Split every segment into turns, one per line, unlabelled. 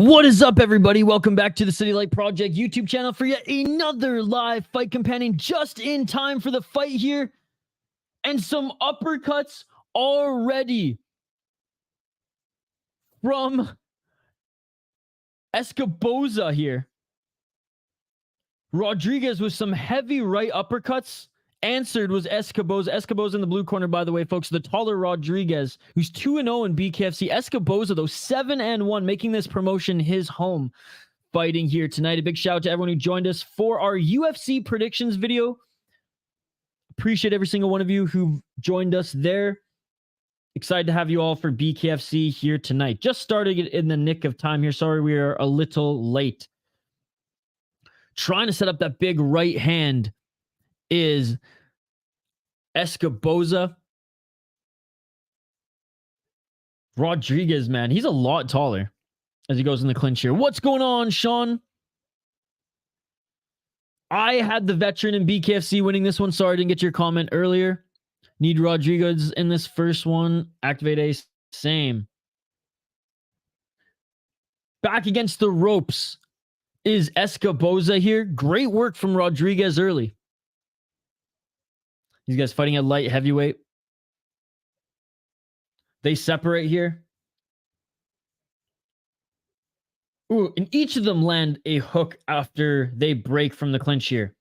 What is up, everybody? Welcome back to the City Light Project YouTube channel for yet another live fight companion, just in time for the fight here. And some uppercuts already from Escoboza here. Rodriguez with some heavy right uppercuts. Answered was Escoboza. Escoboza in the blue corner, by the way, folks. The taller Rodriguez, who's 2-0 in BKFC. Escoboza, though, 7-1, making this promotion his home, fighting here tonight. A big shout out to everyone who joined us for our UFC predictions video. Appreciate every single one of you who joined us there. Excited to have you all for BKFC here tonight. Just started it in the nick of time here. Sorry, we are a little late. Trying to set up that big right hand is Escoboza. Rodriguez, man, he's a lot taller as he goes in the clinch here. What's going on, Sean? I had the veteran in BKFC winning this one. Sorry I didn't get your comment earlier. Need Rodriguez in this first one. Activate ace. Same. Back against the ropes is Escoboza here. Great work from Rodriguez early. These guys fighting at light heavyweight. They separate here. Ooh, and each of them land a hook after they break from the clinch here.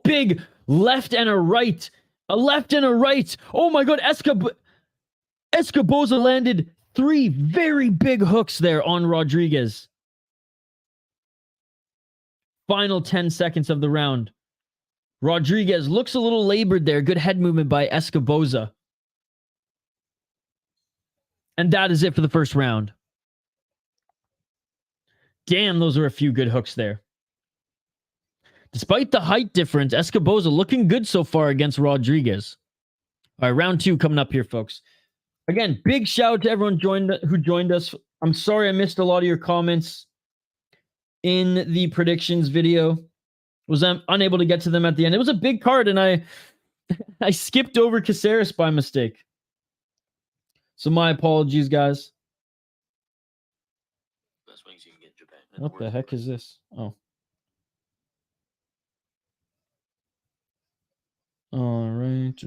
Big left and a right. A left and a right. Oh my God, Escoboza landed 3 very big hooks there on Rodriguez. Final 10 seconds of the round. Rodriguez looks a little labored there. Good head movement by Escoboza. And that is it for the first round. Damn, those are a few good hooks there. Despite the height difference, Escoboza looking good so far against Rodriguez. All right, round 2 coming up here, folks. Again, big shout out to everyone who joined us. I'm sorry I missed a lot of your comments in the predictions video. Was unable to get to them at the end. It was a big card, and I skipped over Caceres by mistake. So my apologies, guys.
Best wings you can get in Japan.
What the heck is this? Oh. All right.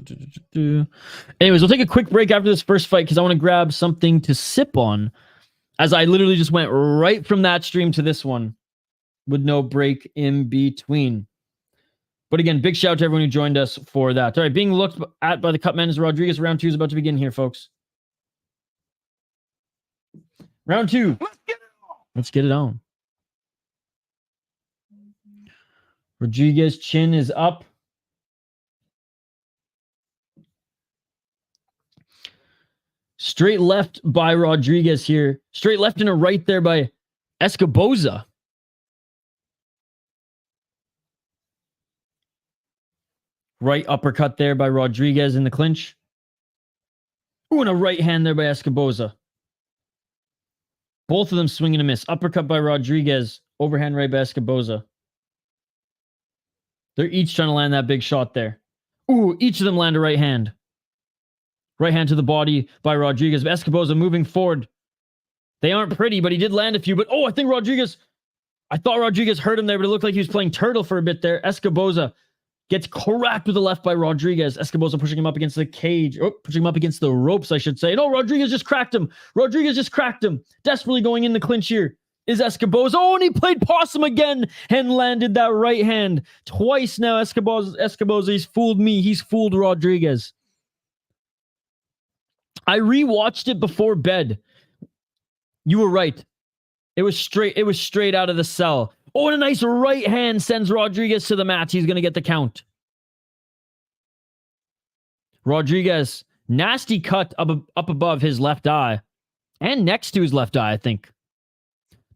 Anyways, we'll take a quick break after this first fight because I want to grab something to sip on, as I literally just went right from that stream to this one with no break in between. But again, big shout out to everyone who joined us for that. All right, being looked at by the Cutman is Rodriguez. Round 2 is about to begin here, folks. Round 2. Let's get it on. Rodriguez chin is up. Straight left by Rodriguez here. Straight left and a right there by Escoboza. Right uppercut there by Rodriguez in the clinch. Ooh, and a right hand there by Escoboza. Both of them swing and a miss. Uppercut by Rodriguez. Overhand right by Escoboza. They're each trying to land that big shot there. Ooh, each of them land a right hand. Right hand to the body by Rodriguez. Escoboza moving forward. They aren't pretty, but he did land a few. But I think I thought Rodriguez hurt him there, but it looked like he was playing turtle for a bit there. Escoboza gets cracked with the left by Rodriguez. Escoboza pushing him up against the cage. Pushing him up against the ropes, I should say. No, Rodriguez just cracked him. Desperately going in the clinch here is Escoboza. Oh, and he played possum again and landed that right hand. Twice now, Escoboza, he's fooled me. He's fooled Rodriguez. I rewatched it before bed. You were right. It was straight out of the cell. Oh, and a nice right hand sends Rodriguez to the mat. He's going to get the count. Rodriguez, nasty cut up above his left eye. And next to his left eye, I think.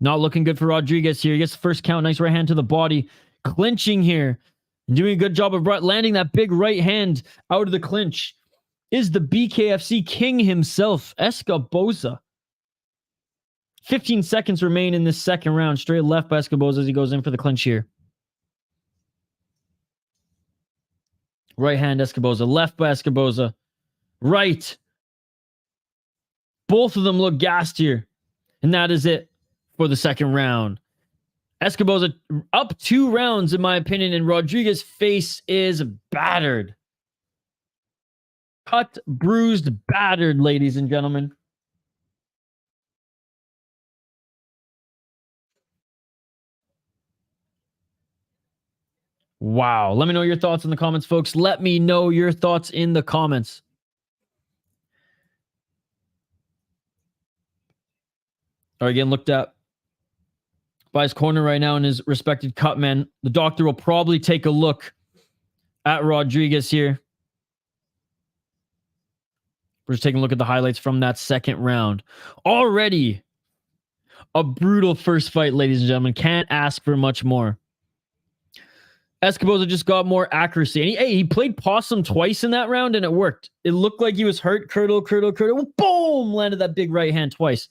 Not looking good for Rodriguez here. He gets the first count. Nice right hand to the body. Clinching here. Doing a good job of landing that big right hand out of the clinch is the BKFC king himself, Escoboza. 15 seconds remain in this second round. Straight left by Escoboza as he goes in for the clinch here. Right hand Escoboza. Left by Escoboza. Right. Both of them look gassed here. And that is it for the second round. Escoboza up 2 rounds, in my opinion, and Rodriguez's face is battered. Cut, bruised, battered, ladies and gentlemen. Wow. Let me know your thoughts in the comments, folks. Let me know your thoughts in the comments. All right, getting looked at by his corner right now in his respected cut man. The doctor will probably take a look at Rodriguez here. We're just taking a look at the highlights from that second round. Already a brutal first fight, ladies and gentlemen. Can't ask for much more. Escoboza just got more accuracy. And he played possum twice in that round, and it worked. It looked like he was hurt. Curdle. Boom! Landed that big right hand twice.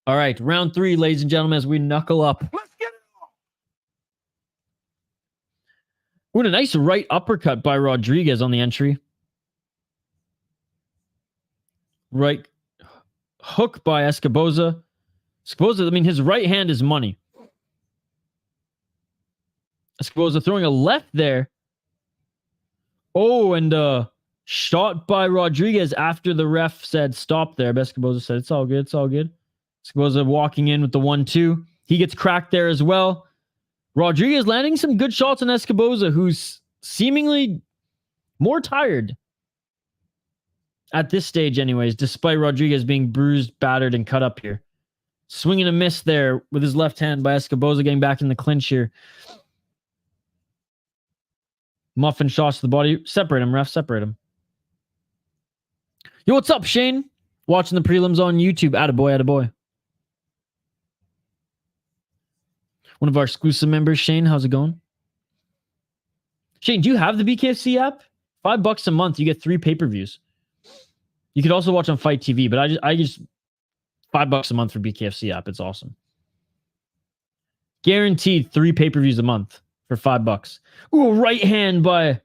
All right, round 3, ladies and gentlemen, as we knuckle up. Let's get it on. Ooh, a nice right uppercut by Rodriguez on the entry. Right hook by Escoboza. Escoboza, I mean, his right hand is money. Escoboza throwing a left there. Oh, and shot by Rodriguez after the ref said stop there. But Escoboza said, it's all good, it's all good. Escoboza walking in with the 1-2. He gets cracked there as well. Rodriguez landing some good shots on Escoboza, who's seemingly more tired at this stage anyways, despite Rodriguez being bruised, battered, and cut up here. Swing and a miss there with his left hand by Escoboza, getting back in the clinch here. Muffin shots to the body. Separate him, ref. Separate him. Yo, what's up, Shane? Watching the prelims on YouTube. Attaboy, attaboy. One of our exclusive members, Shane. How's it going? Shane, do you have the BKFC app? $5 a month, you get 3 pay-per-views. You could also watch on Fight TV, but I just $5 a month for BKFC app. It's awesome. Guaranteed 3 pay-per-views a month for $5. Ooh, right hand by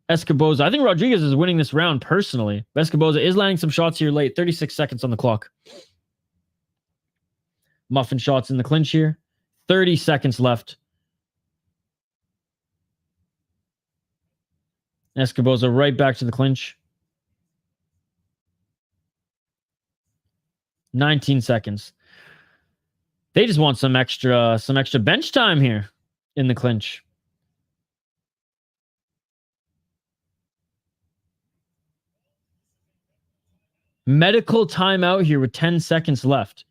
Escoboza. I think Rodriguez is winning this round personally. Escoboza is landing some shots here late. 36 seconds on the clock. Muffin shots in the clinch here. 30 seconds left. Escoboza right back to the clinch. 19 seconds. They just want some extra bench time here in the clinch. Medical timeout here with 10 seconds left.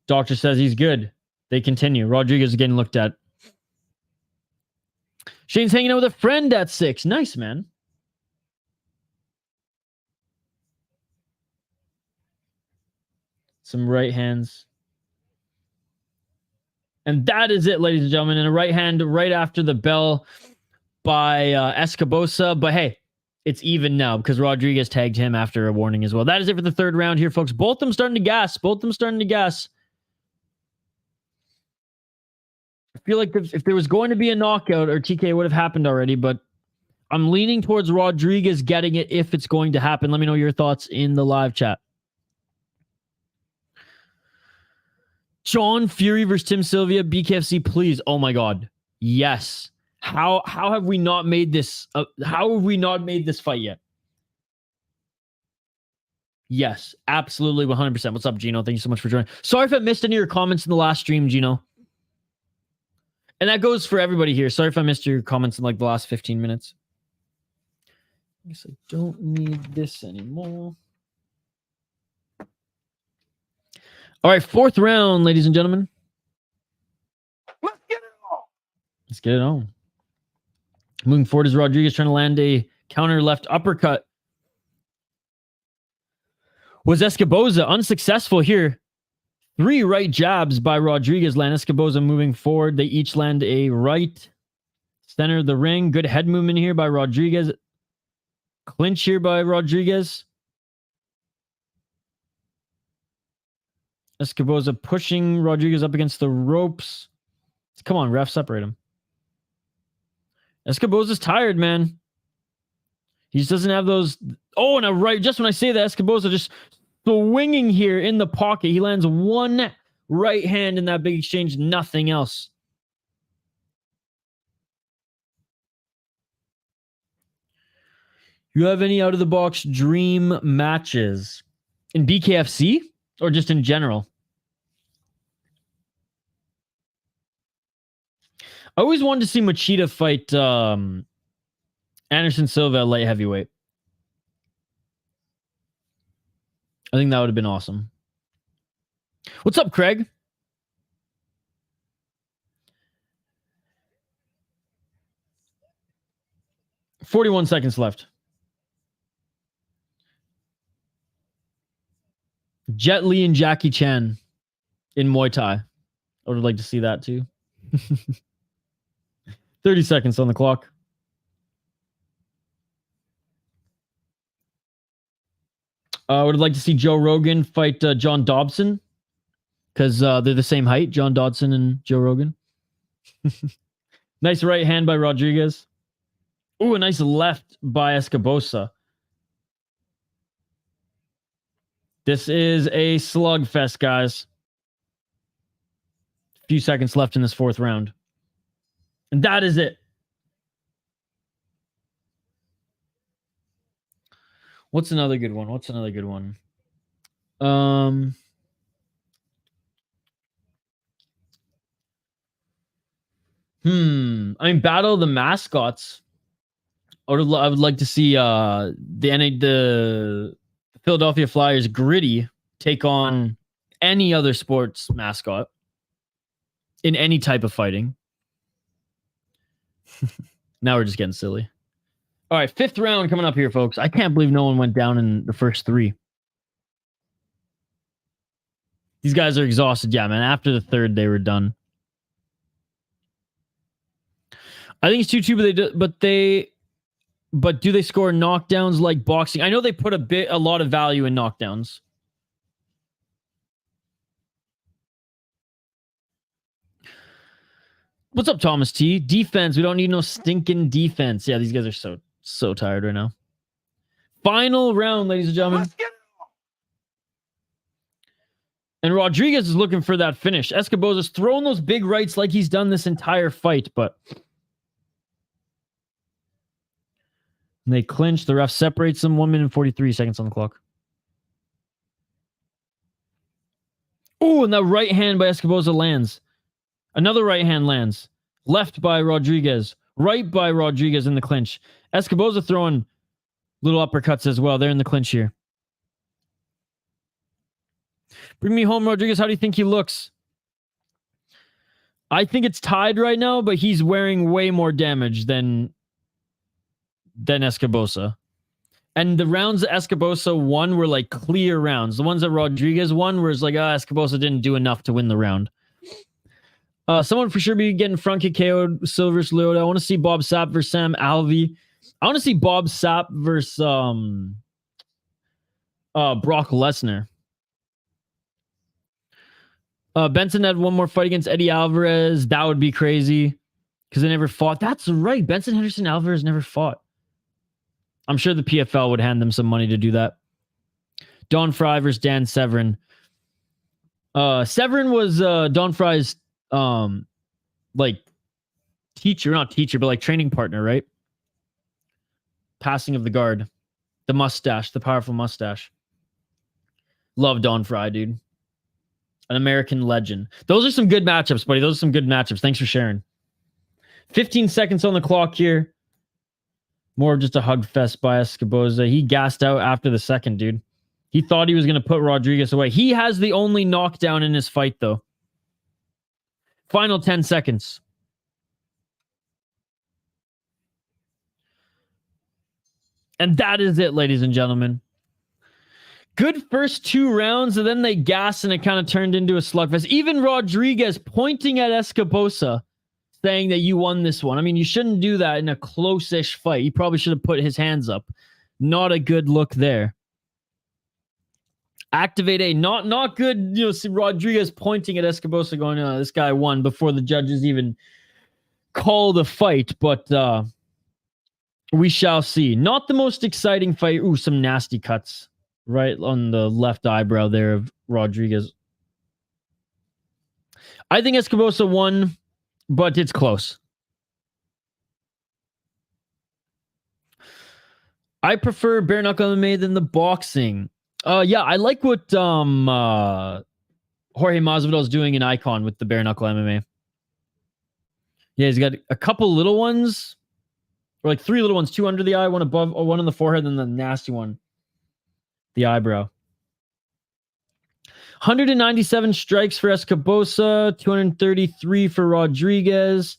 Doctor says he's good. They continue. Rodriguez is getting looked at. Shane's hanging out with a friend at 6. Nice, man. Some right hands. And that is it, ladies and gentlemen. And a right hand right after the bell by Escoboza. But hey, it's even now because Rodriguez tagged him after a warning as well. That is it for the third round here, folks. Both of them starting to gas. I feel like if there was going to be a knockout or TK, it would have happened already, but I'm leaning towards Rodriguez getting it if it's going to happen. Let me know your thoughts in the live chat. John Fury versus Tim Sylvia, BKFC, please. Oh my God. Yes. How have we not made this? How have we not made this fight yet? Yes, absolutely 100%. What's up, Gino? Thank you so much for joining. Sorry if I missed any of your comments in the last stream, Gino. And that goes for everybody here. Sorry if I missed your comments in like the last 15 minutes. I guess I don't need this anymore. All right, fourth round, ladies and gentlemen. Let's get it on. Let's get it on. Moving forward is Rodriguez trying to land a counter left uppercut. Was Escoboza unsuccessful here? 3 right jabs by Rodriguez land. Escoboza moving forward. They each land a right. Center of the ring. Good head movement here by Rodriguez. Clinch here by Rodriguez. Escoboza pushing Rodriguez up against the ropes. Come on, ref, separate him. Escoboza's tired, man. He just doesn't have those. Oh, and a right. Just when I say that, Escoboza just swinging here in the pocket. He lands one right hand in that big exchange, nothing else. You have any out-of-the-box dream matches in BKFC or just in general? I always wanted to see Machida fight Anderson Silva at light heavyweight. I think that would have been awesome. What's up, Craig? "41 seconds left. Jet Li and Jackie Chan in Muay Thai. I would like to see that too. 30 seconds on the clock. I would like to see Joe Rogan fight John Dobson because they're the same height, John Dodson and Joe Rogan. Nice right hand by Rodriguez. Ooh, a nice left by Escoboza. This is a slugfest, guys. A few seconds left in this fourth round. And that is it. What's another good one? I mean, Battle of the Mascots. I would like to see the Philadelphia Flyers Gritty take on any other sports mascot in any type of fighting. Now we're just getting silly. All right, fifth round coming up here, folks. I can't believe no one went down in the first three. These guys are exhausted. Yeah, man. After the third, they were done. I think it's 2-2, but do they score knockdowns like boxing? I know they put a lot of value in knockdowns. What's up, Thomas T? Defense. We don't need no stinking defense. Yeah, these guys are so tired right now. Final round, ladies and gentlemen. And Rodriguez is looking for that finish. Escoboza's throwing those big rights like he's done this entire fight, but they clinch. The ref separates them. 1 minute and 43 seconds on the clock. Oh, and that right hand by Escoboza lands. Another right hand lands. Left by Rodriguez. Right by Rodriguez in the clinch. Escoboza throwing little uppercuts as well. They're in the clinch here. Bring me home, Rodriguez. How do you think he looks? I think it's tied right now, but he's wearing way more damage than Escoboza. And the rounds that Escoboza won were like clear rounds. The ones that Rodriguez won was like, Escoboza didn't do enough to win the round. Someone for sure be getting front kick KO'd. Silver's Leota. I want to see Bob Sapp versus Sam Alvey. I want to see Bob Sapp versus Brock Lesnar. Benson had one more fight against Eddie Alvarez. That would be crazy because they never fought. That's right. Benson Henderson Alvarez never fought. I'm sure the PFL would hand them some money to do that. Don Fry versus Dan Severin. Severin was Don Fry's like teacher, not teacher, but like training partner, right? Passing of the guard. The mustache, the powerful mustache. Love Don Fry, dude. An American legend. Those are some good matchups, buddy. Those are some good matchups. Thanks for sharing. 15 seconds on the clock here. More of just a hug fest by Escoboza. He gassed out after the second, dude. He thought he was going to put Rodriguez away. He has the only knockdown in his fight, though. Final 10 seconds. And that is it, ladies and gentlemen. Good first two rounds, and then they gassed, and it kind of turned into a slugfest. Even Rodriguez pointing at Escoboza, saying that you won this one. I mean, you shouldn't do that in a close-ish fight. He probably should have put his hands up. Not a good look there. Activate A. Not good. You know, see Rodriguez pointing at Escoboza going, this guy won before the judges even call the fight. But we shall see. Not the most exciting fight. Ooh, some nasty cuts. Right on the left eyebrow there of Rodriguez. I think Escoboza won, but it's close. I prefer bare knuckle MMA than the boxing. Yeah, I like what Jorge Masvidal is doing in Icon with the bare knuckle MMA. Yeah, he's got a couple little ones, or like 3 little ones, 2 under the eye, 1 above, or 1 on the forehead, and the nasty one, the eyebrow. 197 strikes for Escoboza, 233 for Rodriguez,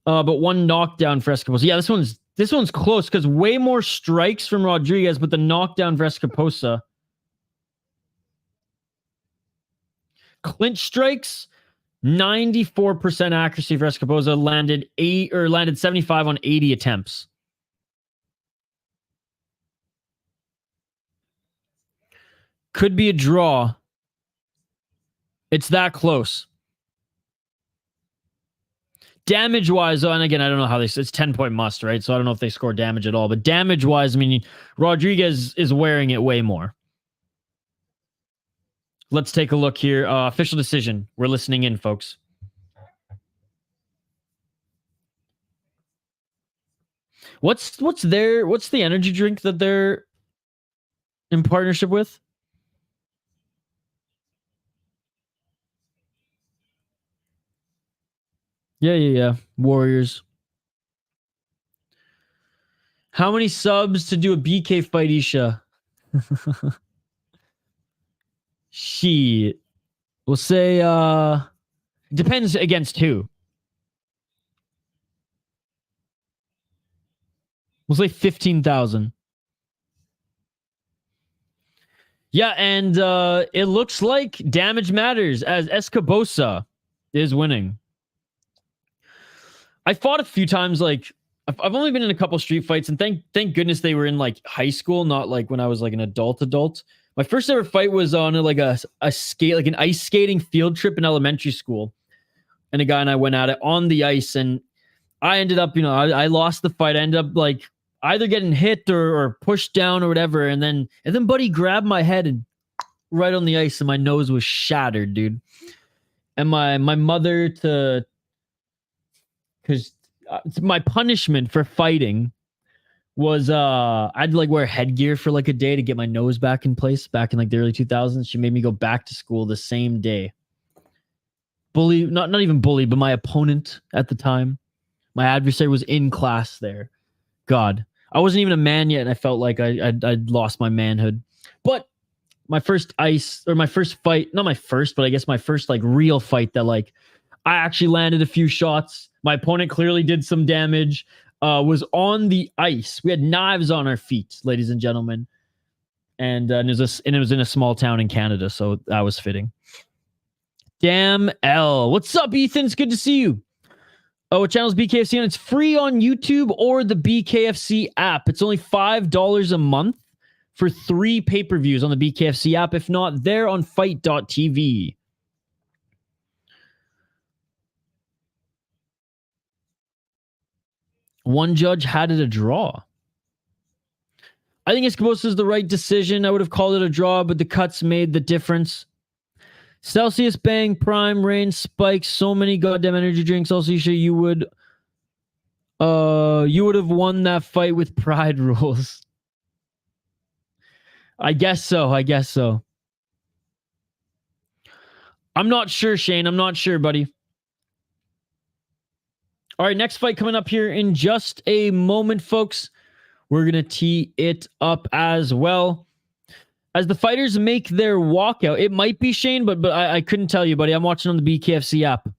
but 1 knockdown for Escoboza. Yeah, this one's close because way more strikes from Rodriguez, but the knockdown for Escoboza. Clinch strikes, 94% accuracy for Escoboza, landed 75 on 80 attempts. Could be a draw. It's that close. Damage-wise, and again, I don't know how it's 10-point must, right? So I don't know if they score damage at all. But damage-wise, I mean, Rodriguez is wearing it way more. Let's take a look here. Official decision. We're listening in, folks. What's the energy drink that they're in partnership with? Yeah. Warriors. How many subs to do a BK fight, Isha? Shit. We'll say depends against who. We'll say 15,000. Yeah, and it looks like damage matters as Escoboza is winning. I fought a few times, like I've only been in a couple street fights, and thank goodness they were in like high school, not like when I was like an adult. My first ever fight was on like a skate, like an ice skating field trip in elementary school, and a guy and I went at it on the ice, and I ended up, I lost the fight. I ended up like either getting hit or pushed down or whatever, and then buddy grabbed my head and right on the ice, and my nose was shattered, dude. And my mother because my punishment for fighting was I'd like wear headgear for like a day to get my nose back in place back in like the early 2000s. She made me go back to school the same day. Bully, not even bully, but my opponent at the time, my adversary was in class there. God, I wasn't even a man yet, and I felt like I'd lost my manhood. But my first fight, not my first, but I guess my first like real fight that like I actually landed a few shots. My opponent clearly did some damage. Was on the ice. We had knives on our feet, ladies and gentlemen, and it was in a small town in Canada, so that was fitting. Damn L, what's up, Ethan? It's good to see you. Oh, what channel is BKFC on? It's free on YouTube or the BKFC app. It's only $5 a month for 3 pay-per-views on the BKFC app. If not, they're on fight.tv. One judge had it a draw. I think Escoboza is the right decision. I would have called it a draw, but the cuts made the difference. Celsius, Bang, Prime, Rain, Spikes, so many goddamn energy drinks. Also, you would have won that fight with Pride rules. I guess so. I'm not sure, Shane. I'm not sure, buddy. All right, next fight coming up here in just a moment, folks. We're going to tee it up as well. As the fighters make their walkout, it might be Shane, but I couldn't tell you, buddy. I'm watching on the BKFC app.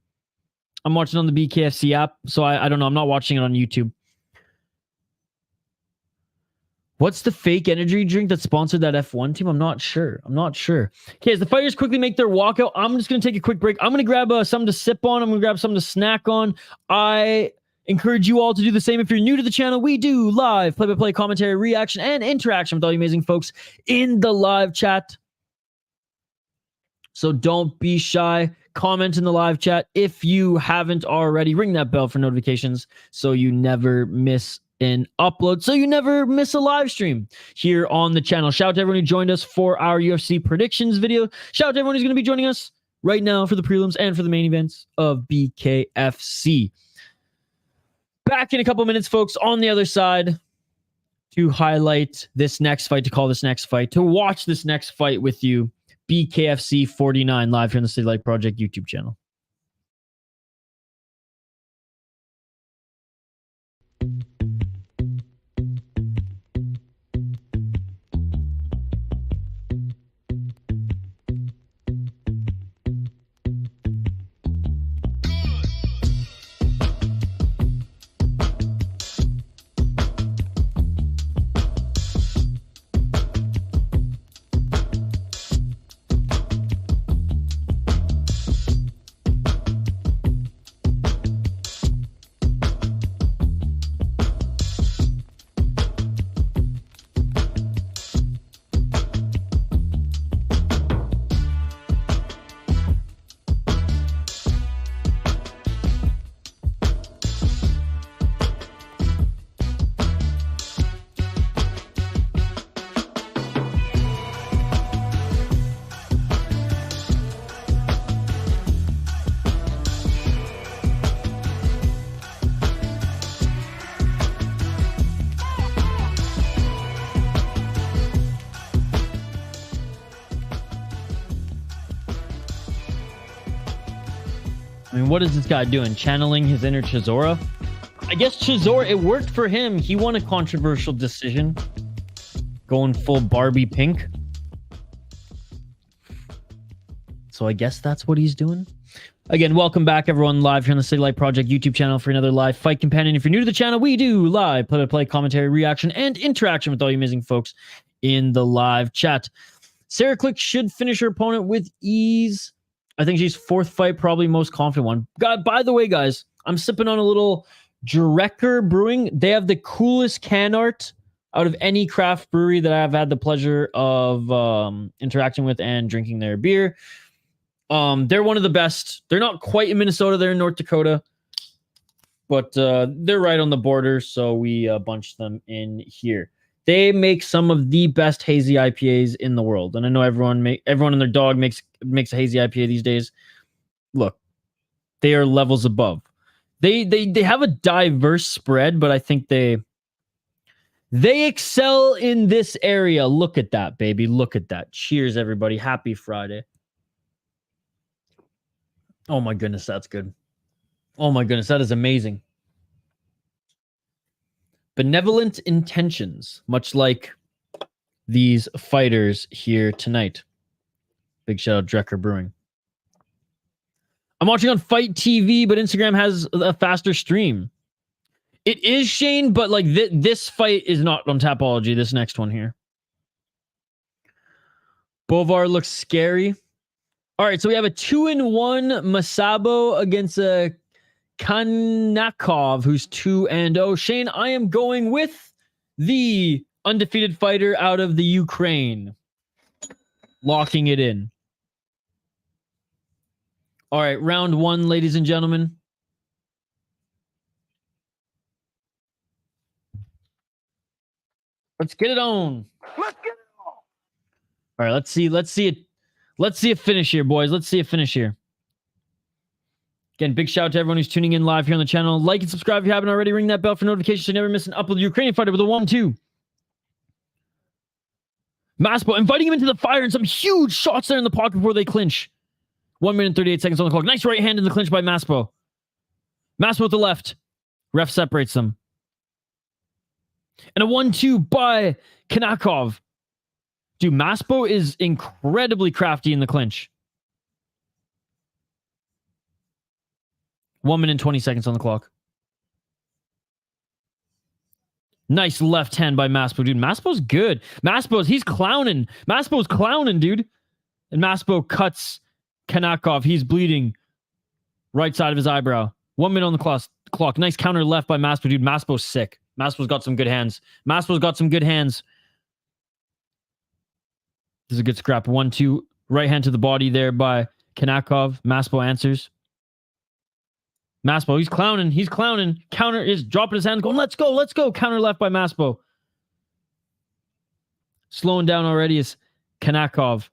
So I don't know. I'm not watching it on YouTube. What's the fake energy drink that sponsored that F1 team? I'm not sure. Okay, as the fighters quickly make their walkout, I'm just going to take a quick break. I'm going to grab something to sip on. I'm going to grab something to snack on. I encourage you all to do the same. If you're new to the channel, we do live play-by-play commentary, reaction, and interaction with all you amazing folks in the live chat. So don't be shy. Comment in the live chat if you haven't already. Ring that bell for notifications so you never miss an upload so you never miss a live stream here on the channel. Shout out to everyone who joined us for our UFC predictions video. Shout out to everyone who's going to be joining us right now for the prelims and for the main events of BKFC. Back in a couple minutes, folks, on the other side to highlight this next fight, to call this next fight, to watch this next fight with you. BKFC 49 live here on the City Light Project YouTube channel. I mean, what is this guy doing? Channeling his inner Chisora? I guess Chisora, it worked for him. He won a controversial decision. Going full Barbie pink. So I guess that's what he's doing. Again, welcome back, everyone, live here on the City Light Project YouTube channel for another live fight companion. If you're new to the channel, we do live play-by-play commentary, reaction, and interaction with all you amazing folks in the live chat. Sarah Click should finish her opponent with ease. I think she's fourth fight, probably most confident one. God, by the way, guys, I'm sipping on a little Drecker Brewing. They have the coolest can art out of any craft brewery that I've had the pleasure of interacting with and drinking their beer. They're one of the best. They're not quite in Minnesota. They're in North Dakota. But they're right on the border, so we bunched them in here. They make some of the best hazy IPAs in the world. And I know everyone and their dog makes a hazy IPA these days. Look, they are levels above. They have a diverse spread, but I think they excel in this area. Look at that, baby. Look at that. Cheers, everybody. Happy Friday. Oh my goodness, that's good. Oh my goodness, that is amazing. Benevolent intentions, much like these fighters here tonight. Big shout out Drecker Brewing. I'm watching on Fight TV, but Instagram has a faster stream. It is, Shane, but like this fight is not on Tapology, this next one here. Bovar looks scary. All right, so we have a 2-1 Masabo against a Kanakov, who's 2-0. Shane, I am going with the undefeated fighter out of the Ukraine. Locking it in. All right, round one, ladies and gentlemen. Let's get it on. Let's get it on. All right, let's see it. Let's see a finish here, boys. Let's see a finish here. Again, big shout out to everyone who's tuning in live here on the channel. Like and subscribe if you haven't already. Ring that bell for notifications so you never miss an upload. Ukrainian fighter with a 1-2. Maspo inviting him into the fire and some huge shots there in the pocket before they clinch. 1 minute and 38 seconds on the clock. Nice right hand in the clinch by Maspo. Maspo with the left. Ref separates them. And a 1-2 by Kanakov. Dude, Maspo is incredibly crafty in the clinch. 1 minute and 20 seconds on the clock. Nice left hand by Maspo, dude. Maspo's good. He's clowning. Maspo's clowning, dude. And Maspo cuts Kanakov. He's bleeding. Right side of his eyebrow. 1 minute on the clock. Nice counter left by Maspo, dude. Maspo's sick. Maspo's got some good hands. This is a good scrap. 1-2. Right hand to the body there by Kanakov. Maspo answers. Maspo, he's clowning. He's clowning. Counter is dropping his hands, going, let's go, let's go. Counter left by Maspo. Slowing down already is Kanakov.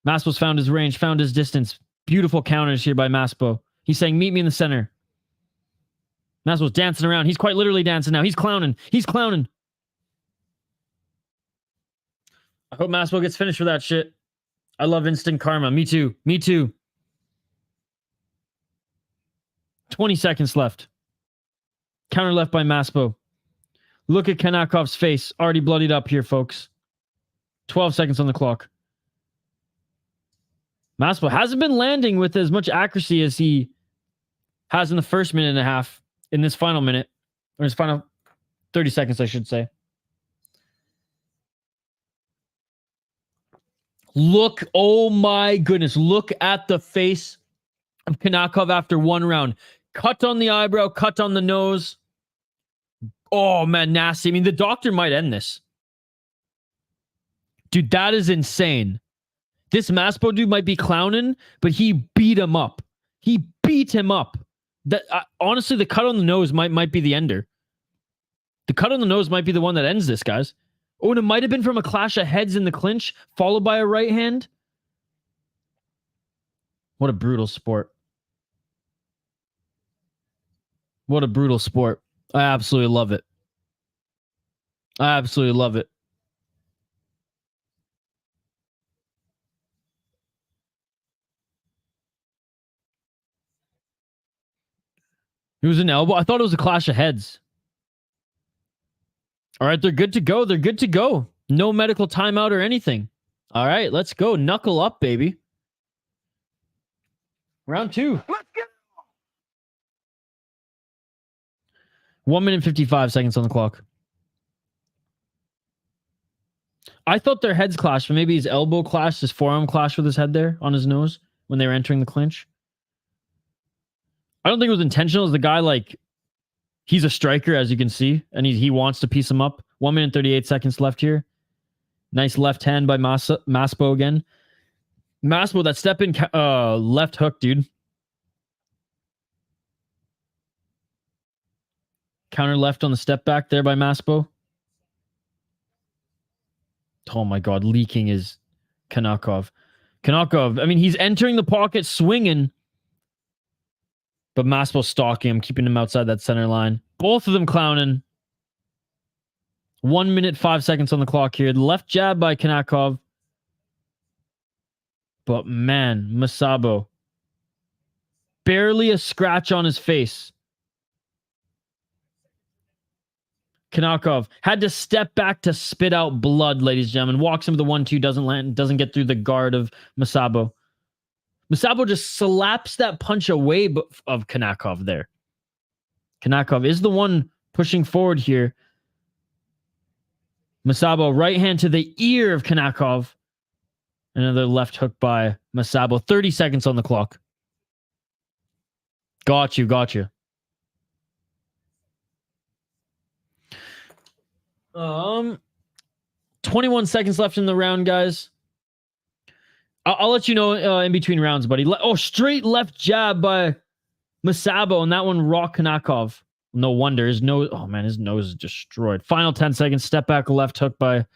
Maspo's found his range, found his distance. Beautiful counters here by Maspo. He's saying, meet me in the center. Maspo's dancing around. He's quite literally dancing now. He's clowning. He's clowning. I hope Maspo gets finished for that shit. I love instant karma. Me too. Me too. 20 seconds left. Counter left by Maspo. Look at Kanakov's face. Already bloodied up here, folks. 12 seconds on the clock. Maspo hasn't been landing with as much accuracy as he has in the first minute and a half in this final minute. Or his final 30 seconds, I should say. Look, oh my goodness. Look at the face of Kanakov after one round. Cut on the eyebrow, cut on the nose. Oh, man, nasty. I mean, the doctor might end this. Dude, that is insane. This Maspo dude might be clowning, but he beat him up. He beat him up. That honestly, the cut on the nose might be the ender. The cut on the nose might be the one that ends this, guys. Oh, and it might have been from a clash of heads in the clinch, followed by a right hand. What a brutal sport. What a brutal sport. I absolutely love it. I absolutely love it. It was an elbow. I thought it was a clash of heads. All right, they're good to go. They're good to go. No medical timeout or anything. All right, let's go. Knuckle up, baby. Round 2. Let's go. 1 minute 55 seconds on the clock. I thought their heads clashed, but maybe his elbow clashed, his forearm clashed with his head there on his nose when they were entering the clinch. I don't think it was intentional. The guy, like, he's a striker, as you can see, and he wants to piece him up. 1 minute 38 seconds left here. Nice left hand by Maspo again. Maspo, that step in left hook, dude. Counter left on the step back there by Maspo. Oh my God, leaking is Kanakov. Kanakov, I mean, he's entering the pocket swinging, but Maspo stalking him, keeping him outside that center line. Both of them clowning. 1 minute 5 seconds on the clock here. The left jab by Kanakov. But man, Masabo. Barely a scratch on his face. Kanakov had to step back to spit out blood, ladies and gentlemen. Walks him with the 1-2, doesn't land, doesn't get through the guard of Masabo. Masabo just slaps that punch away of Kanakov there. Kanakov is the one pushing forward here. Masabo, right hand to the ear of Kanakov. Another left hook by Masabo. 30 seconds on the clock. Got you, got you. 21 seconds left in the round, guys. I'll let you know in between rounds, buddy. Straight left jab by Masabo, and that one rocked Kanakov. No wonder. His nose, oh man, his nose is destroyed. Final 10 seconds. Step back left hook by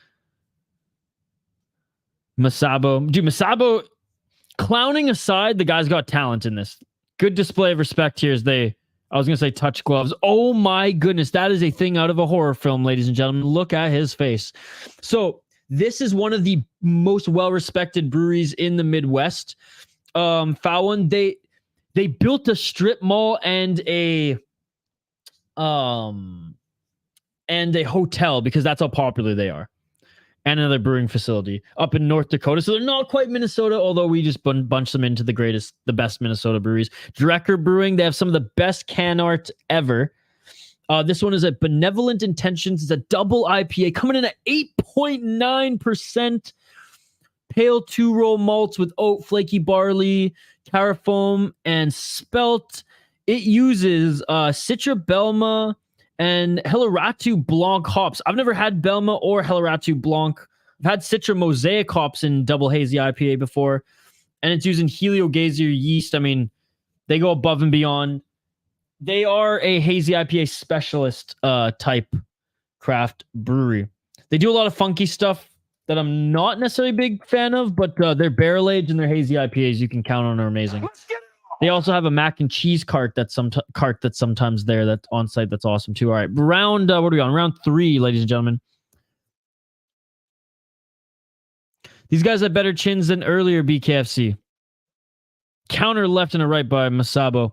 Masabo. Dude, Masabo, clowning aside, the guy's got talent in this. Good display of respect here as they, I was going to say touch gloves. Oh my goodness. That is a thing out of a horror film, ladies and gentlemen. Look at his face. So this is one of the most well-respected breweries in the Midwest. Fallon, they built a strip mall and a hotel because that's how popular they are. And another brewing facility up in North Dakota. So they're not quite Minnesota, although we just bunch them into the best Minnesota breweries. Drecker Brewing, they have some of the best can art ever. This one is a Benevolent Intentions. It's a double IPA coming in at 8.9%. Pale 2-roll malts with oat, flaky barley, carafoam, and spelt. It uses Citra Belma and Helleratu Blanc hops. I've never had Belma or Helleratu Blanc. I've had Citra Mosaic hops in Double Hazy IPA before, and it's using Heliogazier yeast. I mean, they go above and beyond. They are a hazy IPA specialist type craft brewery. They do a lot of funky stuff that I'm not necessarily a big fan of, but their barrel aged and their hazy IPAs you can count on are amazing. They also have a mac and cheese cart that's sometimes there that's on site. That's awesome too. All right, round what are we on? Round 3, ladies and gentlemen. These guys have better chins than earlier BKFC. Counter left and a right by Masabo.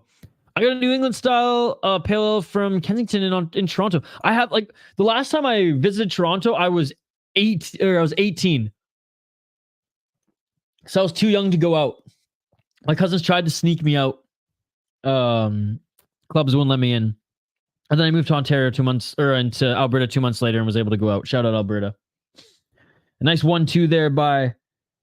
I got a New England style pale ale from Kensington in Toronto. I have like the last time I visited Toronto, I was 18. So I was too young to go out. My cousins tried to sneak me out. Clubs wouldn't let me in. And then I moved to Ontario into Alberta 2 months later and was able to go out. Shout out Alberta. A nice 1-2 there by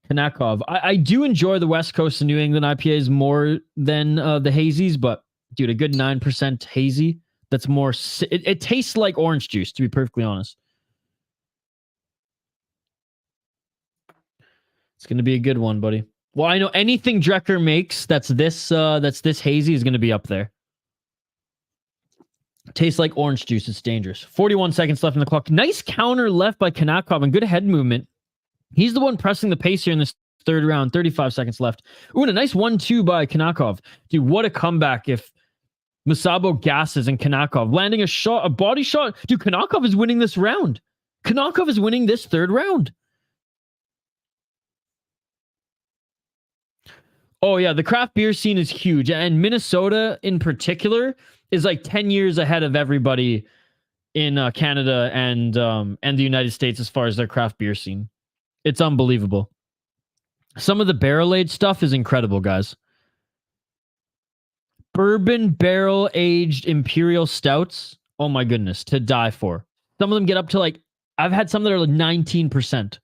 Kanakov. I do enjoy the West Coast and New England IPAs more than the hazies, but dude, a good 9% hazy. That's more. It tastes like orange juice, to be perfectly honest. It's gonna be a good one, buddy. Well, I know anything Drecker makes that's this hazy is gonna be up there. Tastes like orange juice. It's dangerous. 41 seconds left in the clock. Nice counter left by Kanakov and good head movement. He's the one pressing the pace here in this third round. 35 seconds left. Ooh, and a nice 1-2 by Kanakov. Dude, what a comeback if Masabo gasses and Kanakov landing a body shot. Dude, Kanakov is winning this round. Kanakov is winning this third round. Oh, yeah, the craft beer scene is huge. And Minnesota in particular is like 10 years ahead of everybody in Canada and the United States as far as their craft beer scene. It's unbelievable. Some of the barrel-aged stuff is incredible, guys. Bourbon barrel-aged imperial stouts, oh my goodness, to die for. Some of them get up to like, I've had some that are like 19%.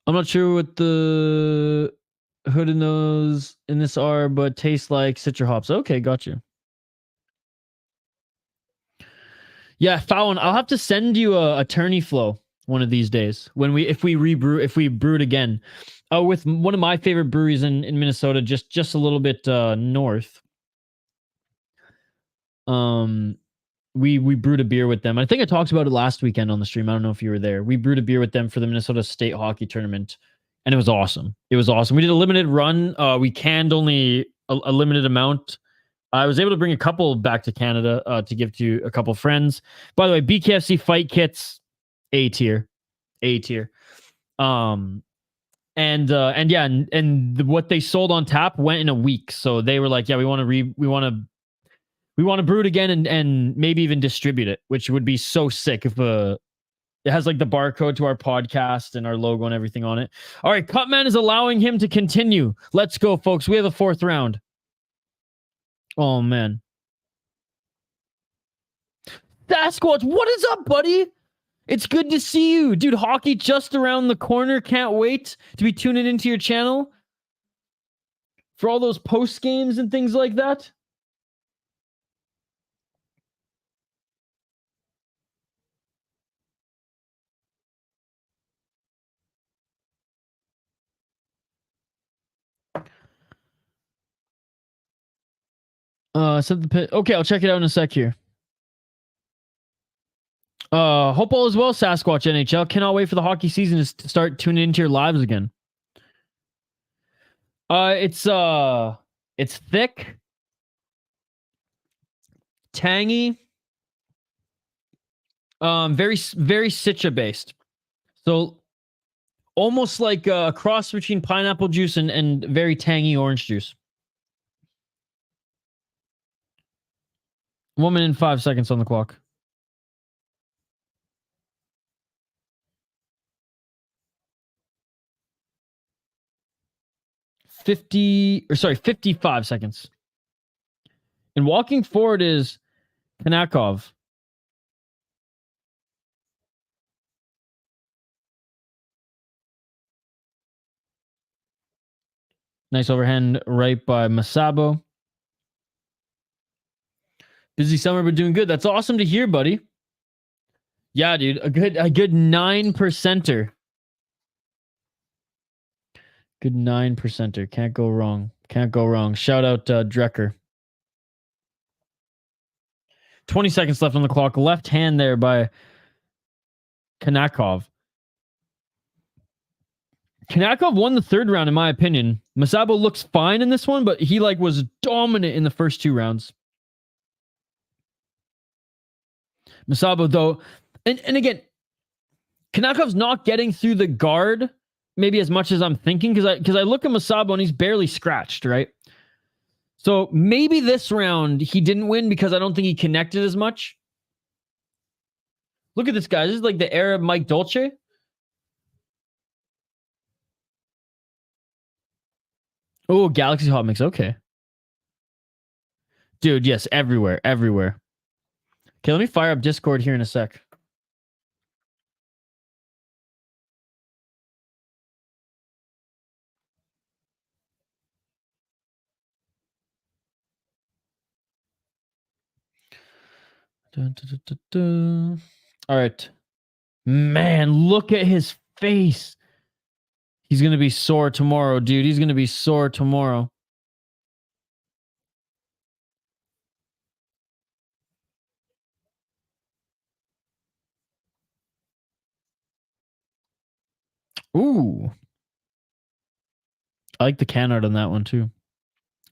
I'm not sure what the hood and nose in this are, but taste like citra hops. Okay, gotcha. Yeah, Fallon, I'll have to send you a Tourney Flow one of these days if we brew it again. With one of my favorite breweries in Minnesota, just a little bit north. We brewed a beer with them. I think I talked about it last weekend on the stream. I don't know if you were there. We brewed a beer with them for the Minnesota State Hockey Tournament, and it was awesome. It was awesome. We did a limited run. We canned only a limited amount. I was able to bring a couple back to Canada to give to a couple friends. By the way, BKFC fight kits, A tier. And what they sold on tap went in a week. So they were like, yeah, we want to brew it again and maybe even distribute it, which would be so sick if it has like the barcode to our podcast and our logo and everything on it. All right, Cutman is allowing him to continue. Let's go, folks. We have a 4th round. Oh, man. Sasquatch, what is up, buddy? It's good to see you. Dude, hockey just around the corner. Can't wait to be tuning into your channel for all those post games and things like that. Set the pit. Okay, I'll check it out in a sec here. Hope all is well, Sasquatch NHL. Cannot wait for the hockey season to start tuning into your lives again. It's thick, tangy, very citra based. So almost like a cross between pineapple juice and very tangy orange juice. 1 minute and 5 seconds on the clock. – 55 seconds. And walking forward is Kanakov. Nice overhand right by Masabo. Busy summer, but doing good. That's awesome to hear, buddy. Yeah, dude. A good 9%er. Good 9%er. Can't go wrong. Can't go wrong. Shout out Drecker. 20 seconds left on the clock. Left hand there by Kanakov. Kanakov won the third round, in my opinion. Masabo looks fine in this one, but he was dominant in the first 2 rounds. Masabo, though, and again, Kanakov's not getting through the guard maybe as much as I'm thinking, because I look at Masabo and he's barely scratched, right? So maybe this round he didn't win because I don't think he connected as much. Look at this guy. This is like the Arab Mike Dolce. Oh, Galaxy Hot Mix. Okay. Dude, yes, everywhere. Everywhere. Okay, let me fire up Discord here in a sec. Dun, dun, dun, dun. All right. Man, look at his face. He's going to be sore tomorrow, dude. He's going to be sore tomorrow. Ooh. I like the can art on that one, too.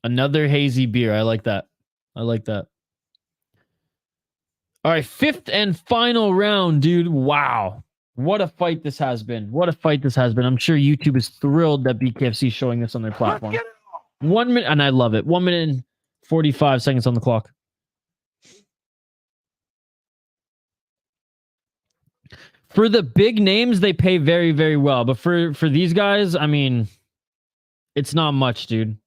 Another hazy beer. I like that. I like that. All right, 5th and final round, dude. Wow. What a fight this has been. What a fight this has been. I'm sure YouTube is thrilled that BKFC is showing this on their platform. 1 minute, and I love it. 1 minute and 45 seconds on the clock. For the big names, they pay very, very well. But for these guys, I mean, it's not much, dude.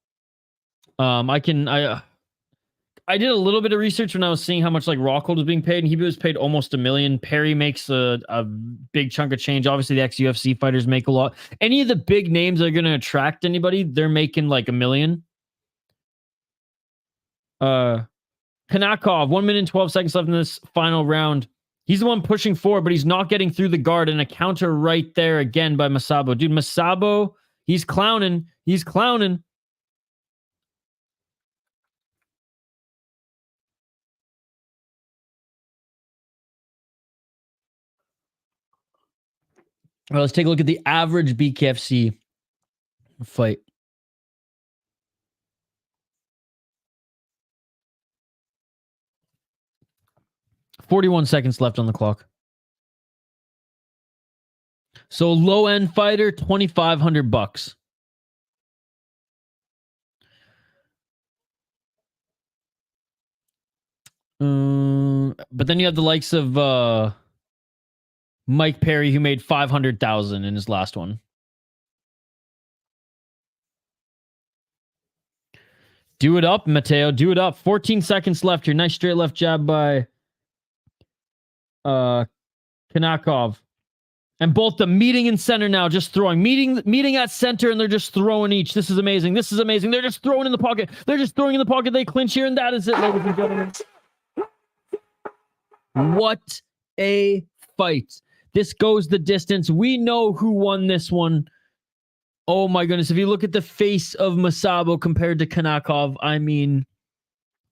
I did a little bit of research when I was seeing how much Rockhold was being paid, and he was paid almost $1 million. Perry makes a big chunk of change. Obviously, the ex-UFC fighters make a lot. Any of the big names that are going to attract anybody, they're making $1 million. Kanakov, 1 minute and 12 seconds left in this final round. He's the one pushing forward, but he's not getting through the guard, and a counter right there again by Masabo. Dude, Masabo, he's clowning. He's clowning. All right, let's take a look at the average BKFC fight. $41 seconds left on the clock. So low end fighter, $2,500. But then you have the likes of Mike Perry, who made $500,000 in his last one. Do it up, Mateo. Do it up. 14 seconds left here. Nice straight left jab by Kanakov. And both the meeting and center now, just throwing. Meeting at center, and they're just throwing each. This is amazing. This is amazing. They're just throwing in the pocket. They're just throwing in the pocket. They clinch here, and that is it, ladies and gentlemen. What a fight. This goes the distance. We know who won this one. Oh my goodness. If you look at the face of Masabo compared to Kanakov, I mean,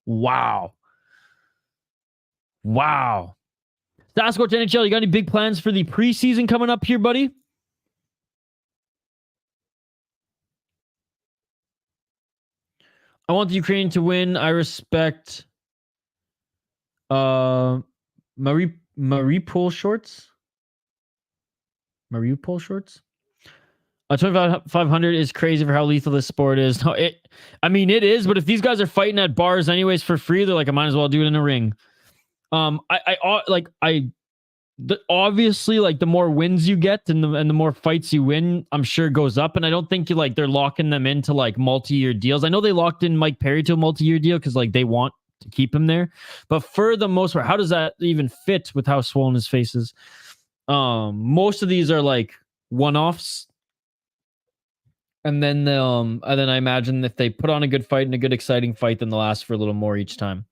wow. Wow. Sasquatch NHL, you got any big plans for the preseason coming up here, buddy? I want the Ukrainian to win. I respect Mariupol shorts. Mariupol shorts. 2,500 is crazy for how lethal this sport is. No, I mean, it is, but if these guys are fighting at bars anyways for free, they're like, I might as well do it in a ring. Obviously, the more wins you get and the more fights you win, I'm sure goes up. And I don't think they're locking them into multi-year deals. I know they locked in Mike Perry to a multi-year deal because they want to keep him there. But for the most part, how does that even fit with how swollen his face is? Most of these are one-offs. And then I imagine if they put on a good fight and a good exciting fight, then they'll ask for a little more each time.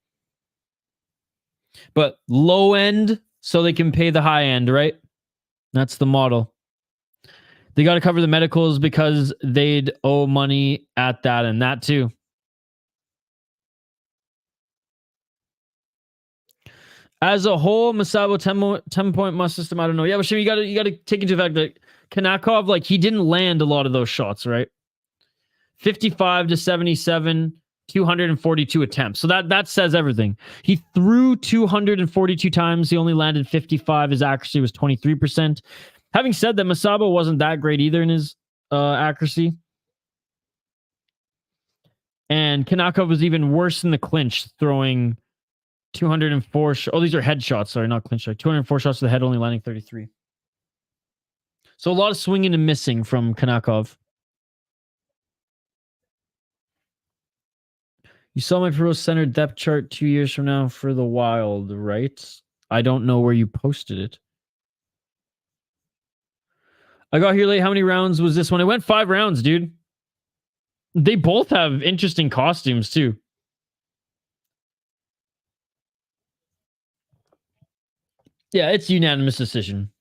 But low end, so they can pay the high end, right? That's the model. They got to cover the medicals because they'd owe money at that and that too. As a whole, Masabo 10-point must system. I don't know. Yeah, but sure, you got to take into fact that Kanakov, like, he didn't land a lot of those shots, right? 55 to 77, 242 attempts. So that says everything. He threw 242 times. He only landed 55. His accuracy was 23%. Having said that, Masabo wasn't that great either in his accuracy. And Kanakov was even worse in the clinch, throwing 204. Oh, these are headshots. Sorry, not clinch. 204 shots to the head, only landing 33. So a lot of swinging and missing from Kanakov. You saw my pro center depth chart 2 years from now for the Wild, right? I don't know where you posted it. I got here late. How many rounds was this one? It went 5 rounds, dude. They both have interesting costumes, too. Yeah, it's unanimous decision.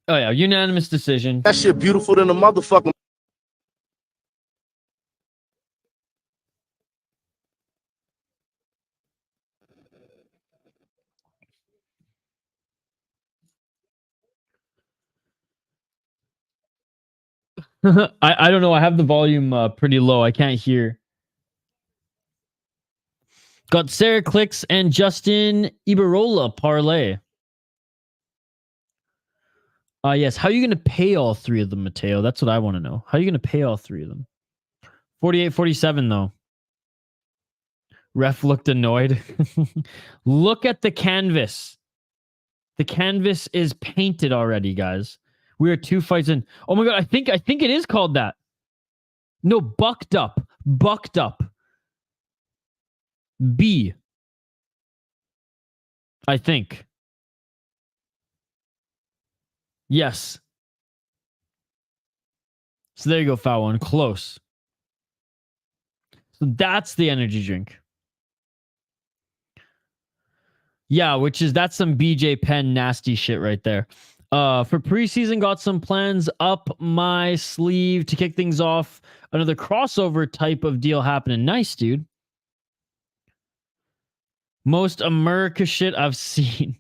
Oh, yeah, unanimous decision.
That shit beautiful than a motherfucking...
I don't know. I have the volume pretty low. I can't hear. Got Sarah Clicks and Justin Ibarrola parlay. Yes. How are you going to pay all 3 of them, Mateo? That's what I want to know. How are you going to pay all 3 of them? 48-47, though. Ref looked annoyed. Look at the canvas. The canvas is painted already, guys. We are 2 fights in. Oh my god, I think it is called that. No, bucked up. Bucked up. B. I think. Yes. So there you go, foul one. Close. So that's the energy drink. Yeah, that's some BJ Penn nasty shit right there. For preseason, got some plans up my sleeve to kick things off. Another crossover type of deal happening. Nice, dude. Most America shit I've seen.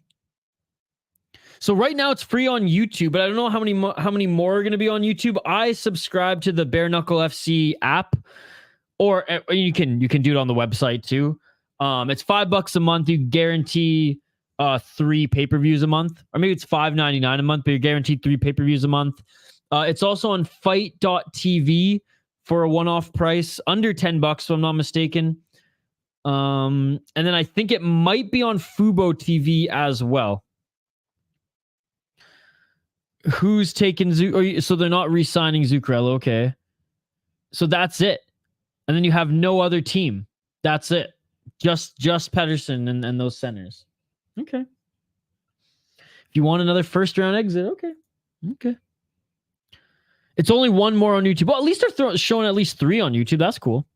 So right now it's free on YouTube, but I don't know how many more are going to be on YouTube. I subscribe to the Bare Knuckle FC app, or you can do it on the website too. It's $5 a month. You guarantee 3 pay-per-views a month, or maybe it's $5.99 a month, but you're guaranteed 3 pay-per-views a month. It's also on fight.tv for a one-off price, under $10, if I'm not mistaken. And then I think it might be on Fubo TV as well. Who's taking so they're not re-signing Zuccarello, okay. So that's it. And then you have no other team. That's it. Just Pedersen and those centers. Okay. If you want another first round exit, okay. Okay. It's only 1 more on YouTube. Well, at least they're showing at least 3 on YouTube. That's cool.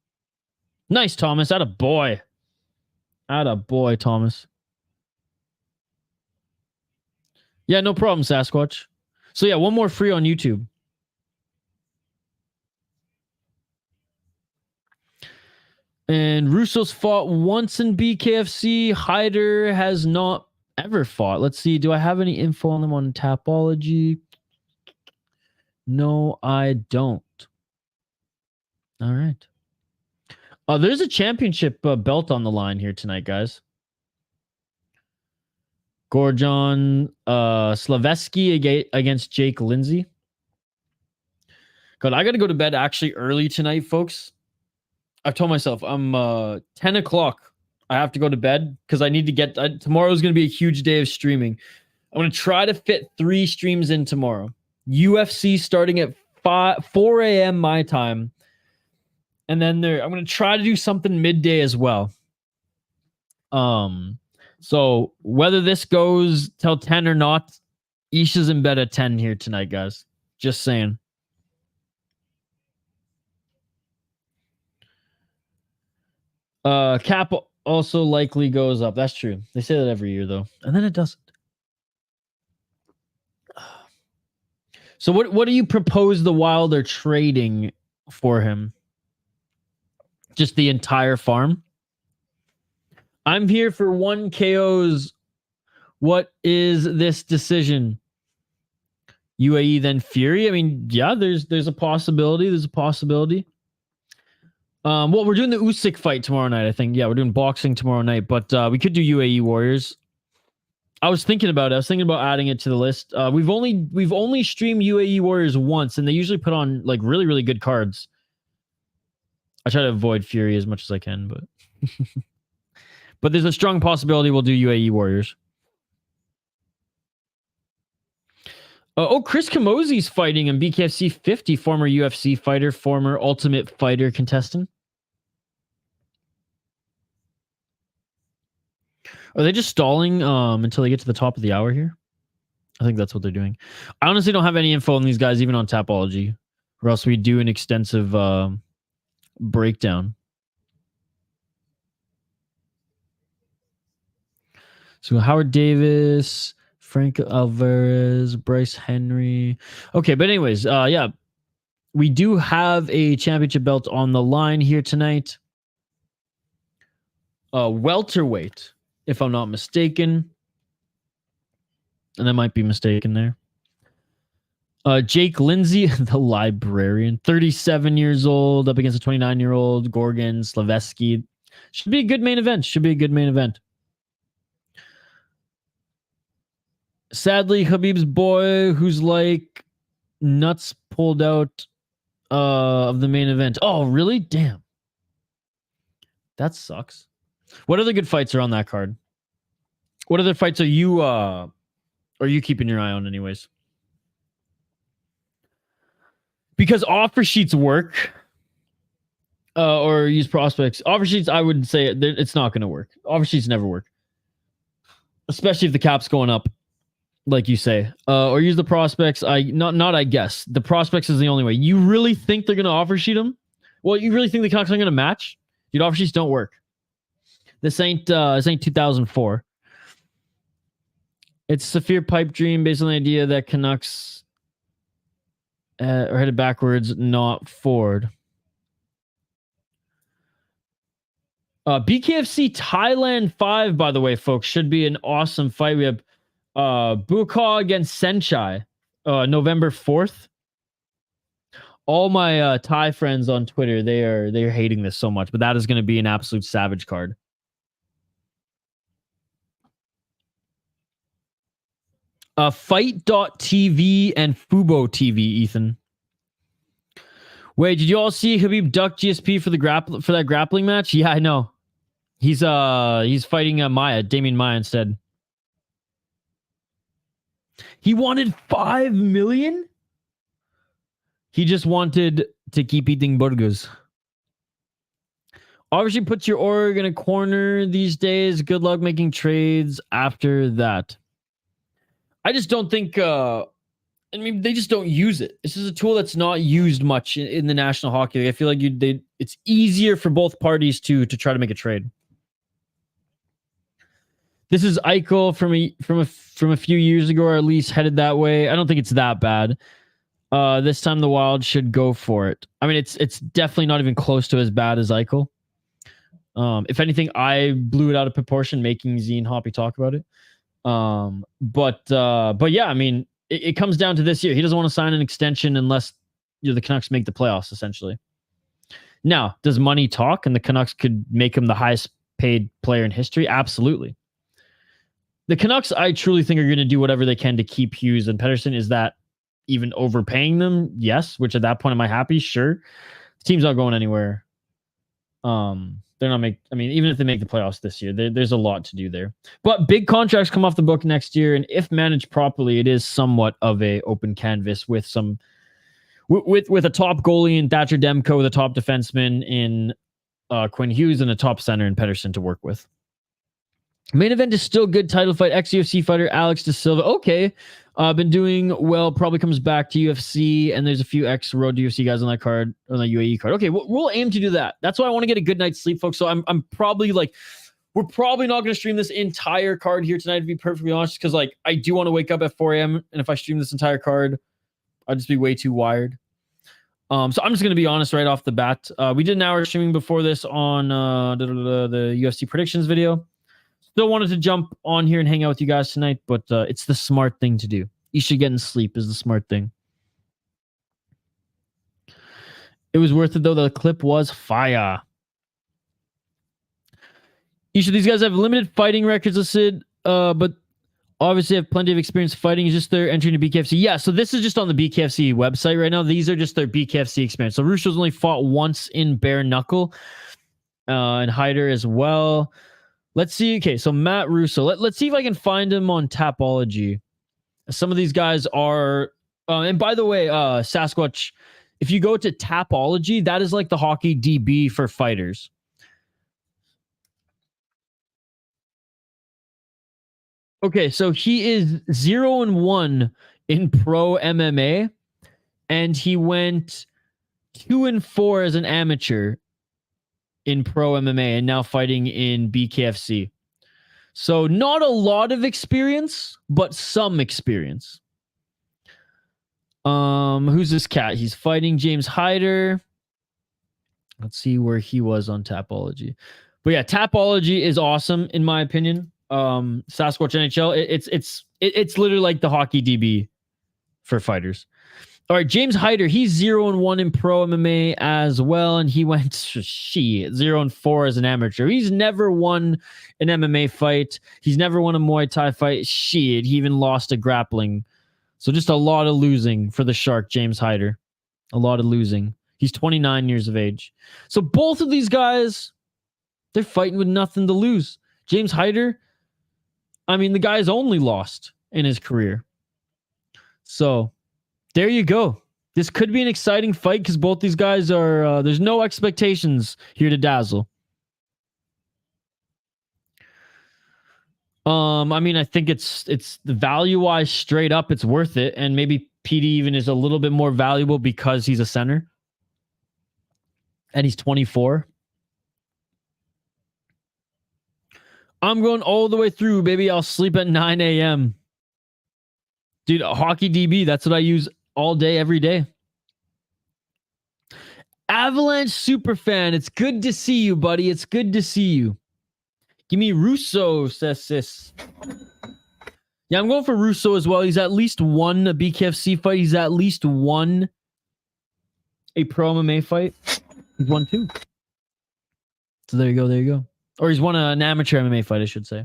Nice, Thomas. Atta boy. Atta boy, Thomas. Yeah, no problem, Sasquatch. So yeah, 1 more free on YouTube. And Russo's fought once in BKFC. Hyder has not ever fought. Let's see. Do I have any info on them on Tapology? No, I don't. All right. There's a championship belt on the line here tonight, guys. Gorjan Slaveski against Jake Lindsey. God, I got to go to bed actually early tonight, folks. I've told myself I'm 10 o'clock. I have to go to bed because I need to get... tomorrow's going to be a huge day of streaming. I'm going to try to fit 3 streams in tomorrow. UFC starting at 4 a.m. my time. And then I'm going to try to do something midday as well. So whether this goes till 10 or not, Isha's in bed at 10 here tonight, guys. Just saying. Cap. also likely goes up. That's true. They say that every year, though. And then it doesn't. So what do you propose the Wild are trading for him? Just the entire farm? I'm here for 1 KOs. What is this decision? UAE then Fury? I mean, yeah, there's a possibility. There's a possibility. Well, we're doing the Usyk fight tomorrow night, I think. Yeah, we're doing boxing tomorrow night, but we could do UAE Warriors. I was thinking about it. I was thinking about adding it to the list. We've only streamed UAE Warriors once, and they usually put on like really, really good cards. I try to avoid Fury as much as I can, but but there's a strong possibility we'll do UAE Warriors. Chris Camozzi's fighting in BKFC 50, former UFC fighter, former Ultimate Fighter contestant. Are they just stalling until they get to the top of the hour here? I think that's what they're doing. I honestly don't have any info on these guys, even on Tapology, or else we do an extensive breakdown. So Howard Davis, Frank Alvarez, Bryce Henry. Okay, but anyways, yeah, we do have a championship belt on the line here tonight. Welterweight, if I'm not mistaken. And I might be mistaken there. Jake Lindsey, the librarian, 37 years old, up against a 29-year-old Gorjan, Slaveski. Should be a good main event. Should be a good main event. Sadly, Khabib's boy, who's like nuts, pulled out of the main event. Oh, really? Damn. That sucks. What other good fights are on that card? What other fights are you keeping your eye on anyways? Because offer sheets work. Or use prospects. Offer sheets, I would say it's not going to work. Offer sheets never work. Especially if the cap's going up. Like you say, or use the prospects. I guess the prospects is the only way. You really think they're going to offer sheet them? Well, you really think the Canucks are going to match? Dude, offer sheets don't work. This ain't 2004. It's a Saphir pipe dream based on the idea that Canucks are headed backwards, not forward. BKFC Thailand 5, by the way, folks, should be an awesome fight. We have Bukha against Senchai, November 4th. All my Thai friends on Twitter, they're hating this so much, but that is going to be an absolute savage card. Fight.tv and Fubo TV, Ethan. Wait, did you all see Khabib duck GSP for that grappling match? Yeah, I know. He's fighting Damian Maia instead. He wanted 5 million? He just wanted to keep eating burgers. Obviously puts your org in a corner these days. Good luck making trades after that. I just don't think I mean, they just don't use it. This is a tool that's not used much in the National Hockey League. I feel like it's easier for both parties to try to make a trade. This is Eichel from a few years ago, or at least headed that way. I don't think it's that bad. This time the Wild should go for it. I mean, it's definitely not even close to as bad as Eichel. If anything, I blew it out of proportion making Zine Hoppy talk about it. But yeah, I mean, it comes down to this year. He doesn't want to sign an extension unless the Canucks make the playoffs, essentially. Now, does money talk and the Canucks could make him the highest paid player in history? Absolutely. The Canucks, I truly think, are going to do whatever they can to keep Hughes and Pettersson. Is that even overpaying them? Yes. Which at that point, am I happy? Sure. The team's not going anywhere. They're not even if they make the playoffs this year, there's a lot to do there. But big contracts come off the book next year, and if managed properly, it is somewhat of a open canvas with with a top goalie in Thatcher Demko, with a top defenseman in Quinn Hughes, and a top center in Pettersson to work with. Main event is still good. Title fight, ex-UFC fighter Alex De Silva. Okay. Been doing well. Probably comes back to UFC, and there's a few ex-Road to UFC guys on that card, on the UAE card. Okay, we'll aim to do that. That's why I want to get a good night's sleep, folks. So I'm probably like We're probably not going to stream this entire card here tonight, to be perfectly honest, because like I do want to wake up at 4 a.m. and if I stream this entire card, I'd just be way too wired. So I'm just going to be honest right off the bat. We did an hour streaming before this on the UFC predictions video. Still wanted to jump on here and hang out with you guys tonight, but it's the smart thing to do. You should get in sleep is the smart thing. It was worth it, though. The clip was fire. Each of these guys have limited fighting records listed, but obviously have plenty of experience fighting. It's just their entry into BKFC. Yeah, so this is just on the BKFC website right now. These are just their BKFC experience. So Russo's only fought once in bare knuckle, and Hyder as well. Let's see. Okay, so Matt Russo. Let's see if I can find him on Tapology. Some of these guys are... and by the way, Sasquatch, if you go to Tapology, that is like the hockey DB for fighters. Okay, so he is 0-1 in pro MMA, and he went 2-4 as an amateur in pro MMA, and now fighting in BKFC. So not a lot of experience, but some experience. Who's this cat? He's fighting James Hyder. Let's see where he was on Tapology. But yeah, Tapology is awesome in my opinion. Sasquatch NHL, it's literally like the hockey DB for fighters. All right, James Hyder, he's 0-1 in pro MMA as well, and he went 0-4 as an amateur. He's never won an MMA fight. He's never won a Muay Thai fight. Shit, he even lost a grappling. So just a lot of losing for the Shark, James Hyder. A lot of losing. He's 29 years of age. So both of these guys, they're fighting with nothing to lose. James Hyder, I mean, the guy's only lost in his career. So there you go. This could be an exciting fight because both these guys are, there's no expectations here to dazzle. I mean, I think it's the value-wise straight up, it's worth it. And maybe PD even is a little bit more valuable because he's a center. And he's 24. I'm going all the way through, baby. I'll sleep at 9 a.m. Dude, hockey DB, that's what I use all day, every day. Avalanche Superfan, it's good to see you, buddy. It's good to see you. Give me Russo, says sis. Yeah, I'm going for Russo as well. He's at least won a BKFC fight. He's at least won a pro MMA fight. He's won 2. So there you go, there you go. Or he's won an amateur MMA fight, I should say.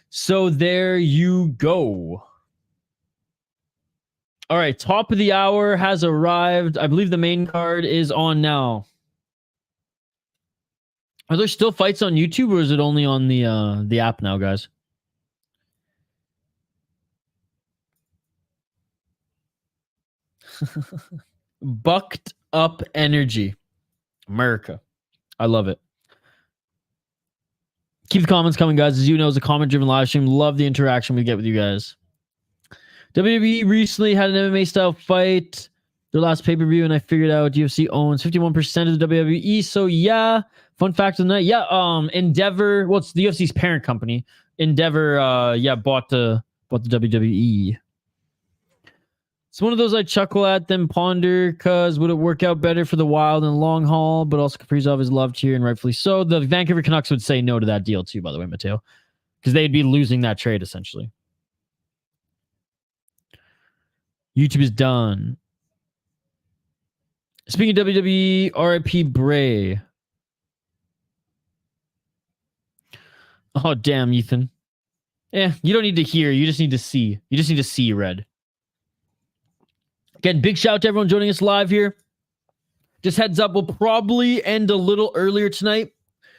So there you go. All right, top of the hour has arrived. I believe the main card is on now. Are there still fights on YouTube, or is it only on the app now, guys? Bucked up energy. America. I love it. Keep the comments coming, guys. As you know, it's a comment-driven live stream. Love the interaction we get with you guys. WWE recently had an MMA-style fight. Their last pay-per-view, and I figured out UFC owns 51% of the WWE. So, yeah. Fun fact of the night. Yeah, Endeavor. Well, it's the UFC's parent company. Endeavor, bought the WWE. It's one of those I chuckle at, then ponder, because would it work out better for the Wild and long haul? But also Kaprizov is loved here, and rightfully so. The Vancouver Canucks would say no to that deal too, by the way, Mateo, because they'd be losing that trade essentially. YouTube is done. Speaking of WWE, RIP Bray. Oh, damn, Ethan. You don't need to hear. You just need to see. You just need to see, Red. Again, big shout out to everyone joining us live here. Just heads up, we'll probably end a little earlier tonight.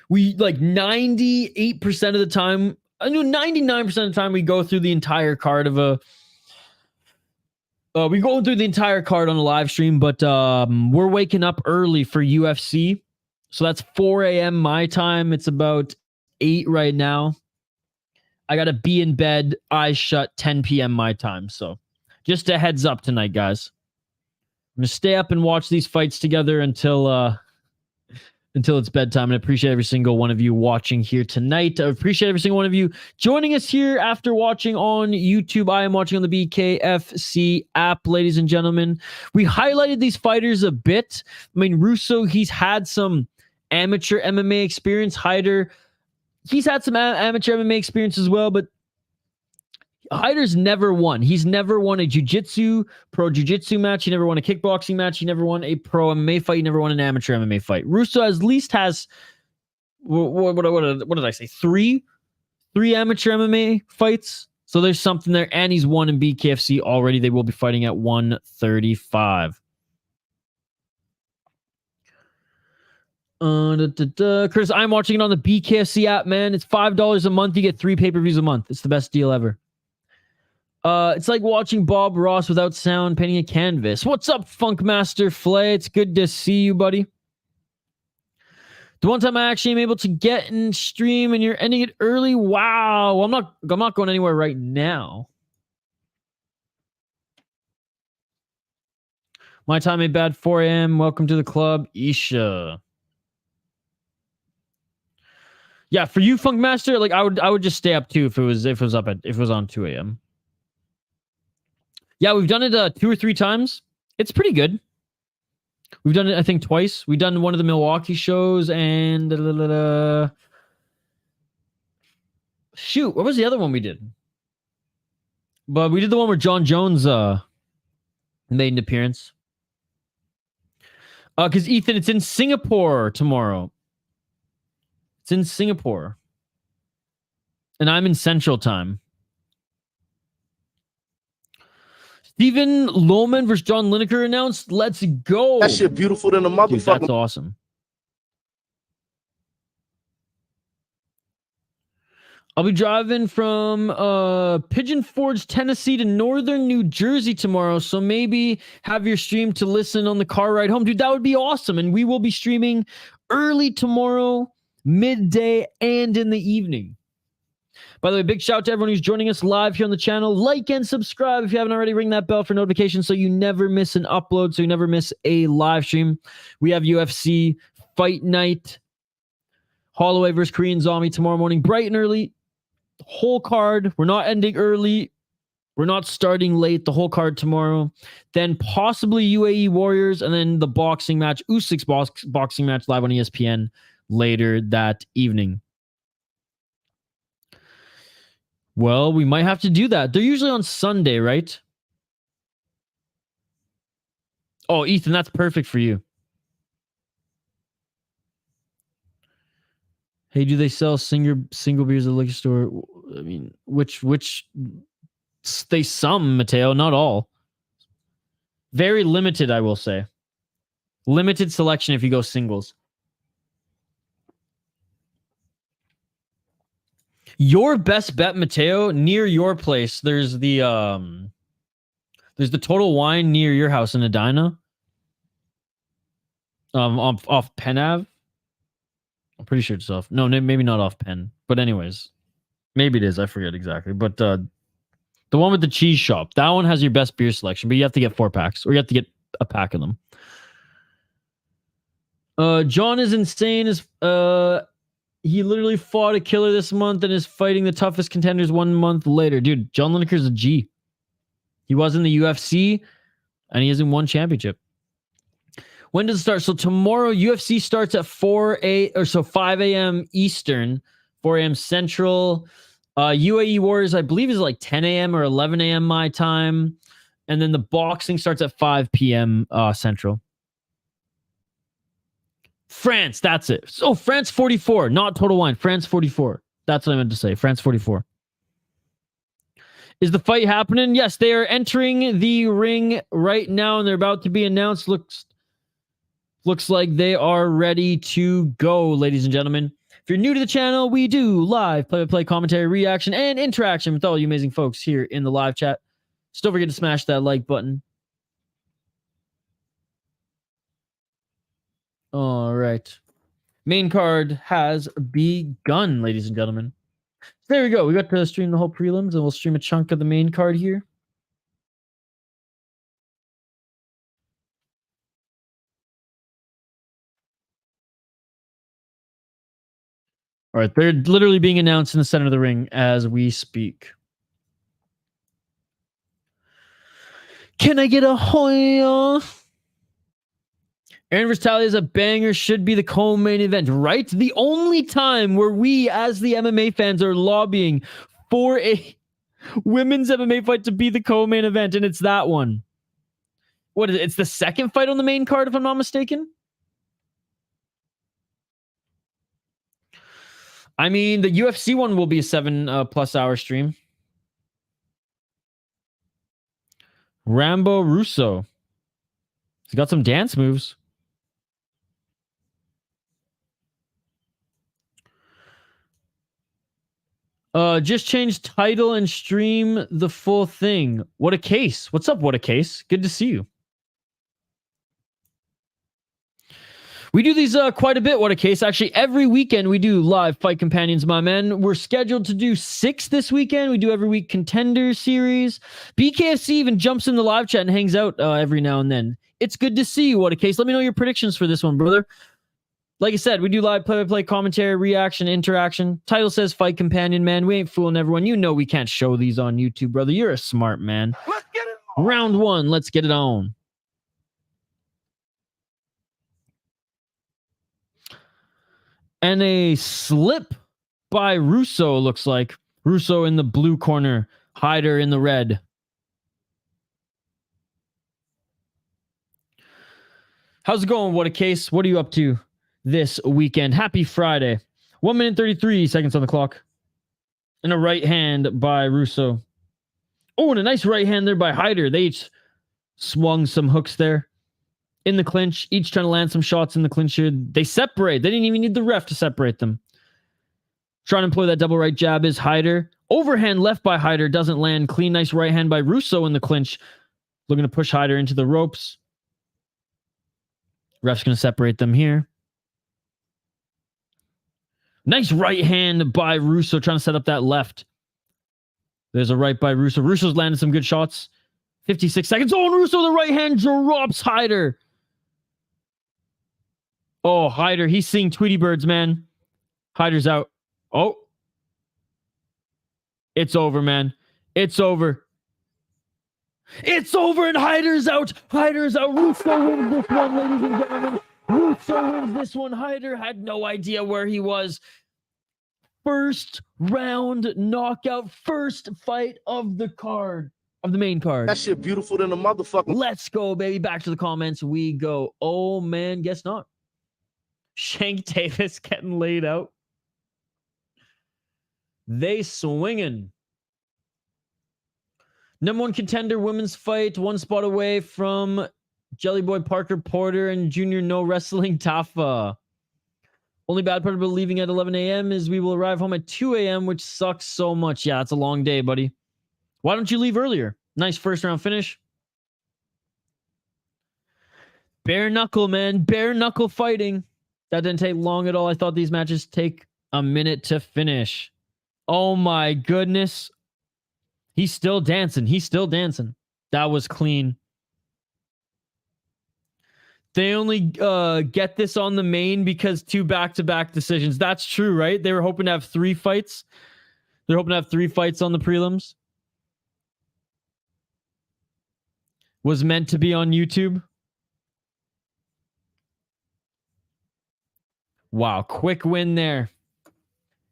We, 98% of the time, 99% of the time, we go through the entire card of a... we go through the entire card on a live stream, but we're waking up early for UFC. So that's 4 a.m. my time. It's about 8 right now. I got to be in bed, eyes shut, 10 p.m. my time. So just a heads up tonight, guys. I'm going to stay up and watch these fights together until until it's bedtime. And I appreciate every single one of you watching here tonight. I appreciate every single one of you joining us here after watching on YouTube. I am watching on the BKFC app, ladies and gentlemen. We highlighted these fighters a bit. I mean, Russo, he's had some amateur MMA experience. Hyder, he's had some amateur MMA experience as well, but Hyder's never won. He's never won a pro jiu-jitsu match. He never won a kickboxing match. He never won a pro MMA fight. He never won an amateur MMA fight. Russo at least has, what did I say? Three amateur MMA fights. So there's something there. And he's won in BKFC already. They will be fighting at 135. Chris, I'm watching it on the BKFC app, man. It's $5 a month. You get 3 pay-per-views a month. It's the best deal ever. It's like watching Bob Ross without sound, painting a canvas. What's up, Funkmaster Flay? It's good to see you, buddy. The one time I actually am able to get in stream and you're ending it early. Wow. I'm not going anywhere right now. My time ain't bad. 4 a.m. Welcome to the club, Isha. Yeah, for you, Funkmaster, like I would just stay up too if it was on 2 a.m. Yeah, we've done it 2 or 3 times. It's pretty good. We've done it, I think, twice. We've done one of the Milwaukee shows and shoot, what was the other one we did? But we did the one where John Jones made an appearance. Because Ethan, it's in Singapore tomorrow. It's in Singapore. And I'm in Central Time. Stephen Lohman versus John Lineker announced. Let's go.
That shit beautiful than a motherfucker.
Dude, that's awesome. I'll be driving from Pigeon Forge, Tennessee to Northern New Jersey tomorrow. So maybe have your stream to listen on the car ride home. Dude, that would be awesome. And we will be streaming early tomorrow, midday, and in the evening. By the way, big shout out to everyone who's joining us live here on the channel. Like and subscribe if you haven't already. Ring that bell for notifications so you never miss an upload, so you never miss a live stream. We have UFC Fight Night, Holloway versus Korean Zombie tomorrow morning, bright and early. The whole card. We're not ending early. We're not starting late. The whole card tomorrow. Then possibly UAE Warriors, and then the boxing match, Usyk's boxing match live on ESPN later that evening. Well, we might have to do that. They're usually on Sunday, right? Oh, Ethan, that's perfect for you. Hey, do they sell single beers at the liquor store? I mean, which they some, Mateo, not all. Very limited, I will say. Limited selection if you go singles. Your best bet, Mateo, near your place. There's the Total Wine near your house in Edina. Off Penn Ave. I'm pretty sure it's off. No, maybe not off Penn. But anyways, maybe it is. I forget exactly. But the one with the cheese shop, that one has your best beer selection. But you have to get 4 packs, or you have to get a pack of them. John is insane. He literally fought a killer this month and is fighting the toughest contenders 1 month later. Dude, John Lineker's a G. He was in the UFC, and he hasn't won championship. When does it start? So tomorrow, UFC starts at 5 a.m. Eastern, 4 a.m. Central. UAE Warriors, I believe, is like 10 a.m. or 11 a.m. my time. And then the boxing starts at 5 p.m. Central. France, that's it. So France 44, not Total Wine. France 44. That's what I meant to say. France 44. Is the fight happening? Yes, they are entering the ring right now, and they're about to be announced. Looks like they are ready to go, ladies and gentlemen. If you're new to the channel, we do live play-by-play commentary, reaction, and interaction with all you amazing folks here in the live chat. Just don't forget to smash that like button. All right. Main card has begun, ladies and gentlemen. There we go. We got to stream the whole prelims, and we'll stream a chunk of the main card here. All right, they're literally being announced in the center of the ring as we speak. Can I get a Hoya? Aaron Verstappen is a banger, should be the co-main event, right? The only time where we, as the MMA fans, are lobbying for a women's MMA fight to be the co-main event, and it's that one. What is it? It's the second fight on the main card, if I'm not mistaken. I mean, the UFC one will be a 7+ hour stream. Rambo Russo. He's got some dance moves. Just change title and stream the full thing. What a case. What's up, what a case? Good to see you. We do these quite a bit, what a case. Actually, every weekend we do live fight companions, my man. We're scheduled to do 6 this weekend. We do every week contender series. BKFC even jumps in the live chat and hangs out every now and then. It's good to see you, what a case. Let me know your predictions for this one, brother. Like I said, we do live play-by-play commentary, reaction, interaction. Title says fight companion, man. We ain't fooling everyone. You know we can't show these on YouTube, brother. You're a smart man.
Let's get it on.
Round 1, let's get it on. And a slip by Russo, looks like. Russo in the blue corner, Hyder in the red. How's it going? What a case. What are you up to this weekend? Happy Friday. 1 minute 33 seconds on the clock. And a right hand by Russo. Oh, and a nice right hand there by Hyder. They each swung some hooks there in the clinch, each trying to land some shots in the clinch here. They separate. They didn't even need the ref to separate them. Trying to employ that double right jab is Hyder. Overhand left by Hyder doesn't land. Clean, nice right hand by Russo in the clinch. Looking to push Hyder into the ropes. Ref's going to separate them here. Nice right hand by Russo, trying to set up that left. There's a right by Russo. Russo's landed some good shots. 56 seconds. Oh, and Russo, the right hand drops Hyder. Oh, Hyder, he's seeing Tweety Birds, man. Hyder's out. Oh. It's over, man. It's over. It's over, and Hyder's out. Hyder's out. Russo wins this one, ladies and gentlemen. Russo wins this one. Hyder had no idea where he was. First round knockout. First fight of the card. Of the main card.
That shit beautiful than a motherfucker.
Let's go, baby. Back to the comments we go. Oh, man. Guess not. Shank Davis getting laid out. They swinging. Number 1 contender women's fight. 1 spot away from Jelly Boy Parker Porter and Junior No Wrestling Tafa. Only bad part about leaving at 11 a.m. is we will arrive home at 2 a.m., which sucks so much. Yeah, it's a long day, buddy. Why don't you leave earlier? Nice first round finish. Bare knuckle, man. Bare knuckle fighting. That didn't take long at all. I thought these matches take a minute to finish. Oh my goodness. He's still dancing. He's still dancing. That was clean. They only get this on the main because 2 back-to-back decisions. That's true, right? They were hoping to have 3 fights. They're hoping to have 3 fights on the prelims. Was meant to be on YouTube. Wow, quick win there.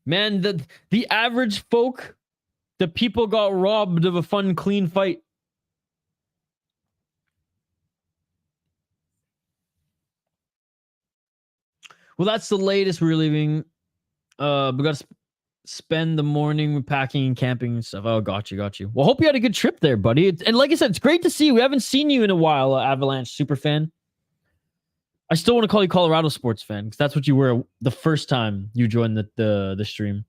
Man, the average folk, the people got robbed of a fun, clean fight. Well, that's the latest we're leaving. We got to spend the morning packing and camping and stuff. Oh, got you. Well, hope you had a good trip there, buddy. And like I said, it's great to see you. We haven't seen you in a while, Avalanche super fan. I still want to call you Colorado sports fan because that's what you were the first time you joined the stream.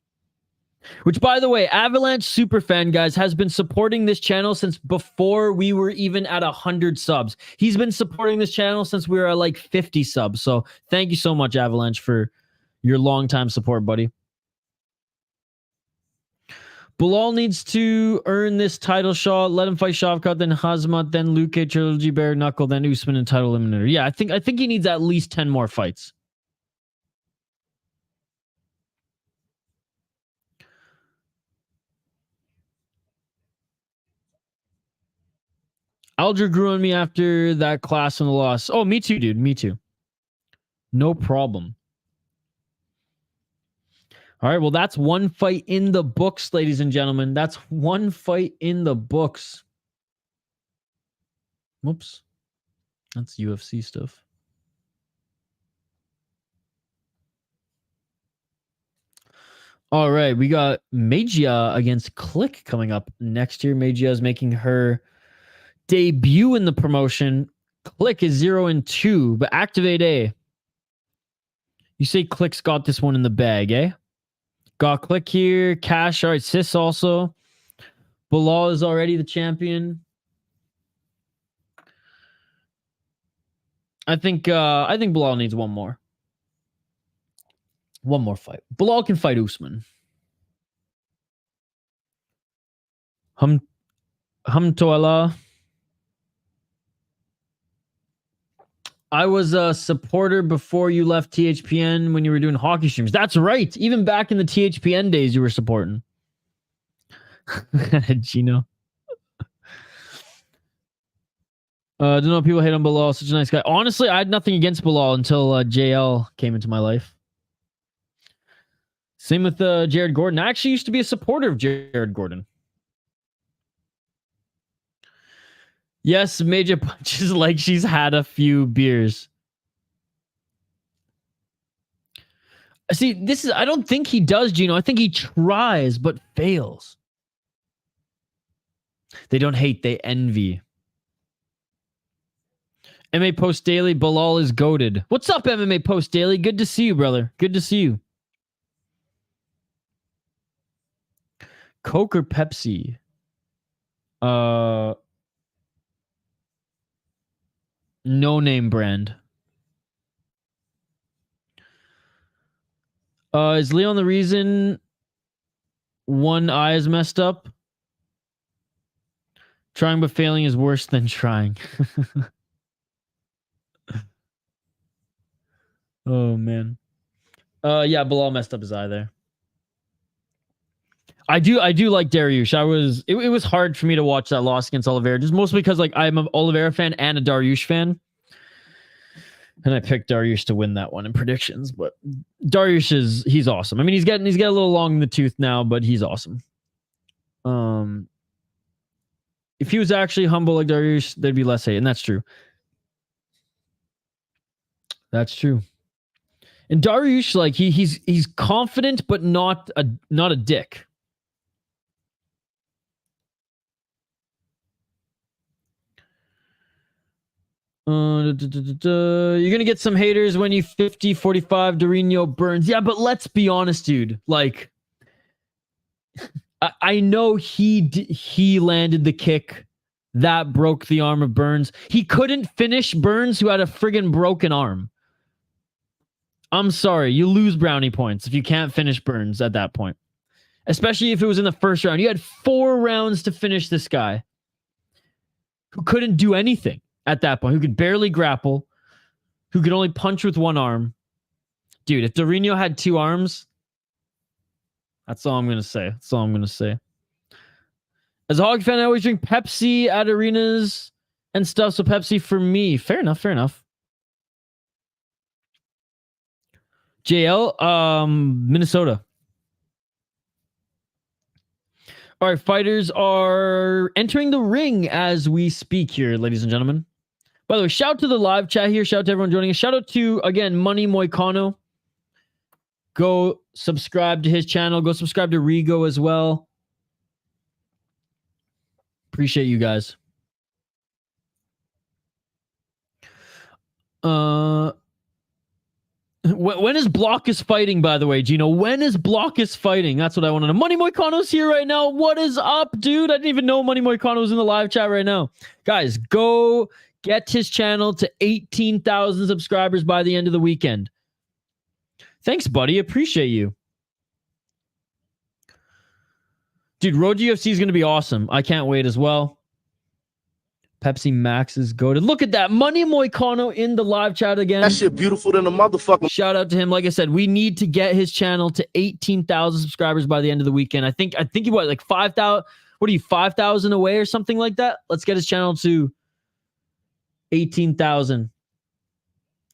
Which, by the way, Avalanche Superfan, guys, has been supporting this channel since before we were even at 100 subs. He's been supporting this channel since we were at like 50 subs. So thank you so much, Avalanche, for your long-time support, buddy. Bilal needs to earn this title shot. Let him fight Shavkat, then Hazmat, then Luke, Trilogy, Bare Knuckle, then Usman and title eliminator. Yeah, I think he needs at least 10 more fights. Alger grew on me after that class and the loss. Oh, me too, dude. Me too. No problem. All right, well, that's one fight in the books, ladies and gentlemen. That's one fight in the books. Whoops. That's UFC stuff. All right, we got Magia against Click coming up next year. Magia is making her debut in the promotion. Click is 0-2, but Activate A. You say Click's got this one in the bag, eh? Got Click here. Cash, all right. Sis also. Bilal is already the champion. I think Bilal needs one more. One more fight. Bilal can fight Usman. Hamtoala. I was a supporter before you left THPN when you were doing hockey streams. That's right. Even back in the THPN days, you were supporting. Gino. Don't know if people hate on Bilal. Such a nice guy. Honestly, I had nothing against Bilal until JL came into my life. Same with Jared Gordon. I actually used to be a supporter of Jared Gordon. Yes, Major punches like she's had a few beers. See, I don't think he does, Gino. I think he tries, but fails. They don't hate, they envy. MMA Post Daily, Bilal is goated. What's up, MMA Post Daily? Good to see you, brother. Good to see you. Coke or Pepsi? No name brand. Is Leon the reason one eye is messed up? Trying but failing is worse than trying. Oh man. Yeah, Bilal messed up his eye there. I do like Dariush. It was hard for me to watch that loss against Oliveira, just mostly because like I'm an Oliveira fan and a Dariush fan. And I picked Dariush to win that one in predictions, but Dariush he's awesome. I mean, he's got a little long in the tooth now, but he's awesome. If he was actually humble like Dariush, there'd be less hate, and that's true. That's true. And Dariush, like he's confident, but not a dick. You're gonna get some haters when you 50-45 Dorino Burns. Yeah, but let's be honest, dude. Like, I know he landed the kick that broke the arm of Burns. He couldn't finish Burns, who had a friggin' broken arm. I'm sorry, you lose brownie points if you can't finish Burns at that point. Especially if it was in the first round. You had 4 rounds to finish this guy who couldn't do anything at that point, who could barely grapple, who could only punch with one arm. Dude, if Dorino had 2 arms, that's all I'm going to say. That's all I'm going to say. As a hockey fan, I always drink Pepsi at arenas and stuff, so Pepsi for me. Fair enough, fair enough. JL, Minnesota. All right, fighters are entering the ring as we speak here, ladies and gentlemen. By the way, shout out to the live chat here. Shout out to everyone joining us. Shout out to, again, Money Moicano. Go subscribe to his channel. Go subscribe to Rigo as well. Appreciate you guys. When is Blockus fighting, by the way, Gino? When is Blockus fighting? That's what I want to know. Money Moicano's here right now. What is up, dude? I didn't even know Money Moicano was in the live chat right now. Guys, go get his channel to 18,000 subscribers by the end of the weekend. Thanks, buddy. Appreciate you. Dude, Road UFC is going to be awesome. I can't wait as well. Pepsi Max is goated. Look at that. Money Moicano in the live chat again.
That shit beautiful than a motherfucker.
Shout out to him. Like I said, we need to get his channel to 18,000 subscribers by the end of the weekend. I think he what, like 5,000? What are you, 5,000 away or something like that? Let's get his channel to 18,000.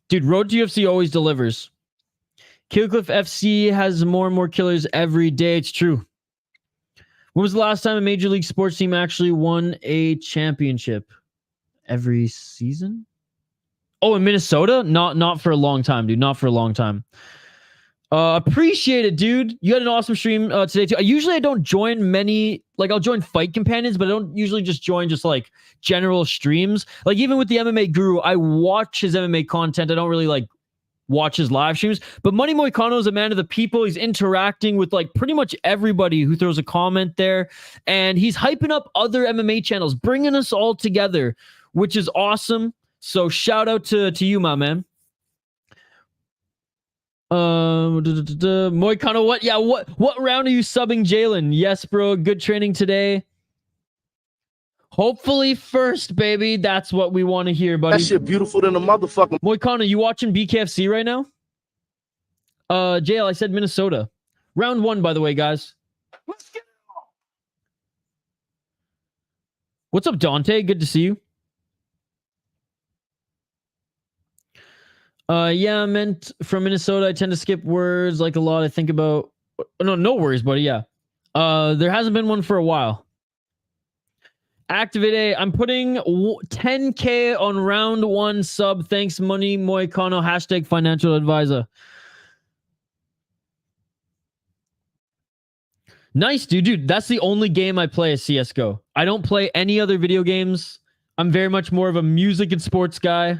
Dude, Road to UFC always delivers. Killcliff FC has more and more killers every day. It's true. When was the last time a Major League sports team actually won a championship? Every season? Oh, in Minnesota? Not for a long time, dude. Not for a long time. Appreciate it, dude. You had an awesome stream today, too. Usually I don't join many, like I'll join fight companions, but I don't usually just join just like general streams. Like even with the MMA Guru, I watch his MMA content. I don't really like watch his live streams. But Money Moicano is a man of the people. He's interacting with like pretty much everybody who throws a comment there. And he's hyping up other MMA channels, bringing us all together, which is awesome. So shout out to you, my man. Moicano, what? Yeah, what round are you subbing Jalen? Yes, bro. Good training today. Hopefully first, baby. That's what we want to hear, buddy.
That shit beautiful than a motherfucker.
Moicano, you watching BKFC right now? JL, I said Minnesota. Round 1, by the way, guys. Let's get it on. What's up, Dante? Good to see you. Yeah, I meant from Minnesota. I tend to skip words like a lot. I think about no worries, buddy. Yeah. There hasn't been one for a while. Activate A. I'm putting 10K on round 1 sub. Thanks, Money Moicano. Hashtag financial advisor. Nice, dude. That's the only game I play is CSGO. I don't play any other video games. I'm very much more of a music and sports guy.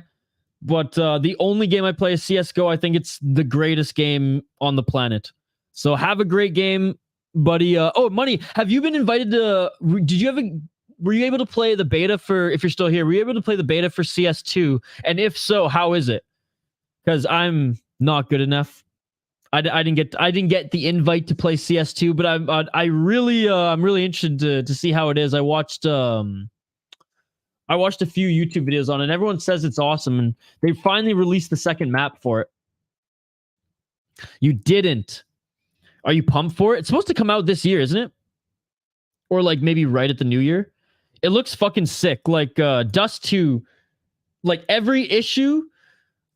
But the only game I play is CSGO. I think it's the greatest game on the planet. So have a great game, buddy. Oh, Money, have you been invited to... Were you able to play the beta for... If you're still here, were you able to play the beta for CS2? And if so, how is it? Because I'm not good enough. I didn't get the invite to play CS2, but I'm really interested to see how it is. I watched a few YouTube videos on it, and everyone says it's awesome, and they finally released the second map for it. You didn't. Are you pumped for it? It's supposed to come out this year, isn't it? Or like maybe right at the new year. It looks fucking sick. Like Dust 2, like every issue,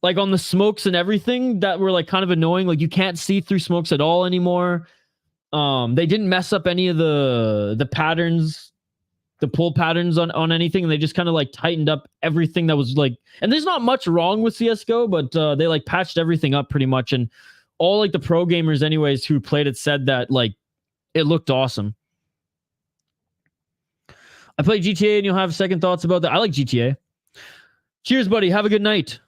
like on the smokes and everything that were like kind of annoying. Like you can't see through smokes at all anymore. They didn't mess up any of the patterns, the pull patterns on anything, and they just kind of like tightened up everything that was like, and there's not much wrong with CSGO, but they like patched everything up pretty much, and all like the pro gamers anyways who played it said that like it looked awesome. I play GTA and you'll have second thoughts about that. I like GTA. Cheers, buddy. Have a good night.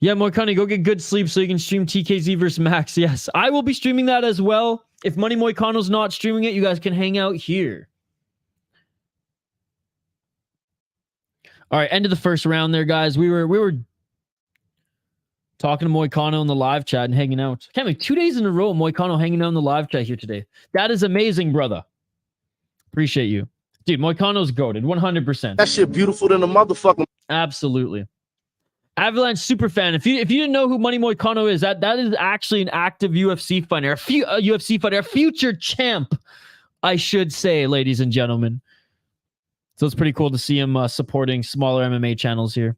Yeah, Moicano, go get good sleep so you can stream TKZ versus Max. Yes, I will be streaming that as well. If Money Moicano's not streaming it, you guys can hang out here. All right, end of the first round there, guys. We were talking to Moicano in the live chat and hanging out. Can't believe 2 days in a row, Moicano hanging out in the live chat here today. That is amazing, brother. Appreciate you. Dude, Moicano's goated, 100%.
That shit beautiful than a motherfucker.
Absolutely. Avalanche superfan. If you didn't know who Money Moicano is, that is actually an active UFC fighter, a UFC fighter, a future champ, I should say, ladies and gentlemen. So it's pretty cool to see him supporting smaller MMA channels here.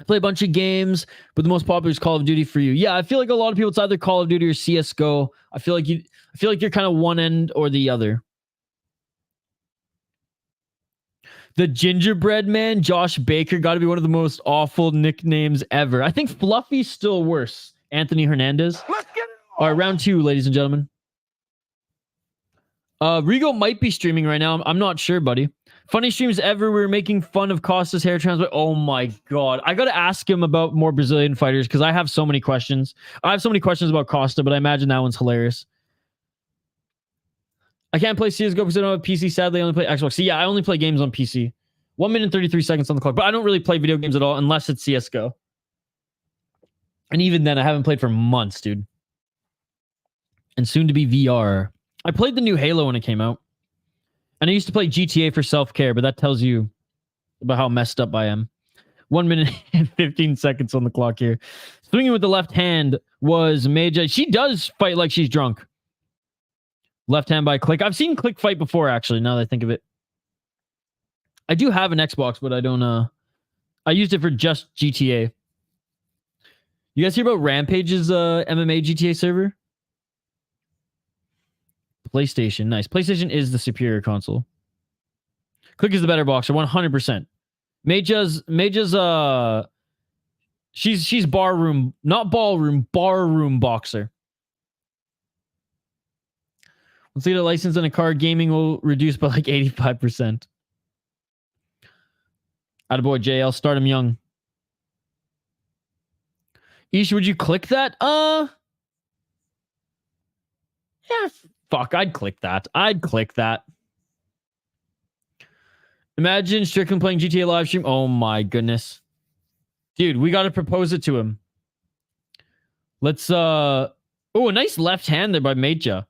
I play a bunch of games, but the most popular is Call of Duty for you. Yeah, I feel like a lot of people, it's either Call of Duty or CSGO. I feel like you're kind of one end or the other. The gingerbread man, Josh Baker, got to be one of the most awful nicknames ever. I think Fluffy's still worse. Anthony Hernandez. Let's get it on. All right, round 2, ladies and gentlemen. Rigo might be streaming right now. I'm not sure, buddy. Funny streams ever. We were making fun of Costa's hair transplant. Oh my God. I got to ask him about more Brazilian fighters because I have so many questions. I have so many questions about Costa, but I imagine that one's hilarious. I can't play CSGO because I don't have a PC. Sadly, I only play Xbox. See, yeah, I only play games on PC. 1 minute and 33 seconds on the clock. But I don't really play video games at all unless it's CSGO. And even then, I haven't played for months, dude. And soon to be VR. I played the new Halo when it came out. And I used to play GTA for self-care, but that tells you about how messed up I am. 1 minute and 15 seconds on the clock here. Swinging with the left hand was Meja. She does fight like she's drunk. Left hand by Click. I've seen Click fight before, actually, now that I think of it. I do have an Xbox, but I don't... I used it for just GTA. You guys hear about Rampage's MMA GTA server? PlayStation. Nice. PlayStation is the superior console. Click is the better boxer, 100%. Maja's she's barroom, not ballroom, barroom boxer. Let's see, the license and a card gaming will reduce by like 85%. Attaboy JL, start him young. Ish, would you click that? Yeah, fuck, I'd click that. I'd click that. Imagine Strickland playing GTA live stream. Oh my goodness. Dude, we got to propose it to him. Let's, oh, a nice left hand there by Meja.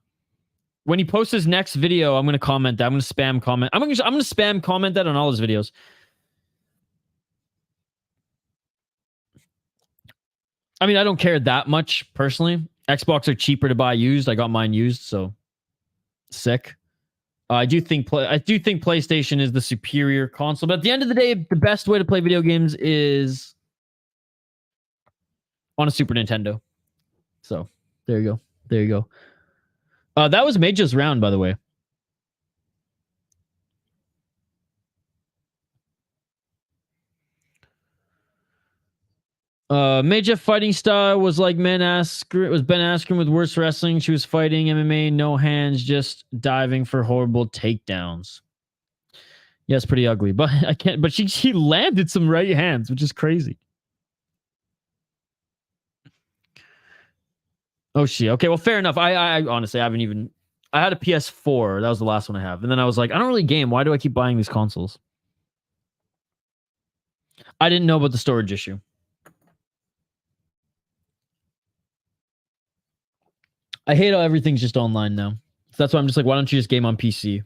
When he posts his next video, I'm going to comment that. I'm going to spam comment. I'm going to spam comment that on all his videos. I mean, I don't care that much, personally. Xbox are cheaper to buy used. I got mine used, so sick. I do think PlayStation is the superior console, but at the end of the day, the best way to play video games is on a Super Nintendo. So, there you go. There you go. That was Maja's round, by the way. Maja fighting style was like Ben Askren with worse wrestling. She was fighting MMA, no hands, just diving for horrible takedowns. Yeah, it's pretty ugly, but I can't. But she landed some right hands, which is crazy. Oh, okay. Well, fair enough. I honestly haven't even. I had a PS4. That was the last one I have, and then I was like, I don't really game. Why do I keep buying these consoles? I didn't know about the storage issue. I hate how everything's just online now. So that's why I'm just like, why don't you just game on PC?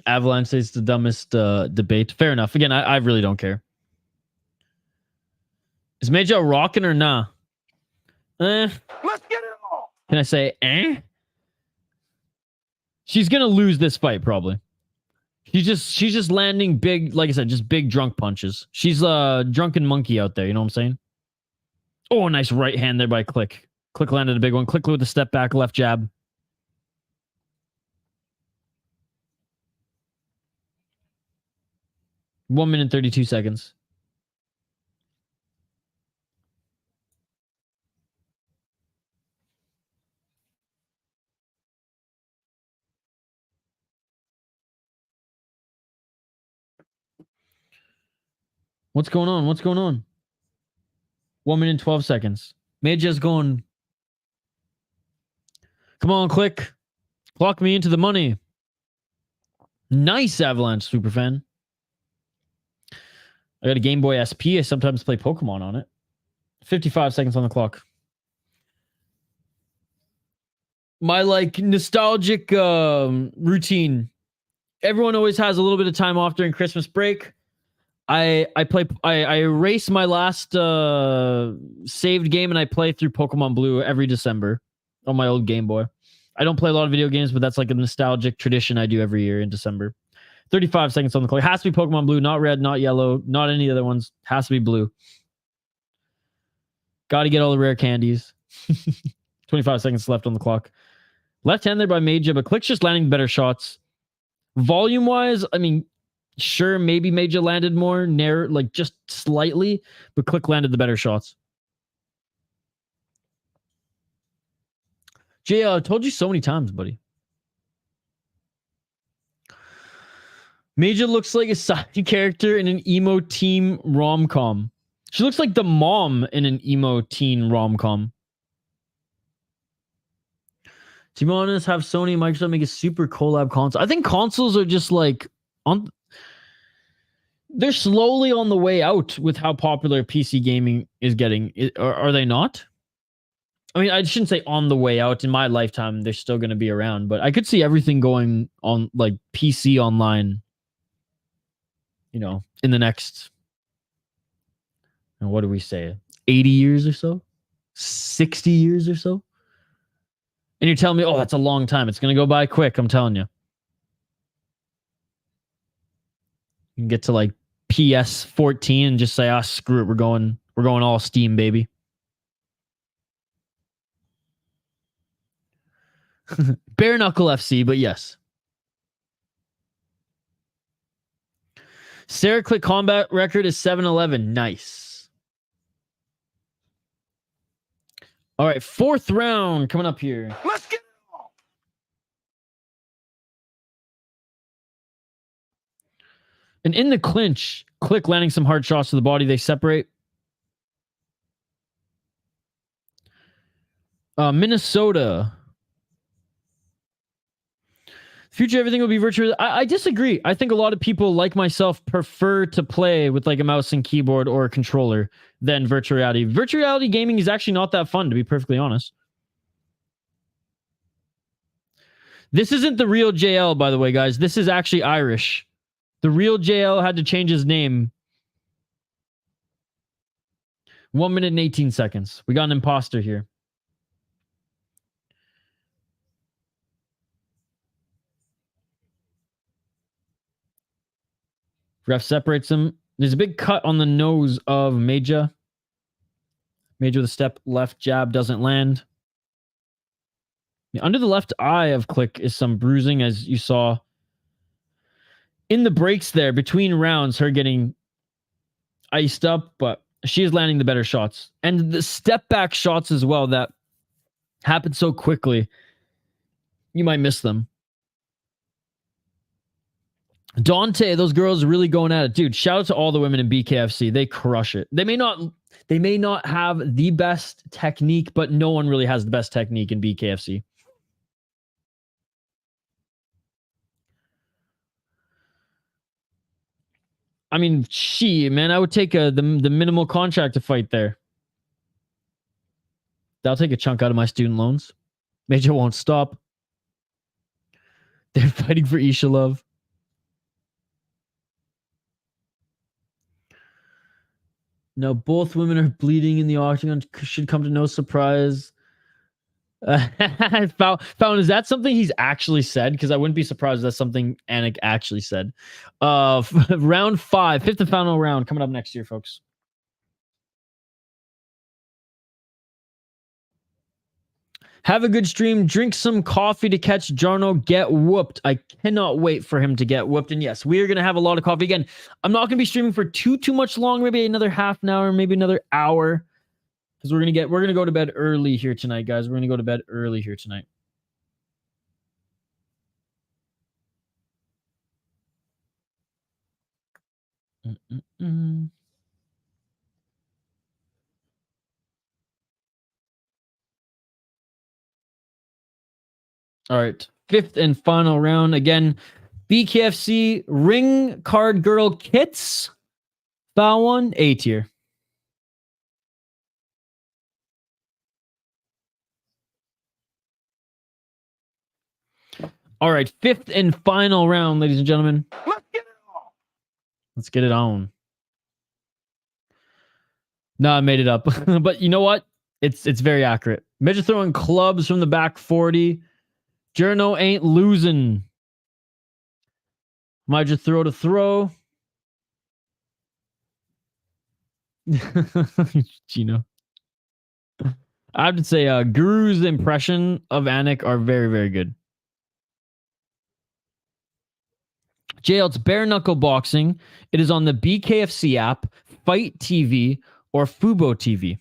Avalanche says it's the dumbest debate. Fair enough. Again, I really don't care. Is Meja rocking or nah?
Let's get it on.
Can I say eh? She's gonna lose this fight, probably. She's just landing big, like I said, just big drunk punches. She's a drunken monkey out there, you know what I'm saying? Oh, a nice right hand there by Click. Click landed a big one. Click with a step back, left jab. One minute, 32 seconds. What's going on? What's going on? 1 minute, 12 seconds. Maja's going. Come on, Click. Clock me into the money. Nice, Avalanche superfan. I got a Game Boy SP. I sometimes play Pokemon on it. 55 seconds on the clock. My like nostalgic routine. Everyone always has a little bit of time off during Christmas break. I erase my last saved game and I play through Pokemon Blue every December on my old Game Boy. I don't play a lot of video games, but that's like a nostalgic tradition I do every year in December. 35 seconds on the clock. Has to be Pokemon Blue, not red, not yellow, not any other ones. Has to be blue. Got to get all the rare candies. 25 seconds left on the clock. Left hand there by Meja, but Click's just landing better shots. Volume-wise, I mean, sure, maybe Meja landed more, like just slightly, but Click landed the better shots. Jay, I told you so many times, buddy. Meja looks like a side character in an emo teen rom-com. She looks like the mom in an emo teen rom-com. To be honest, have Sony and Microsoft make a super collab console. I think consoles are just like they're slowly on the way out with how popular PC gaming is getting. Are they not? I mean, I shouldn't say on the way out. In my lifetime, they're still going to be around, but I could see everything going on like PC online, you know, in the next And what do we say? 80 years or so? 60 years or so? And you're telling me, oh, that's a long time. It's going to go by quick. I'm telling you. You can get to like PS 14 and just say, ah, screw it. We're going all steam, baby. Bare Knuckle FC, but yes. Sarah Click combat record is 7-11. Nice. All right, 4th round coming up here.
Let's get it on.
And in the clinch, Click landing some hard shots to the body. They separate. Minnesota. Future, everything will be virtual. I disagree. I think a lot of people, like myself, prefer to play with like a mouse and keyboard or a controller than virtual reality. Virtual reality gaming is actually not that fun, to be perfectly honest. This isn't the real JL, by the way, guys. This is actually Irish. The real JL had to change his name. 1 minute and 18 seconds. We got an imposter here. Ref separates him. There's a big cut on the nose of Major. Major with a step left jab doesn't land. Under the left eye of Click is some bruising, as you saw in the breaks there between rounds, her getting iced up, but she is landing the better shots. And the step back shots as well that happen so quickly, you might miss them. Dante, those girls are really going at it. Dude, shout out to all the women in BKFC. They crush it. They may not have the best technique, but no one really has the best technique in BKFC. I mean, man, I would take the minimal contract to fight there. That'll take a chunk out of my student loans. Major won't stop. They're fighting for Isha love. No, both women are bleeding in the octagon. Should come to no surprise. Found, is that something he's actually said? Because I wouldn't be surprised if that's something Anik actually said. Round 5, 5th and final round coming up next year, folks. Have a good stream. Drink some coffee to catch Jarno get whooped. I cannot wait for him to get whooped. And yes, we are going to have a lot of coffee. Again, I'm not going to be streaming for too much long. Maybe another half an hour, maybe another hour. Because we're going to go to bed early here tonight, guys. We're going to go to bed early here tonight. All right. 5th and final round. Again, BKFC ring card girl kits. Foul 1, A tier. All right. 5th and final round, ladies and gentlemen.
Let's get it on.
Let's get it on. No, I made it up. But you know what? It's very accurate. Midget throwing clubs from the back 40. Journo ain't losing. Might just throw to throw. Gino. I have to say, Guru's impression of Anik are very, very good. JL, it's bare knuckle boxing. It is on the BKFC app, Fight TV, or Fubo TV.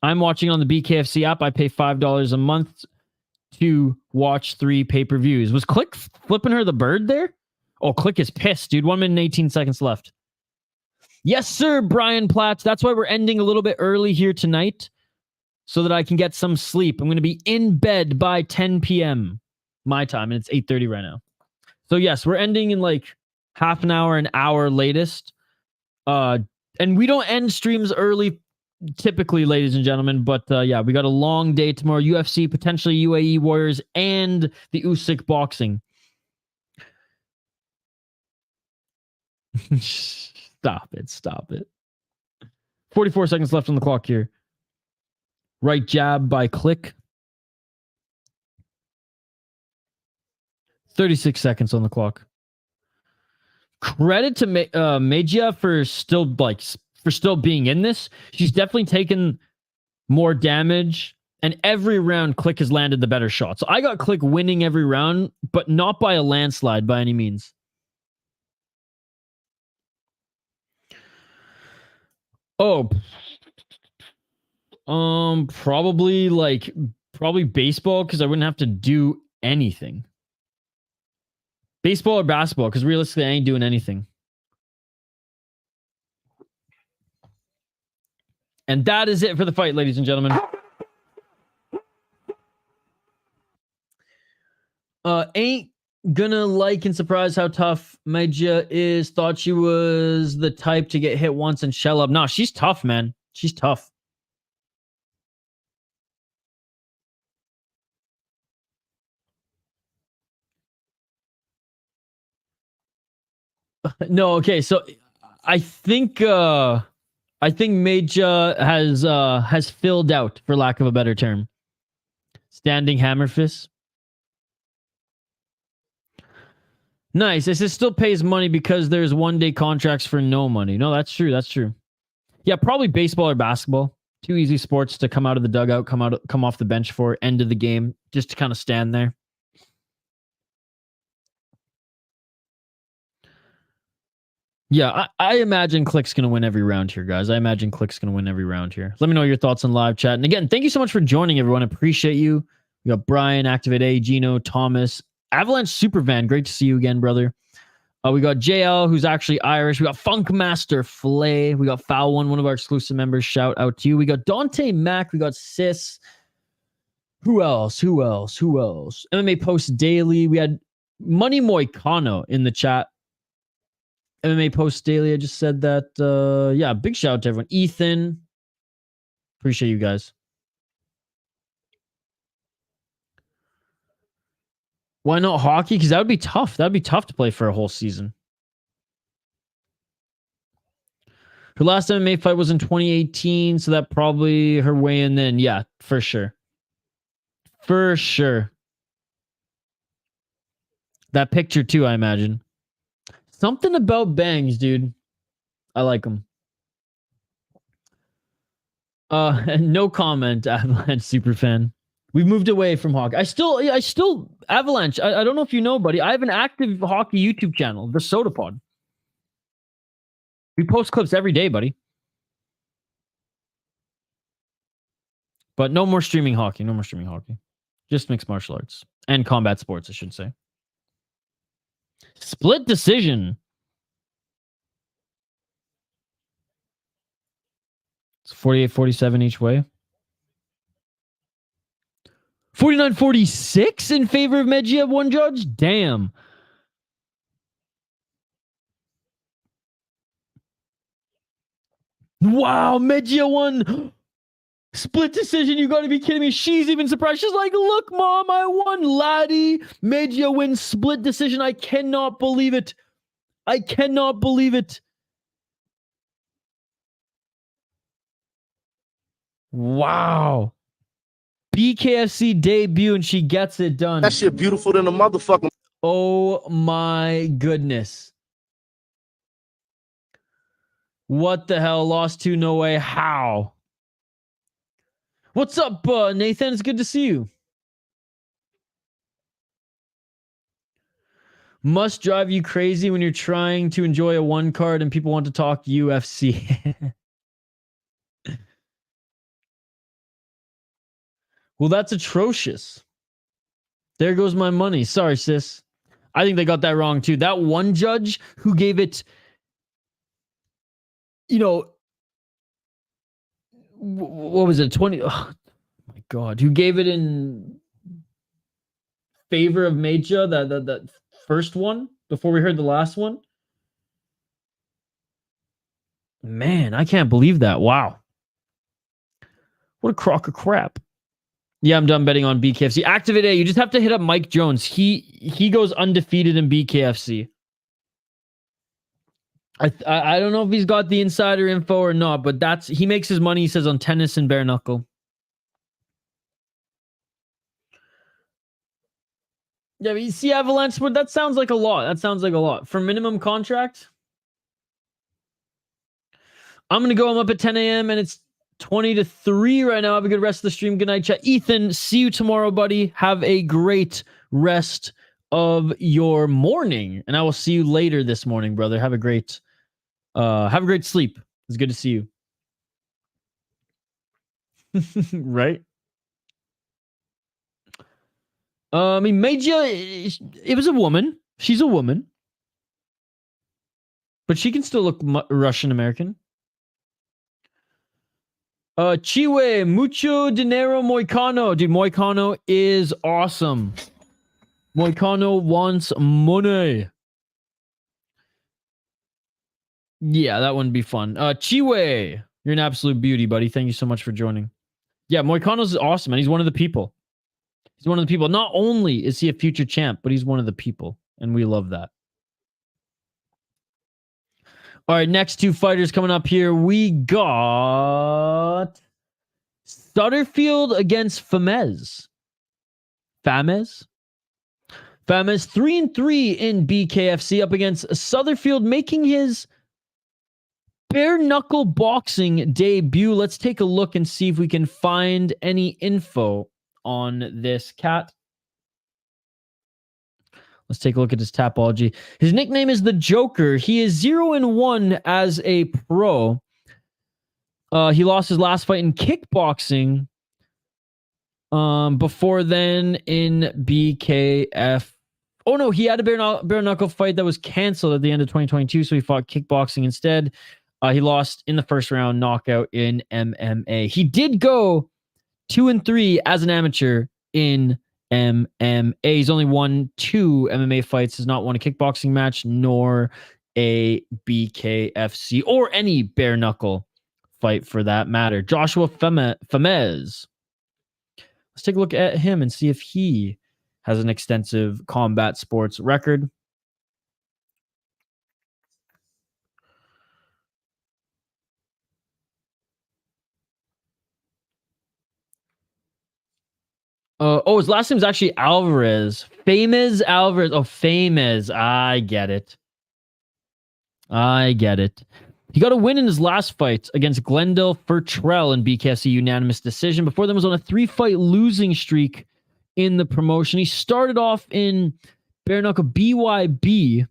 I'm watching on the BKFC app. I pay $5 a month to watch 3 pay-per-views. Was Click flipping her the bird there? Oh, Click is pissed, dude. 1 minute and 18 seconds left. Yes, sir, Brian Platts. That's why we're ending a little bit early here tonight, so that I can get some sleep. I'm going to be in bed by 10 p.m. my time, and it's 8:30 right now. So yes, we're ending in like half an hour latest. And we don't end streams early typically, ladies and gentlemen, but yeah, we got a long day tomorrow. UFC, potentially UAE Warriors, and the Usyk boxing. Stop it. 44 seconds left on the clock here. Right jab by Click. 36 seconds on the clock. Credit to Mejia for still being in this. She's definitely taken more damage, and every round Click has landed the better shot. So I got Click winning every round, but not by a landslide by any means. Oh, probably baseball, because I wouldn't have to do anything. Baseball or basketball, because realistically I ain't doing anything. And that is it for the fight, ladies and gentlemen. Ain't gonna like and surprise how tough Mejia is. Thought she was the type to get hit once and shell up. No, she's tough, man. She's tough. No, okay, so I think Mejia has filled out, for lack of a better term. Standing hammer fist. Nice. It still pays money because there's one-day contracts for no money. No, that's true. That's true. Yeah, probably baseball or basketball. Two easy sports to come out of the dugout, come off the bench for, end of the game, just to kind of stand there. Yeah, I imagine Click's going to win every round here, guys. I imagine Click's going to win every round here. Let me know your thoughts on live chat. And again, thank you so much for joining, everyone. I appreciate you. We got Bryan, Activate A, Gino, Thomas, Avalanche Supervan. Great to see you again, brother. We got JL, who's actually Irish. We got Funkmaster Flay. We got Foul one of our exclusive members. Shout out to you. We got Dante Mack. We got Sis. Who else? MMA Post Daily. We had Money Moicano in the chat. MMA Post Daily. I just said that. Yeah, big shout out to everyone. Ethan. Appreciate you guys. Why not hockey? Because that would be tough. That would be tough to play for a whole season. Her last MMA fight was in 2018, so that probably her way in then. Yeah, for sure. For sure. That picture too, I imagine. Something about bangs, dude. I like them. No comment, Avalanche Superfan. We've moved away from hockey. I still Avalanche. I don't know if you know, buddy. I have an active hockey YouTube channel, the Soda Pod. We post clips every day, buddy. But no more streaming hockey. No more streaming hockey. Just mixed martial arts and combat sports, I should say. Split decision. It's 48-47 each way. 49-46 in favor of Mejia, one judge? Damn. Wow, Mejia won. Split decision, you gotta be kidding me. She's even surprised. She's like, look, Mom, I won, laddie. Mejia wins split decision. I cannot believe it. I cannot believe it. Wow. BKFC debut and she gets it done.
That shit beautiful than a motherfucker.
Oh my goodness. What the hell? Lost to no way. How? What's up, Nathan? It's good to see you. Must drive you crazy when you're trying to enjoy a one card and people want to talk UFC. Well, that's atrocious. There goes my money. Sorry, sis. I think they got that wrong too. That one judge who gave it, you know, what was it? 20. Oh my God. Who gave it in favor of Mejia, that first one before we heard the last one? Man, I can't believe that. Wow. What a crock of crap. Yeah, I'm done betting on BKFC. Activate A. You just have to hit up Mike Jones. He goes undefeated in BKFC. I don't know if he's got the insider info or not, but he makes his money, he says, on tennis and bare knuckle. Yeah, but you see Avalanche, but that sounds like a lot. For minimum contract, I'm going to go. I'm up at 10 a.m. and it's 20 to 3 right now. Have a good rest of the stream. Good night, chat. Ethan, see you tomorrow, buddy. Have a great rest of your morning. And I will see you later this morning, brother. Have a great sleep. It's good to see you. Right? I mean, Major, it was a woman. She's a woman. But she can still look Russian American. Chiwe, mucho dinero Moicano. Dude, Moicano is awesome. Moicano wants money. Yeah, that wouldn't be fun. Chiwe, you're an absolute beauty, buddy. Thank you so much for joining. Yeah, Moicano's awesome, and he's one of the people. He's one of the people. Not only is he a future champ, but he's one of the people, and we love that. All right, next two fighters coming up here. We got Sutterfield against Famez. Famez 3-3 in BKFC up against Sutterfield, making his bare knuckle boxing debut. Let's take a look and see if we can find any info on this cat. Let's take a look at his Tapology. His nickname is the Joker. He is 0-1 as a pro. He lost his last fight in kickboxing. Before then in BKF. Oh no, he had a bare knuckle fight that was canceled at the end of 2022, so he fought kickboxing instead. He lost in the first round, knockout in MMA. He did go 2-3 as an amateur in MMA. He's only won 2 MMA fights, has not won a kickboxing match, nor a BKFC, or any bare knuckle fight for that matter. Joshua Famez. Let's take a look at him and see if he has an extensive combat sports record. His last name is actually Alvarez. Famez Alvarez. Oh, Famez. I get it. He got a win in his last fight against Glendale Fertrell in BKFC unanimous decision. Before then was on a 3-fight losing streak in the promotion. He started off in bare knuckle BYB,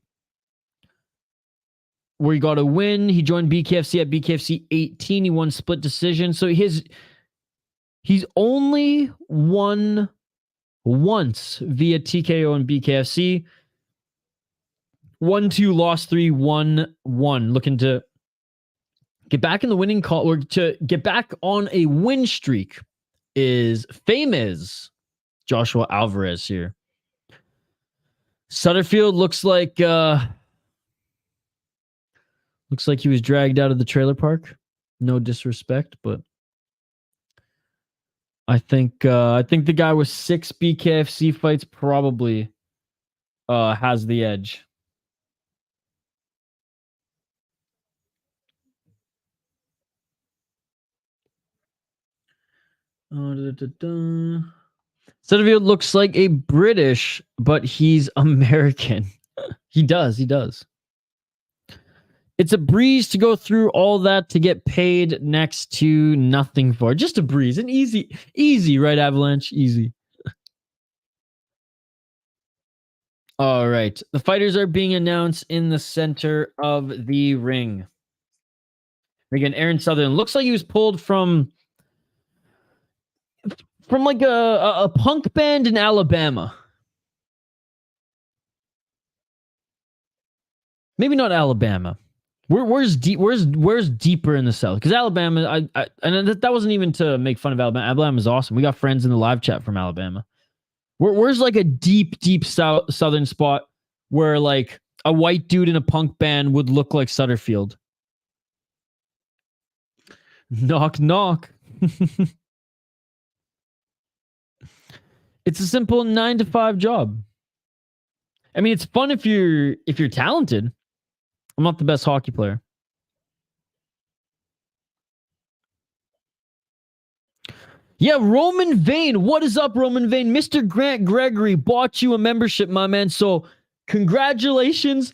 where he got a win. He joined BKFC at BKFC 18. He won split decision. So he's only won once via TKO in BKFC. 1-2, lost 3, 1-1. Looking to get back in the winning call, or to get back on a win streak, is Famez Joshua Alvarez here. Sutterfield looks like he was dragged out of the trailer park. No disrespect, but I think the guy with 6 BKFC fights probably has the edge. Sutterfield looks like a British, but he's American. He does. It's a breeze to go through all that to get paid next to nothing for. Just a breeze. An easy, right, Avalanche? Easy. All right. The fighters are being announced in the center of the ring. Again, Aaron Sutherland looks like he was pulled from like a punk band in Alabama. Maybe not Alabama. Where's deeper in the South? Because Alabama, and that wasn't even to make fun of Alabama. Alabama is awesome. We got friends in the live chat from Alabama. Where's like a deep southern spot where like a white dude in a punk band would look like Sutterfield? Knock knock. It's a simple 9-to-5 job. I mean, it's fun if you're talented. I'm not the best hockey player. Yeah, Roman Vane. What is up, Roman Vane? Mr. Grant Gregory bought you a membership, my man. So congratulations.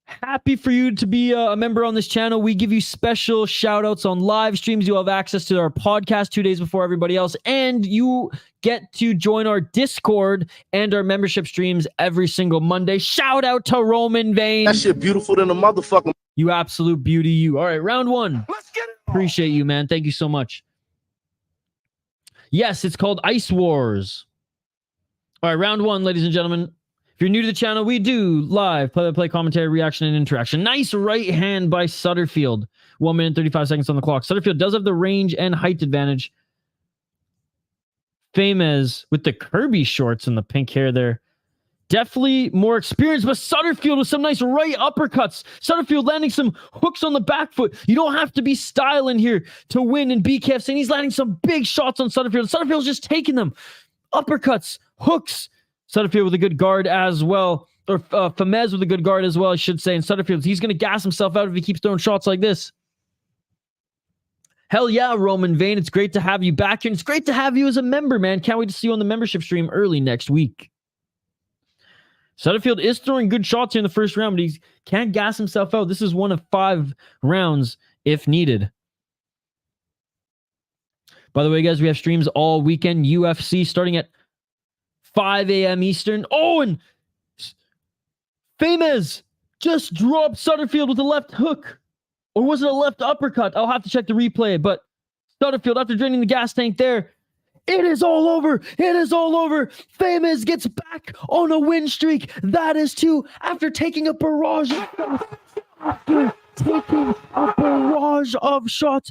Happy for you to be a member on this channel. We give you special shout outs on live streams. You have access to our podcast 2 days before everybody else. And you get to join our Discord and our membership streams every single Monday. Shout out to Roman Vane.
That shit beautiful than a motherfucker.
You absolute beauty, you. All right, round one.
Let's get it.
Appreciate you, man. Thank you so much. Yes, it's called Ice Wars. All right, round one, ladies and gentlemen. If you're new to the channel, we do live play-by-play commentary, reaction, and interaction. Nice right hand by Sutterfield. 1 minute, 35 seconds on the clock. Sutterfield does have the range and height advantage. Famez with the Kirby shorts and the pink hair there. Definitely more experienced, but Sutterfield with some nice right uppercuts. Sutterfield landing some hooks on the back foot. You don't have to be styling here to win in BKFC. And he's landing some big shots on Sutterfield. Sutterfield's just taking them. Uppercuts, hooks. Sutterfield with a good guard as well. Or Famez with a good guard as well, I should say. And Sutterfield, he's going to gas himself out if he keeps throwing shots like this. Hell yeah, Roman Vane. It's great to have you back here. And it's great to have you as a member, man. Can't wait to see you on the membership stream early next week. Sutterfield is throwing good shots here in the first round, but he can't gas himself out. This is one of 5 rounds if needed. By the way, guys, we have streams all weekend. UFC starting at 5 a.m. Eastern. Oh, and Famez just dropped Sutterfield with a left hook. Or was it a left uppercut? I'll have to check the replay. But Sutterfield, after draining the gas tank there, it is all over. It is all over. Famez gets back on a win streak. That is 2 after taking a barrage of shots. After taking a barrage of shots.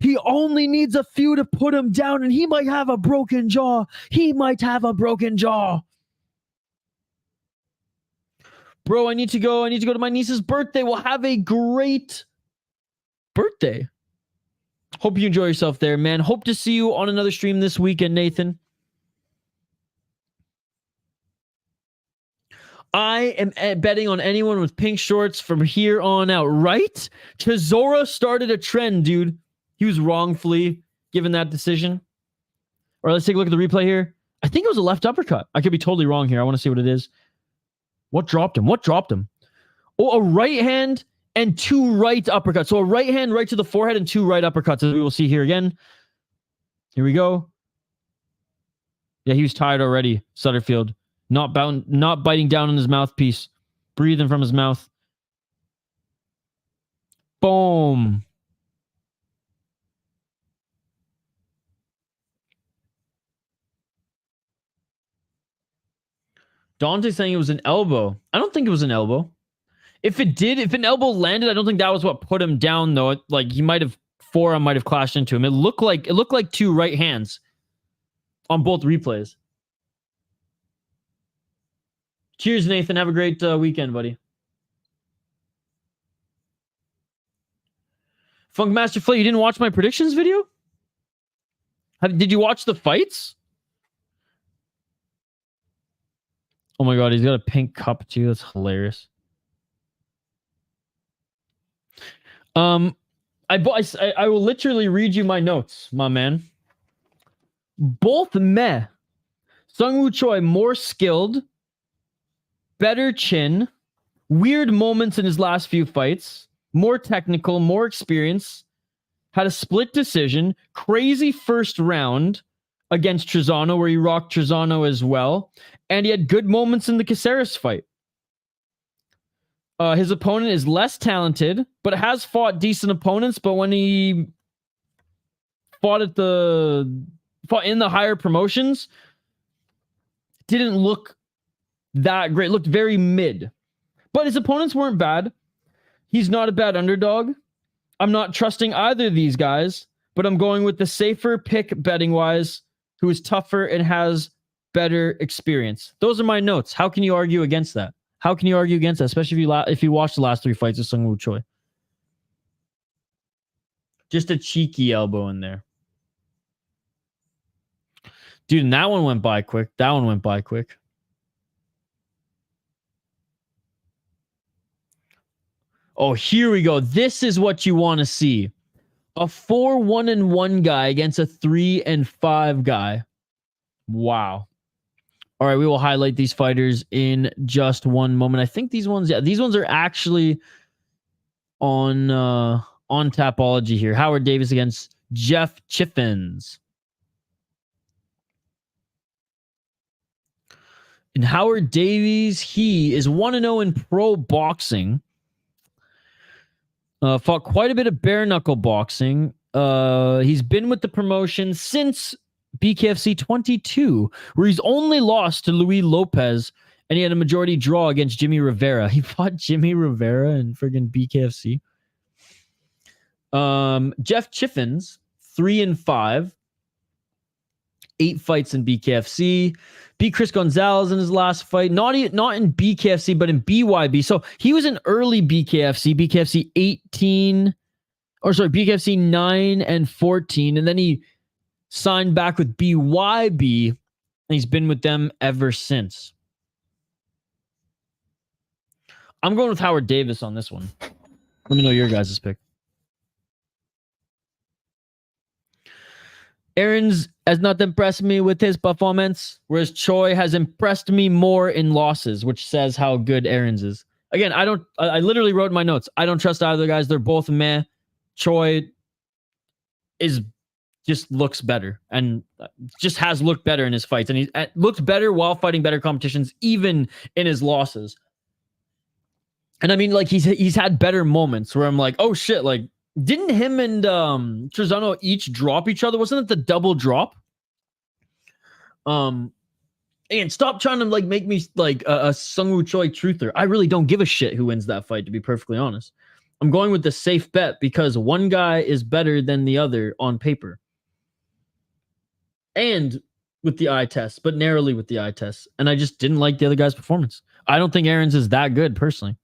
He only needs a few to put him down, and he might have a broken jaw. He might have a broken jaw. Bro, I need to go. I need to go to my niece's birthday. We'll have a great birthday. Hope you enjoy yourself there, man. Hope to see you on another stream this weekend, Nathan. I am betting on anyone with pink shorts from here on out, right? Chisora started a trend, dude. He was wrongfully given that decision. All right, let's take a look at the replay here. I think it was a left uppercut. I could be totally wrong here. I want to see what it is. What dropped him? What dropped him? Oh, a right hand and 2 right uppercuts. So a right hand right to the forehead and 2 right uppercuts, as we will see here again. Here we go. Yeah, he was tired already, Sutterfield. Not biting down on his mouthpiece. Breathing from his mouth. Boom. Dante's saying it was an elbow. I don't think it was an elbow. If an elbow landed, I don't think that was what put him down, though. Like, he might have, forearm might have clashed into him. It looked like 2 right hands on both replays. Cheers, Nathan. Have a great weekend, buddy. Funkmaster Flay, you didn't watch my predictions video? Did you watch the fights? Oh my god, he's got a pink cup too. That's hilarious. I will literally read you my notes, my man. Both meh. Sungwoo Choi more skilled, better chin, weird moments in his last few fights, more technical, more experience, had a split decision, crazy first round against Trezano where he rocked Trezano as well, and he had good moments in the Caceres fight. His opponent is less talented, but has fought decent opponents, but when he fought in the higher promotions, didn't look that great. Looked very mid. But his opponents weren't bad. He's not a bad underdog. I'm not trusting either of these guys, but I'm going with the safer pick betting-wise, who is tougher and has better experience. Those are my notes. How can you argue against that? How can you argue against that, especially if you watch the last 3 fights of Sungwoo Choi? Just a cheeky elbow in there. Dude, and that one went by quick. That one went by quick. Oh, here we go. This is what you want to see. A 4-1-1 guy against a 3-5 guy. Wow. All right, we will highlight these fighters in just one moment. I think these ones are actually on Tapology here. Howard Davis against Jeff Chiffens. And Howard Davies, he is 1-0 in pro boxing. Fought quite a bit of bare knuckle boxing. He's been with the promotion since BKFC 22, where he's only lost to Luis Lopez, and he had a majority draw against Jimmy Rivera. He fought Jimmy Rivera in friggin' BKFC. Jeff Chiffens, 3-5. 8 fights in BKFC. Beat Chris Gonzalez in his last fight. Not in BKFC, but in BYB. So he was in early BKFC. BKFC 18. Or sorry, BKFC 9 and 14. And then he signed back with BYB. And he's been with them ever since. I'm going with Howard Davis on this one. Let me know your guys' pick. Aaron's has not impressed me with his performance, whereas Choi has impressed me more in losses, which says how good Aaron's is. Again, I literally wrote in my notes, I don't trust either guys. They're both meh. Choi just looks better and just has looked better in his fights. And he's looked better while fighting better competitions, even in his losses. And I mean, like, he's had better moments where I'm like, oh shit, like, didn't him and Trezano each drop each other? Wasn't it the double drop? And stop trying to like make me like a Sungwoo Choi truther. I really don't give a shit who wins that fight, to be perfectly honest. I'm going with the safe bet because one guy is better than the other on paper. And with the eye test, but narrowly with the eye test. And I just didn't like the other guy's performance. I don't think Aaron's is that good, personally.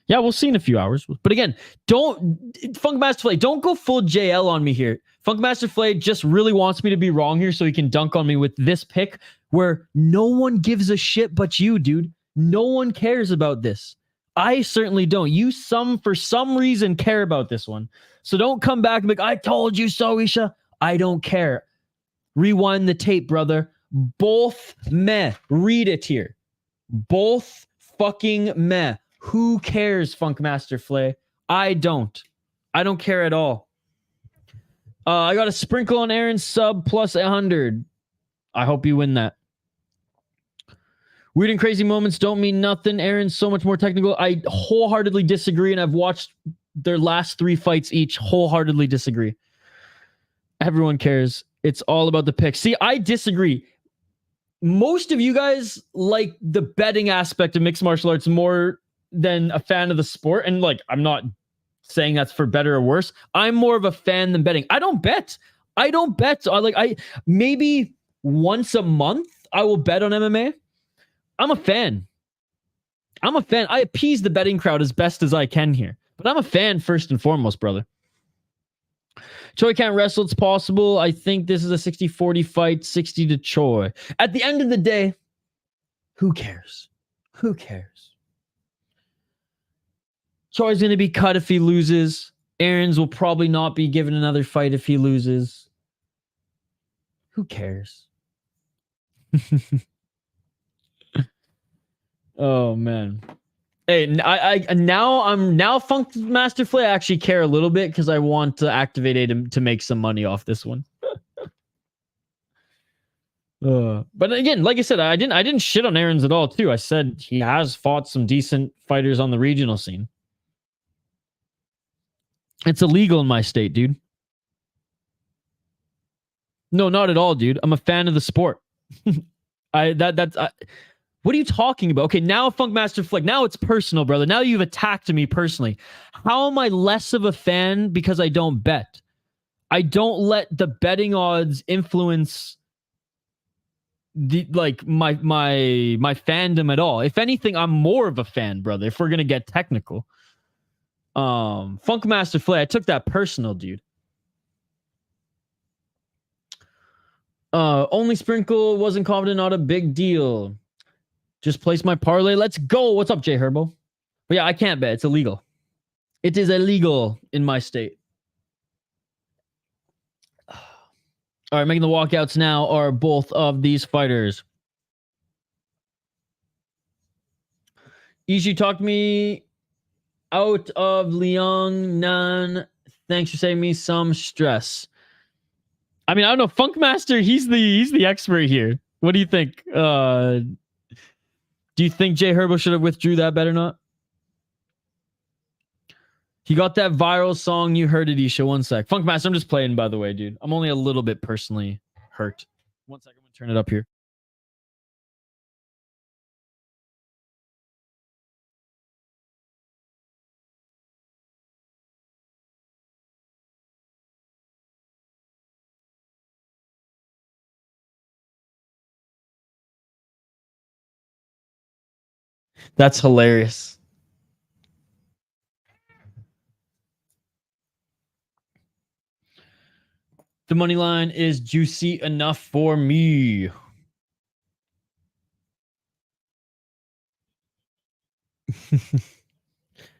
Yeah, we'll see in a few hours. But again, Funkmaster Flay, don't go full JL on me here. Funkmaster Flay just really wants me to be wrong here so he can dunk on me with this pick where no one gives a shit but you, dude. No one cares about this. I certainly don't. You for some reason care about this one. So don't come back and be like, I told you so, Isha. I don't care. Rewind the tape, brother. Both meh. Read it here. Both fucking meh. Who cares, Funkmaster Flay? I don't care at all. I got a sprinkle on Aaron's sub plus 100. I hope you win that. Weird and crazy moments don't mean nothing. Aaron's so much more technical. I wholeheartedly disagree, and I've watched their last 3 fights each. Wholeheartedly disagree. Everyone cares. It's all about the pick. See, I disagree. Most of you guys like the betting aspect of mixed martial arts more than a fan of the sport. And like, I'm not saying that's for better or worse. I'm more of a fan than betting. I don't bet. I maybe once a month I will bet on MMA. I'm a fan. I appease the betting crowd as best as I can here. But I'm a fan first and foremost, brother. Choi can't wrestle. It's possible. I think this is a 60-40 fight. 60 to Choi. At the end of the day, who cares? Who cares? Choi's going to be cut if he loses. Aaron's will probably not be given another fight if he loses. Who cares? Oh, man. Hey, now Funk Master Flay, I actually care a little bit because I want to activate him to make some money off this one. But again, like I said, I didn't shit on Aaron's at all, too. I said he has fought some decent fighters on the regional scene. It's illegal in my state, dude. No, not at all, dude. I'm a fan of the sport. What are you talking about? Okay, now Funkmaster Flick. Now it's personal, brother. Now you've attacked me personally. How am I less of a fan because I don't bet? I don't let the betting odds influence my fandom at all. If anything, I'm more of a fan, brother. If we're gonna get technical. Funkmaster Flay, I took that personal, dude. Only sprinkle, wasn't confident, not a big deal. Just placed my parlay. Let's go. What's up, Jay Herbo? But yeah, I can't bet. It's illegal. It is illegal in my state. All right, making the walkouts now are both of these fighters. Ishi talked me out of Liang Nan. Thanks for saving me some stress. I mean, I don't know. Funkmaster, he's the expert here. What do you think? Do you think Jay Herbo should have withdrew that bet or not? He got that viral song. You heard it, Isha. One sec. Funkmaster, I'm just playing, by the way, dude. I'm only a little bit personally hurt. One sec. I'm going to turn it up here. That's hilarious. The money line is juicy enough for me.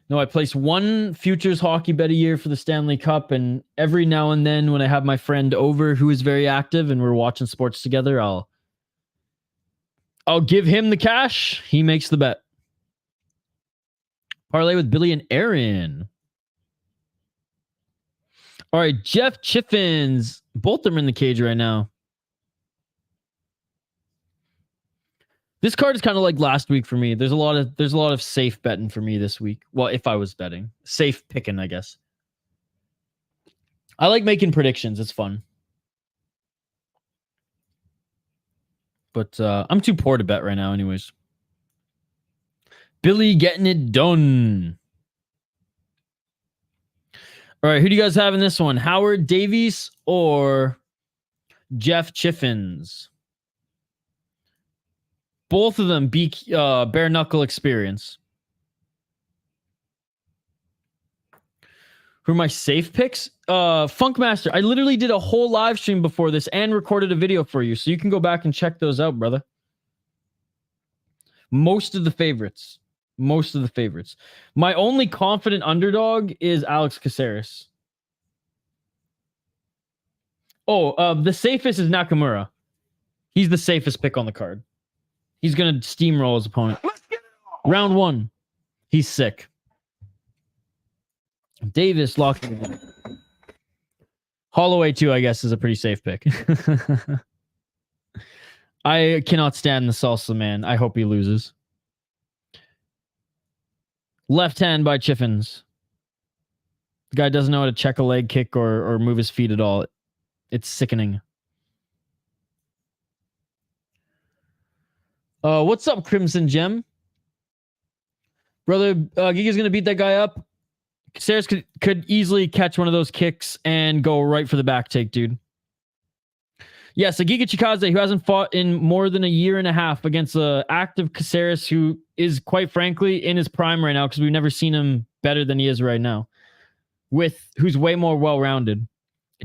No, I place one futures hockey bet a year for the Stanley Cup, and every now and then when I have my friend over who is very active and we're watching sports together, I'll give him the cash. He makes the bet. Parlay with Billy and Aaron. All right, Jeff Chiffens. Both of them are in the cage right now. This card is kind of like last week for me. There's a lot of safe betting for me this week. Well, if I was betting, safe picking, I guess. I like making predictions. It's fun. But I'm too poor to bet right now, anyways. Billy getting it done. All right, who do you guys have in this one? Howard Davies or Jeff Chiffens? Both of them bare knuckle experience. Who are my safe picks? Funkmaster. I literally did a whole live stream before this and recorded a video for you, so you can go back and check those out, brother. Most of the favorites. My only confident underdog is Alex Caceres. The safest is Nakamura. He's the safest pick on the card. He's going to steamroll his opponent. Round 1. He's sick. Davis locking in. Holloway 2, I guess, is a pretty safe pick. I cannot stand the salsa man. I hope he loses. Left hand by Chiffens. The guy doesn't know how to check a leg kick or move his feet at all. It's sickening. What's up, Crimson Gem? Brother, Giga's going to beat that guy up. Caceres could easily catch one of those kicks and go right for the back take, dude. Yes, a Giga Chikaze who hasn't fought in more than a year and a half against an active Caceres who is, quite frankly, in his prime right now because we've never seen him better than he is right now. Who's way more well-rounded.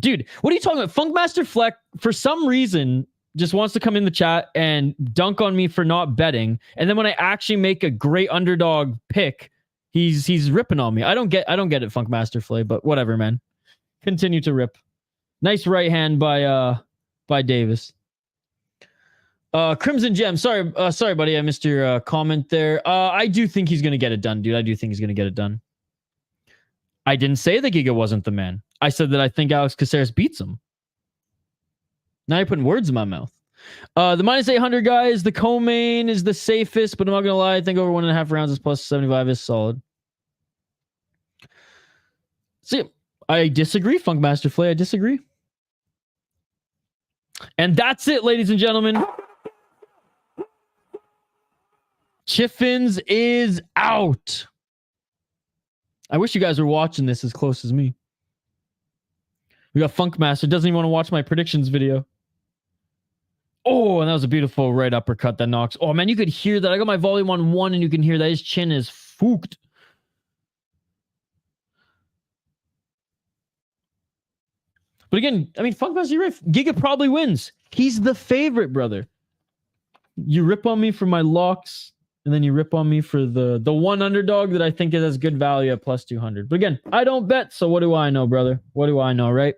Dude, what are you talking about? Funkmaster Fleck, for some reason, just wants to come in the chat and dunk on me for not betting. And then when I actually make a great underdog pick, he's ripping on me. I don't get it, Funkmaster Flay, but whatever, man. Continue to rip. Nice right hand by Davis. Crimson Gem. Sorry, buddy. I missed your comment there. I do think he's gonna get it done, dude. I do think he's gonna get it done. I didn't say that Giga wasn't the man. I said that I think Alex Caceres beats him. Now you're putting words in my mouth. The minus 800 guys, the co-main is the safest, but I'm not gonna lie, I think over 1.5 rounds is plus 75 is solid. See, I disagree, Funkmaster Flay. I disagree. And that's it, ladies and gentlemen. Chiffens is out. I wish you guys were watching this as close as me. We got Funkmaster. Doesn't even want to watch my predictions video. Oh, and that was a beautiful right uppercut that knocks. Oh, man, you could hear that. I got my volume on 1, and you can hear that his chin is fooked. But again, I mean, Funkmaster, you're right. Giga probably wins. He's the favorite, brother. You rip on me for my locks. and then you rip on me for the one underdog that I think is as good value at plus 200. But again, I don't bet, so what do I know, brother? What do I know, right?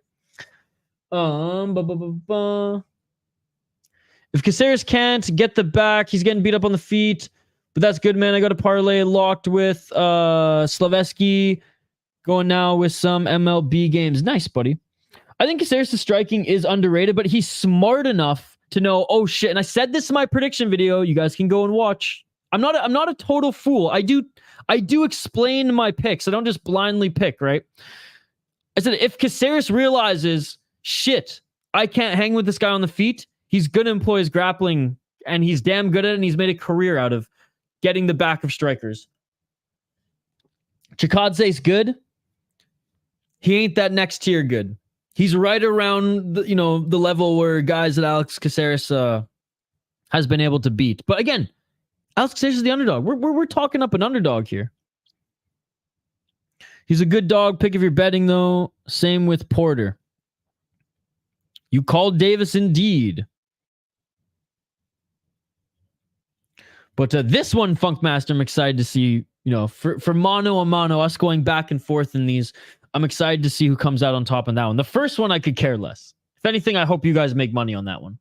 If Caceres can't get the back, he's getting beat up on the feet. But that's good, man. I got a parlay locked with Slaveski, going now with some MLB games. Nice, buddy. I think Caceres' striking is underrated, but he's smart enough to know, oh shit. And I said this in my prediction video. You guys can go and watch. I'm not a total fool. I do explain my picks. I don't just blindly pick, right? I said if Caceres realizes, shit, I can't hang with this guy on the feet, he's gonna employ his grappling, and he's damn good at it, and he's made a career out of getting the back of strikers. Chikadze's good. He ain't that next tier good. He's right around the level where guys that Alex Caceres has been able to beat. But again, Alex Caceres is the underdog. We're talking up an underdog here. He's a good dog pick if you're betting, though. Same with Porter. You called Davis indeed. But this one, Funkmaster, I'm excited to see, for mano a mano, us going back and forth in these. I'm excited to see who comes out on top on that one. The first one, I could care less. If anything, I hope you guys make money on that one.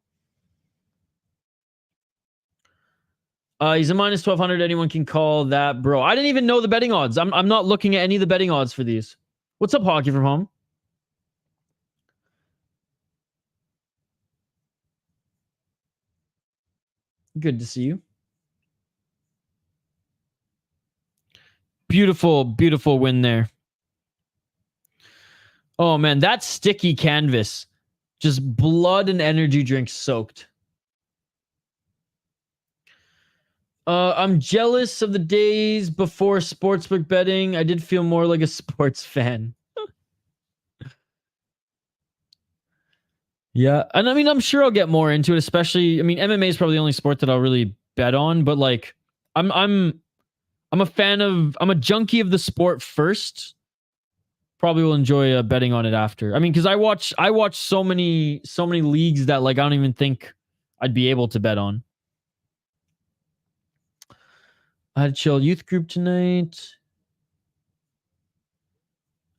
He's a minus 1,200. Anyone can call that, bro. I didn't even know the betting odds. I'm not looking at any of the betting odds for these. What's up, Hockey from Home? Good to see you. Beautiful, beautiful win there. Oh, man, that sticky canvas. Just blood and energy drink soaked. I'm jealous of the days before sportsbook betting. I did feel more like a sports fan. Yeah, and I mean, I'm sure I'll get more into it, especially, MMA is probably the only sport that I'll really bet on, but like, I'm a fan of, I'm a junkie of the sport first. Probably will enjoy betting on it after. Because I watch so many leagues that like I don't even think I'd be able to bet on. I had a chill youth group tonight.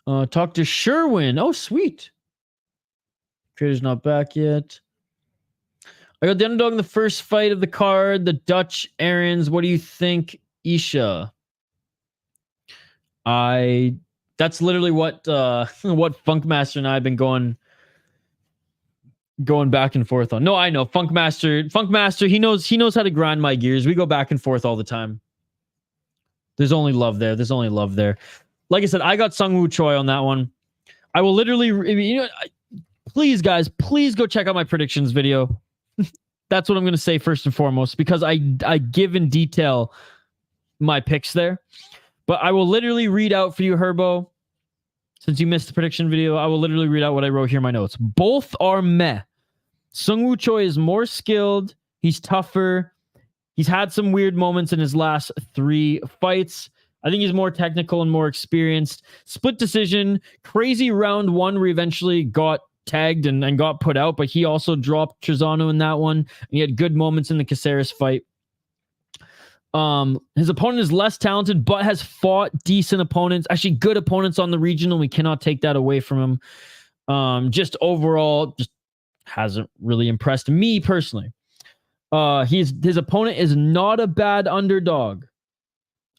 Talk to Sherwin. Oh, sweet. Trader's not back yet. I got the underdog in the first fight of the card. The Dutch Aarons. What do you think, Isha? That's literally what Funkmaster and I have been going back and forth on. No, I know. Funkmaster, he knows how to grind my gears. We go back and forth all the time. There's only love there. Like I said, I got Sungwoo Choi on that one. I will literally, please, guys, please go check out my predictions video. That's what I'm going to say first and foremost, because I give in detail my picks there. But I will literally read out for you, Herbo. Since you missed the prediction video, I will literally read out what I wrote here in my notes. Both are meh. Sungwoo Choi is more skilled. He's tougher. He's had some weird moments in his last 3 fights. I think he's more technical and more experienced. Split decision. Crazy round 1 where he eventually got tagged and got put out, but he also dropped Trezano in that one. And he had good moments in the Caceres fight. His opponent is less talented, but has fought decent opponents. Actually, good opponents on the regional. We cannot take that away from him. Just overall, just hasn't really impressed me personally. His opponent is not a bad underdog.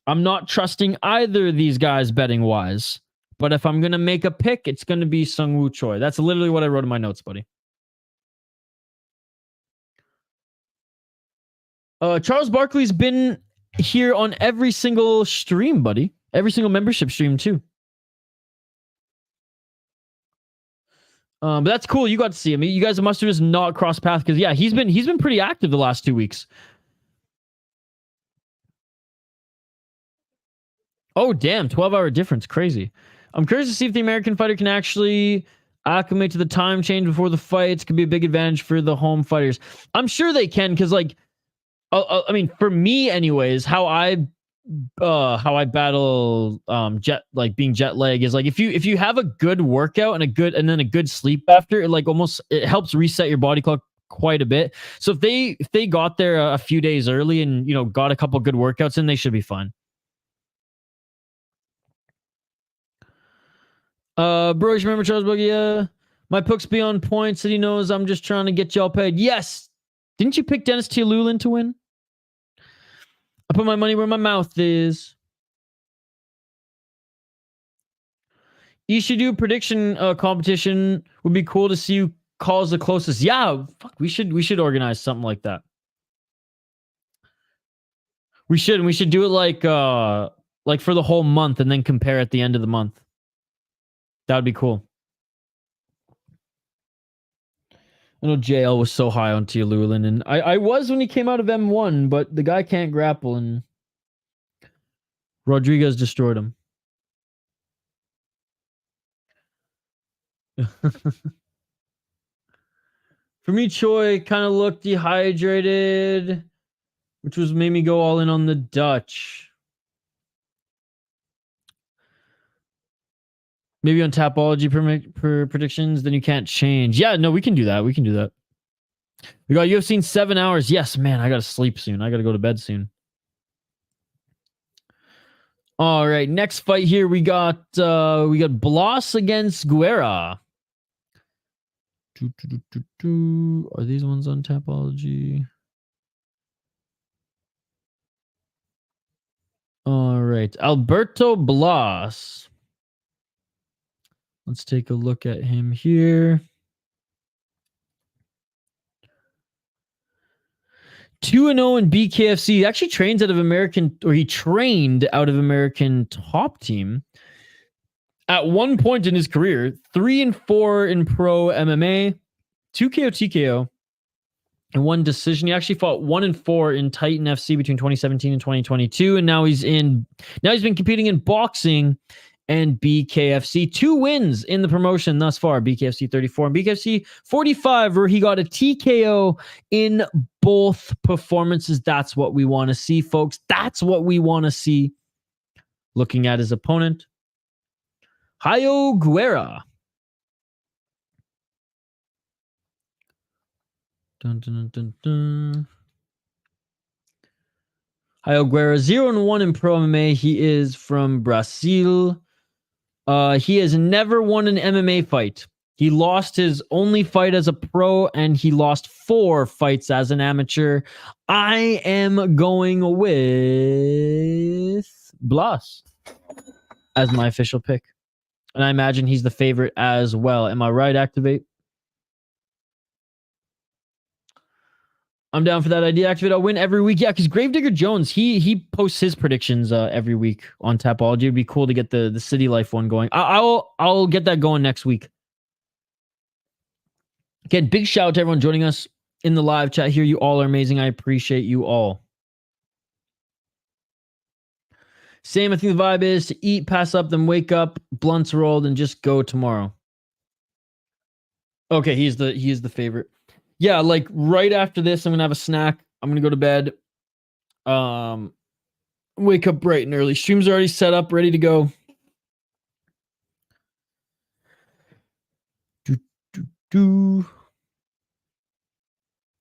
I'm not trusting either of these guys betting wise. But if I'm going to make a pick, it's going to be Sungwoo Choi. That's literally what I wrote in my notes, buddy. Charles Barkley's been here on every single stream, buddy. Every single membership stream, too. But that's cool. You got to see him. You guys must have just not crossed paths because, yeah, he's been pretty active the last 2 weeks. Oh, damn. 12-hour difference. Crazy. I'm curious to see if the American fighter can actually acclimate to the time change before the fights. Could be a big advantage for the home fighters. I'm sure they can because, like, for me, anyways, how I battle being jet lag is like if you have a good workout and then a good sleep after, it helps reset your body clock quite a bit. So if they got there a few days early and, you know, got a couple good workouts in, they should be fine. Bro, you remember Charles Buggy? My picks be on point. Said he knows I'm just trying to get y'all paid. Yes. Didn't you pick Dennis Tialulin to win? I put my money where my mouth is. You should do a prediction competition. Would be cool to see who calls the closest. Yeah, fuck, we should organize something like that. We should do it like for the whole month and then compare at the end of the month. That would be cool. I know JL was so high on Tialulin, and I was when he came out of M1, but the guy can't grapple, and Rodriguez destroyed him. For me, Choi kind of looked dehydrated, which was made me go all in on the Dutch. Maybe on Tapology per predictions, then you can't change. Yeah, no, we can do that. We can do that. We got UFC in 7 hours. Yes, man, I got to sleep soon. I got to go to bed soon. All right, next fight here we got Blas against Guerra. Are these ones on Tapology? All right, Alberto Blas. Let's take a look at him here. 2-0 in BKFC. He actually trains out of he trained out of American Top Team. At one point in his career, 3-4 in pro MMA, 2 KO TKO, and 1 decision. He actually fought 1-4 in Titan FC between 2017 and 2022, and now he's been competing in boxing and BKFC. 2 wins in the promotion thus far. BKFC 34 and BKFC 45, where he got a TKO in both performances. That's what we want to see, folks. That's what we want to see. Looking at his opponent, Guerra. Dun, dun, dun, dun. Guerra, 0-1 in pro MMA. He is from Brazil. He has never won an MMA fight. He lost his only fight as a pro, and he lost 4 fights as an amateur. I am going with Blas as my official pick. And I imagine he's the favorite as well. Am I right, Activate? I'm down for that idea. Activate, I'll win every week. Yeah, because Gravedigger Jones, he posts his predictions every week on Tapology. It'd be cool to get the City Life one going. I'll get that going next week. Again, big shout out to everyone joining us in the live chat here. You all are amazing. I appreciate you all. Same, I think the vibe is to eat, pass up, then wake up, blunts rolled, and just go tomorrow. Okay, he is the favorite. Yeah, like right after this, I'm gonna have a snack. I'm gonna go to bed. Wake up bright and early. Stream's already set up, ready to go.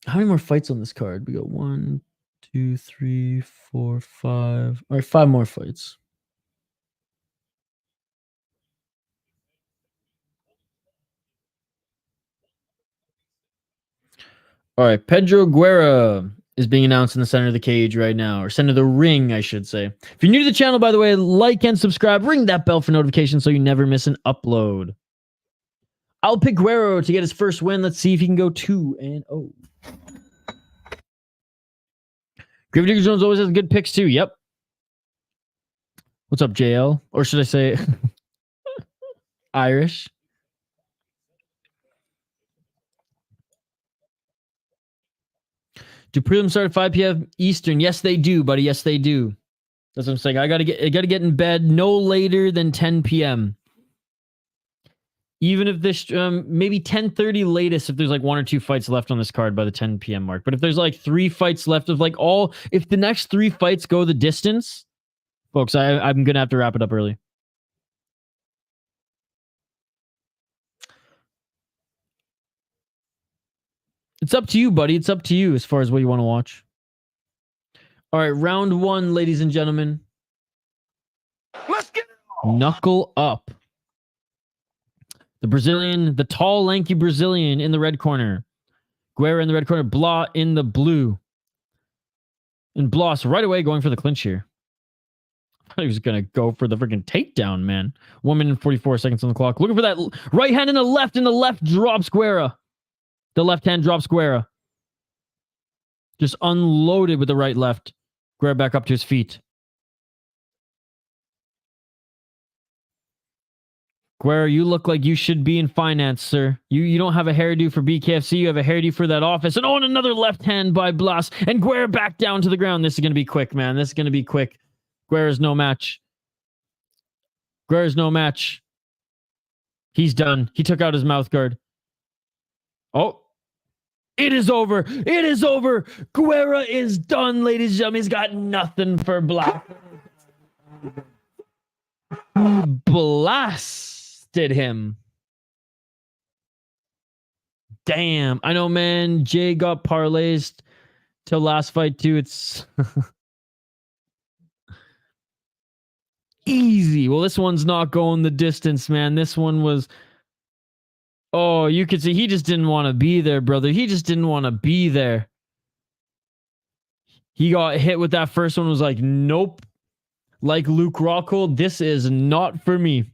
How many more fights on this card? We got 1, 2, 3, 4, 5. All right, 5 more fights. All right, Pedro Guerra is being announced in the center of the cage right now, or center of the ring, I should say. If you're new to the channel, by the way, like and subscribe. Ring that bell for notifications so you never miss an upload. I'll pick Guerra to get his first win. Let's see if he can go 2-0. Gravedigger Jones always has good picks too. Yep. What's up, JL? Or should I say Irish? Do prelims start at 5 p.m. Eastern? Yes, they do, buddy. Yes, they do. That's what I'm saying. I gotta get in bed no later than 10 p.m. Even if this maybe 10:30 latest if there's like 1 or 2 fights left on this card by the 10 p.m. mark. But if there's like 3 fights left of like if the next 3 fights go the distance, folks, I'm gonna have to wrap it up early. It's up to you, buddy. It's up to you as far as what you want to watch. All right, round 1, ladies and gentlemen.
Let's get it.
Knuckle up. The Brazilian, the tall, lanky Brazilian in the red corner. Guerra in the red corner. Blas in the blue. And Blas right away going for the clinch here. I thought he was going to go for the freaking takedown, man. 1 minute and 44 seconds on the clock. Looking for that right hand in the left, and the left drops Guerra. The left hand drops Guerra. Just unloaded with the right left. Guerra back up to his feet. Guerra, you look like you should be in finance, sir. You don't have a hairdo for BKFC. You have a hairdo for that office. And another left hand by Blas. And Guerra back down to the ground. This is going to be quick, man. This is going to be quick. Guerra's no match. Guerra's no match. He's done. He took out his mouth guard. Oh. It is over. It is over. Guerra is done, ladies and gentlemen. He's got nothing for Blas. Blasted him. Damn. I know, man. Jay got parlays till last fight, too. It's easy. Well, this one's not going the distance, man. This one was... Oh, you could see he just didn't want to be there, brother. He just didn't want to be there. He got hit with that first one, was like, nope. Like Luke Rockhold, this is not for me.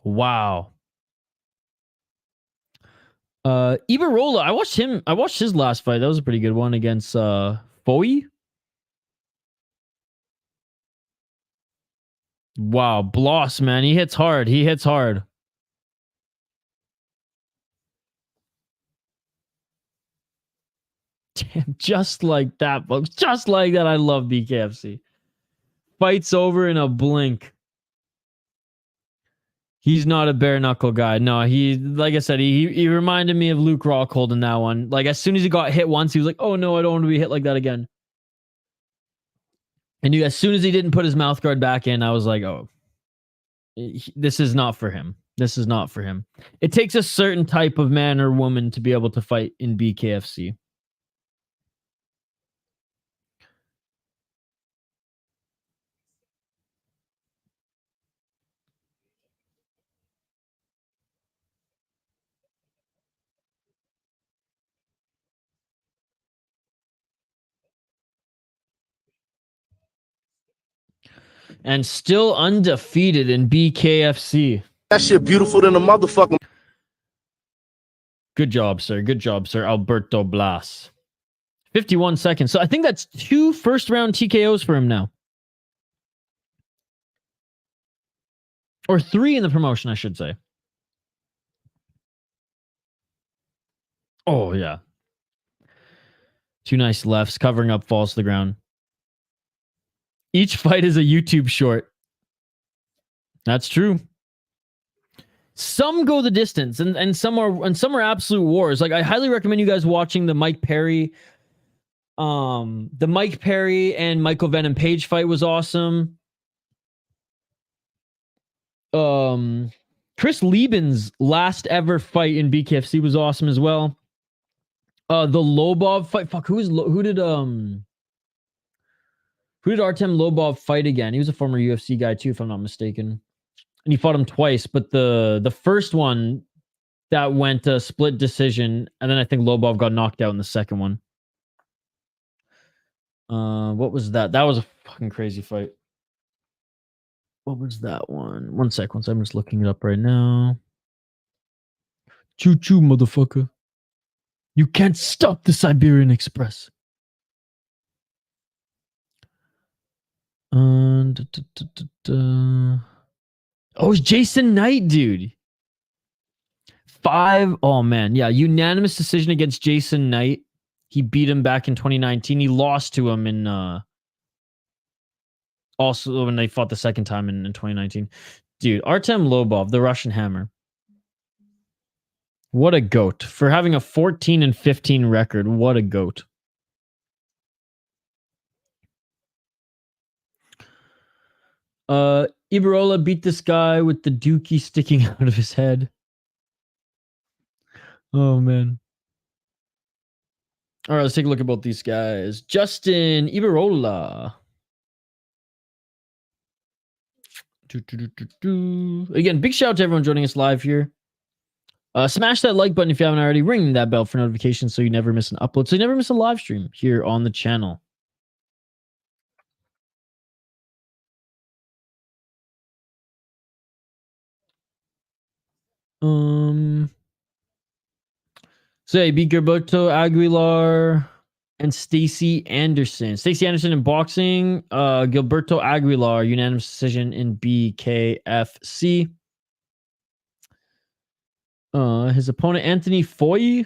Wow. Ibarrola, I watched his last fight. That was a pretty good one against Foye. Wow, Blas, man. He hits hard. He hits hard. Damn, just like that, folks. Just like that. I love BKFC. Fight's over in a blink. He's not a bare knuckle guy. No, he, like I said, he reminded me of Luke Rockhold in that one. Like, as soon as he got hit once, he was like, oh no, I don't want to be hit like that again. And as soon as he didn't put his mouth guard back in, I was like, oh, this is not for him. This is not for him. It takes a certain type of man or woman to be able to fight in BKFC. And still undefeated in BKFC.
That shit beautiful than a motherfucker.
Good job, sir. Good job, sir. Alberto Blas. 51 seconds. So I think that's 2 first-round TKOs for him now. Or 3 in the promotion, I should say. Oh, yeah. 2 nice lefts, covering up, falls to the ground. Each fight is a YouTube short. That's true. Some go the distance, and some are absolute wars. Like, I highly recommend you guys watching the Mike Perry and Michael Venom Page fight was awesome. Chris Lieben's last ever fight in BKFC was awesome as well. The Lobov fight. Fuck, who did Artem Lobov fight again? He was a former UFC guy too, if I'm not mistaken. And he fought him twice, but the first one that went a split decision, and then I think Lobov got knocked out in the second one. What was that? That was a fucking crazy fight. What was that one? One sec. I'm just looking it up right now. Choo choo, motherfucker. You can't stop the Siberian Express. Oh, it's Jason Knight, dude. 5. Oh, man. Yeah, unanimous decision against Jason Knight. He beat him back in 2019. He lost to him in... also when they fought the second time in 2019. Dude, Artem Lobov, the Russian Hammer. What a goat. For having a 14-15 record, what a goat. Ibarrola beat this guy with the dookie sticking out of his head. Oh, man. All right, let's take a look at both these guys. Justin Ibarrola. Again, big shout out to everyone joining us live here. Smash that like button if you haven't already. Ring that bell for notifications so you never miss an upload. So you never miss a live stream here on the channel. So yeah, beat Alberto Aguilar and Stacy Anderson. Stacy Anderson in boxing. Gilberto Aguilar, unanimous decision in BKFC. His opponent, Anthony Foye.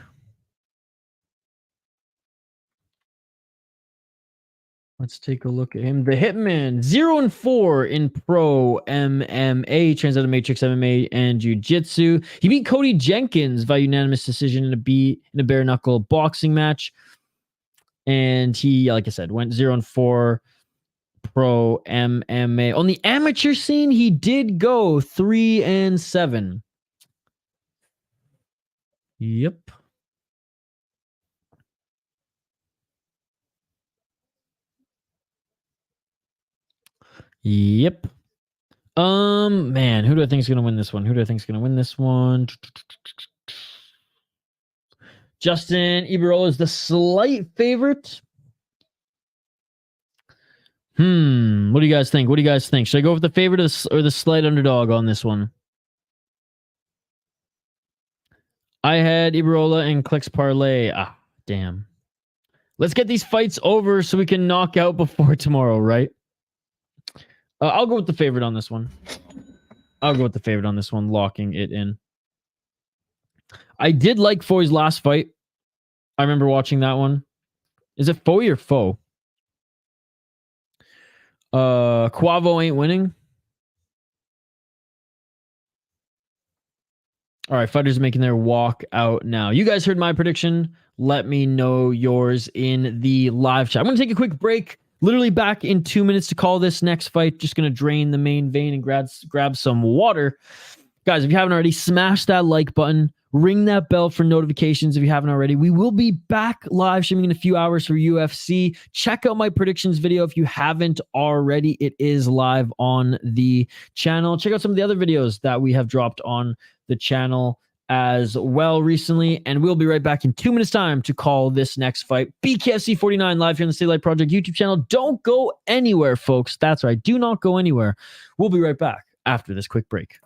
Let's take a look at him. The Hitman, 0-4 in pro MMA, translated Matrix MMA and Jiu-Jitsu. He beat Cody Jenkins by unanimous decision in a bare knuckle boxing match. And he, like I said, went 0-4 pro MMA. On the amateur scene, he did go 3-7. Yep. Yep. Man, who do I think is going to win this one? Justin Ibarrola is the slight favorite. What do you guys think? Should I go with the favorite or the slight underdog on this one? I had Ibarrola and Clicks Parlay. Ah, damn. Let's get these fights over so we can knock out before tomorrow, right? I'll go with the favorite on this one. Locking it in. I did like Foye's last fight. I remember watching that one. Is it Foye or Foe? Quavo ain't winning. All right, fighters making their walk out now. You guys heard my prediction. Let me know yours in the live chat. I'm going to take a quick break. Literally back in 2 minutes to call this next fight. Just going to drain the main vein and grab some water. Guys, if you haven't already, smash that like button. Ring that bell for notifications if you haven't already. We will be back live streaming in a few hours for UFC. Check out my predictions video if you haven't already. It is live on the channel. Check out some of the other videos that we have dropped on the channel as well recently. And we'll be right back in 2 minutes time to call this next fight. BKFC 49 live here on the Stay Light Project YouTube channel. Don't go anywhere, folks. That's right. Do not go anywhere. We'll be right back after this quick break.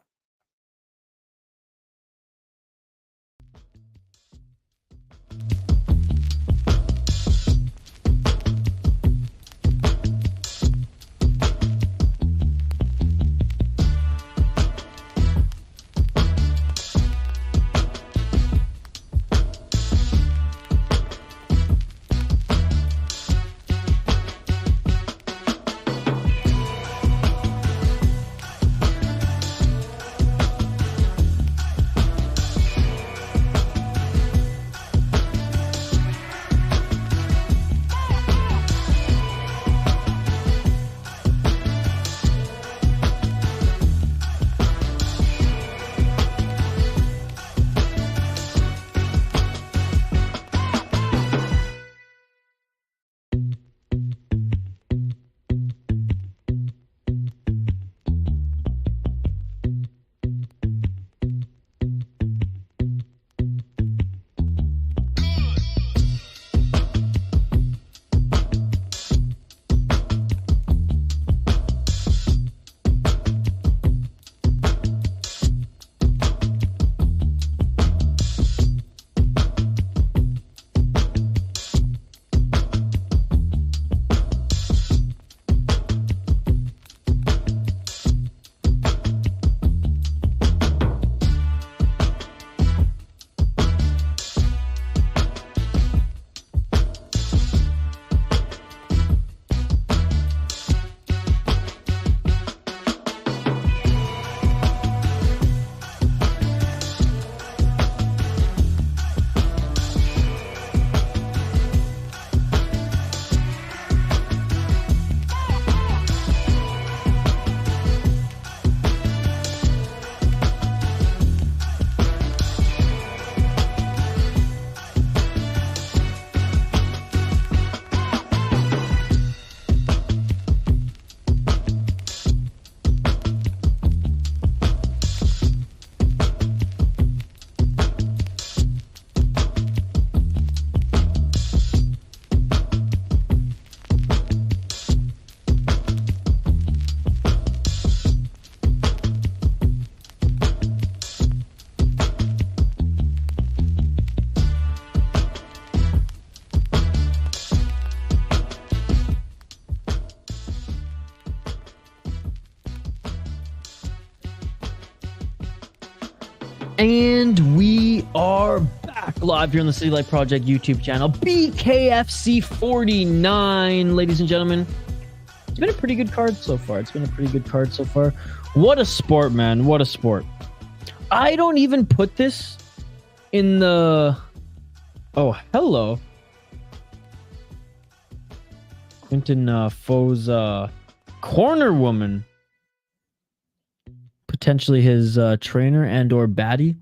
And we are back live here on the City Light Project YouTube channel. BKFC 49, ladies and gentlemen. It's been a pretty good card so far. What a sport, man. What a sport. I don't even put this in the... Oh, hello. Quentin Foe's corner woman. Potentially his trainer and or baddie.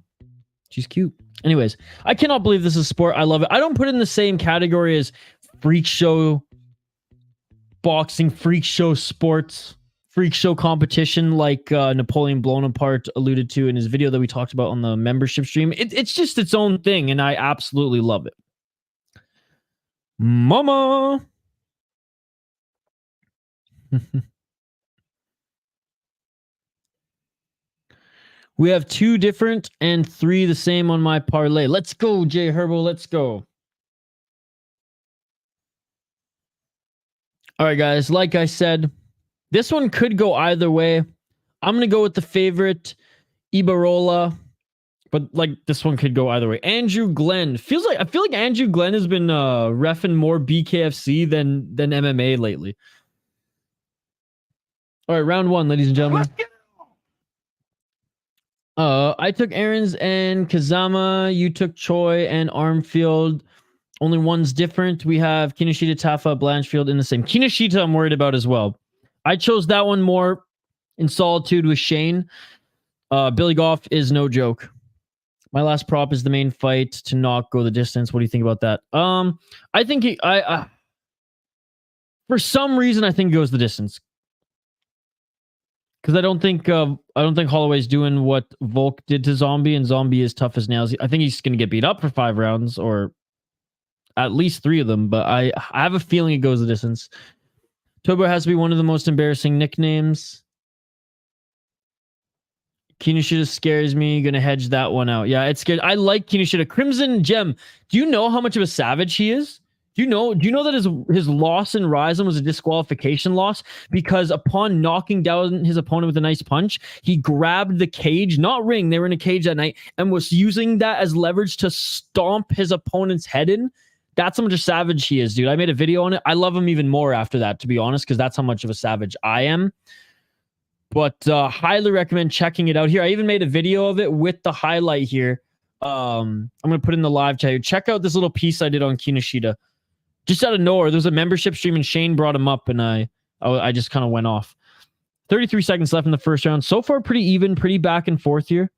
She's cute. Anyways, I cannot believe this is sport. I love it. I don't put it in the same category as freak show boxing, freak show sports, freak show competition like Napoleon Bonaparte alluded to in his video that we talked about on the membership stream. It's just its own thing, and I absolutely love it. Mama! We have 2 different and 3 the same on my parlay. Let's go, Jay Herbo. Let's go. All right, guys. Like I said, this one could go either way. I'm going to go with the favorite, Ibarrola. But, like, this one could go either way. Andrew Glenn. I feel like Andrew Glenn has been reffing more BKFC than MMA lately. All right, round 1, ladies and gentlemen. I took Aaron's and Kazama. You took Choi and Armfield. Only one's different. We have Kinoshita, Tafa, Blanchfield in the same. Kinoshita I'm worried about as well. I chose that one more in solitude with Shane. Billy Goff is no joke. My last prop is the main fight to not go the distance. What do you think about that? I think for some reason I think he goes the distance. Because I don't think Holloway's doing what Volk did to Zombie, and Zombie is tough as nails. I think he's going to get beat up for 5 rounds, or at least 3 of them. But I have a feeling it goes the distance. Tobo has to be one of the most embarrassing nicknames. Kinoshita scares me. Gonna hedge that one out. Yeah, it's good. I like Kinoshita. Crimson Gem. Do you know how much of a savage he is? Do you know that his loss in Ryzen was a disqualification loss? Because upon knocking down his opponent with a nice punch, he grabbed the cage, not ring, they were in a cage that night, and was using that as leverage to stomp his opponent's head in. That's how much a savage he is, dude. I made a video on it. I love him even more after that, to be honest, because that's how much of a savage I am. But highly recommend checking it out here. I even made a video of it with the highlight here. I'm going to put in the live chat here. Check out this little piece I did on Kinoshita. Just out of nowhere, there's a membership stream and Shane brought him up, and I just kind of went off. 33 seconds left in the first round. So far, pretty even, pretty back and forth here.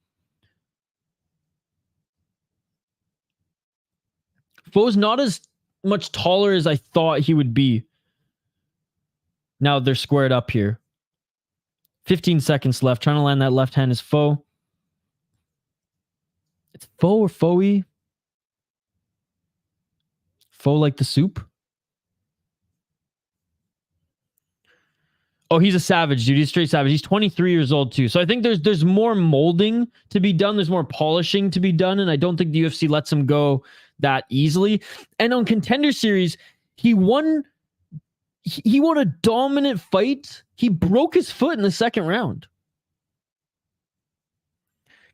Foe's not as much taller as I thought he would be. Now they're squared up here. 15 seconds left. Trying to land that left hand is Foe. It's Foe or Foe? Foe like the soup? Oh, he's a savage, dude. He's straight savage. He's 23 years old, too. So I think there's more molding to be done. There's more polishing to be done. And I don't think the UFC lets him go that easily. And on Contender Series, he won a dominant fight. He broke his foot in the second round.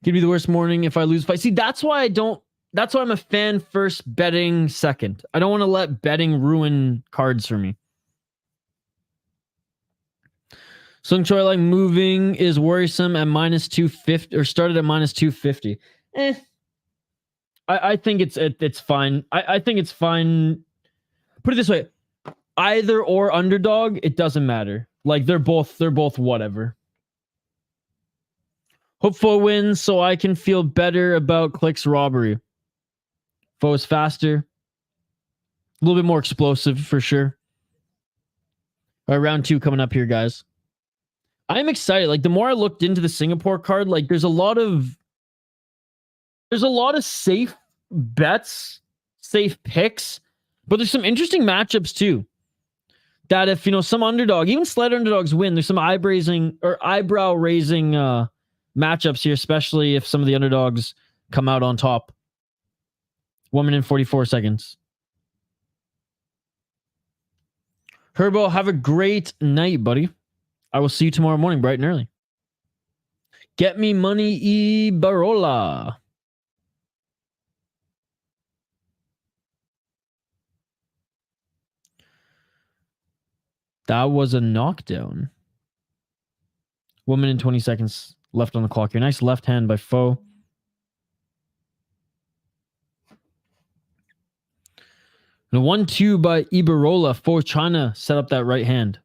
Could be the worst morning if I lose fight. See, that's why I'm a fan first, betting second. I don't want to let betting ruin cards for me. Sung Choi like moving is worrisome at -250 or started at -250. I think it's fine. I think it's fine. Put it this way. Either or underdog, it doesn't matter. Like they're both whatever. Hope Foe wins so I can feel better about Click's robbery. Foe is faster. A little bit more explosive for sure. All right, round 2 coming up here, guys. I'm excited. Like the more I looked into the Singapore card, like there's a lot of safe bets, safe picks, but there's some interesting matchups too. That if some underdog, even slight underdogs win, there's some eyebrow raising matchups here, especially if some of the underdogs come out on top. 1 minute and 44 seconds. Herbo, have a great night, buddy. I will see you tomorrow morning, bright and early. Get me money, Ibarrola. That was a knockdown. 1 minute and 20 seconds left on the clock here. Nice left hand by Foye. The 1-2 by Ibarrola. Foye trying to set up that right hand.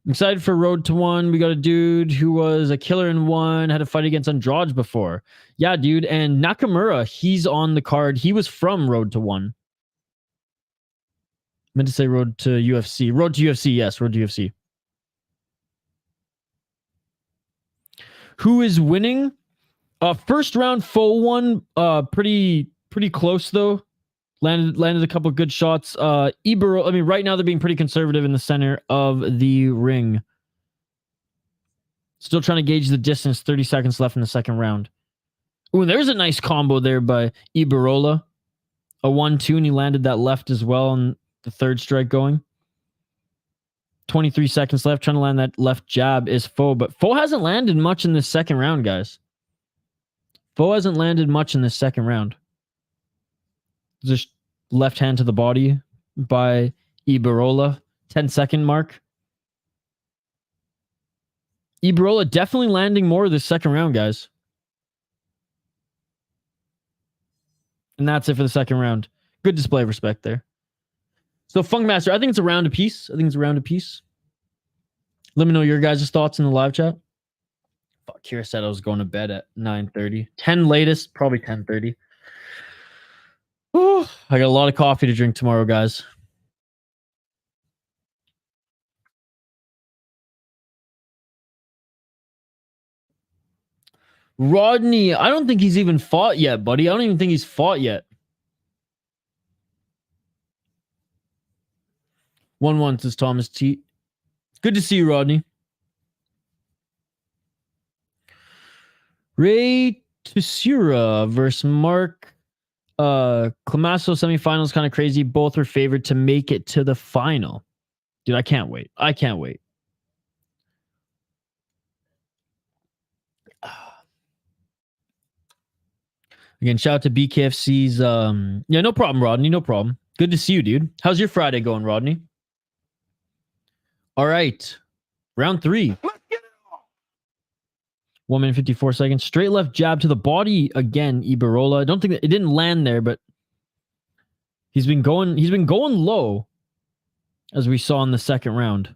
I'm excited for Road to One. We got a dude who was a killer in one, had a fight against Andrade before. Yeah, dude. And Nakamura, he's on the card. He was from Road to One. Meant to say Road to UFC. Road to UFC, yes. Road to UFC. Who is winning? First round, Foye won. Pretty close though. Landed a couple good shots. Ibarrola, I mean, right now they're being pretty conservative in the center of the ring. Still trying to gauge the distance. 30 seconds left in the second round. Ooh, there's a nice combo there by Ibarrola. A 1-2, and he landed that left as well on the third strike going. 23 seconds left. Trying to land that left jab is Foye, but Foye hasn't landed much in this second round, guys. Foye hasn't landed much in this second round. Just left hand to the body by Ibarrola. 10-second mark. Ibarrola definitely landing more this second round, guys. And that's it for the second round. Good display of respect there. So Funkmaster, I think it's a round apiece. Let me know your guys' thoughts in the live chat. Fuck, Kira said I was going to bed at 9:30. 10 latest, probably 10:30. Whew, I got a lot of coffee to drink tomorrow, guys. Rodney, I don't think he's even fought yet, buddy. I don't even think he's fought yet. 1-1 says Thomas T. Good to see you, Rodney. Ray Tessura versus Mark Clamasso semifinals, kind of crazy. Both were favored to make it to the final. Dude, I can't wait. Again, shout out to BKFC's. Yeah, no problem, Rodney. No problem. Good to see you, dude. How's your Friday going, Rodney? All right. Round 3. 1 minute 54 seconds. Straight left jab to the body again, Ibarrola. I don't think that it didn't land there, but he's been going low, as we saw in the second round.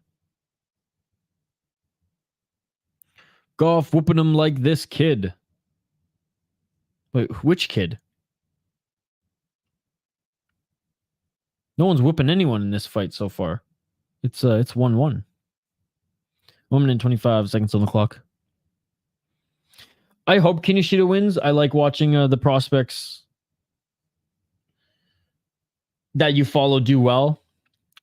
Golf whooping him like this kid. Wait, which kid? No one's whooping anyone in this fight so far. It's 1-1. 1 minute and 25 seconds on the clock. I hope Kinoshita wins. I like watching the prospects that you follow do well.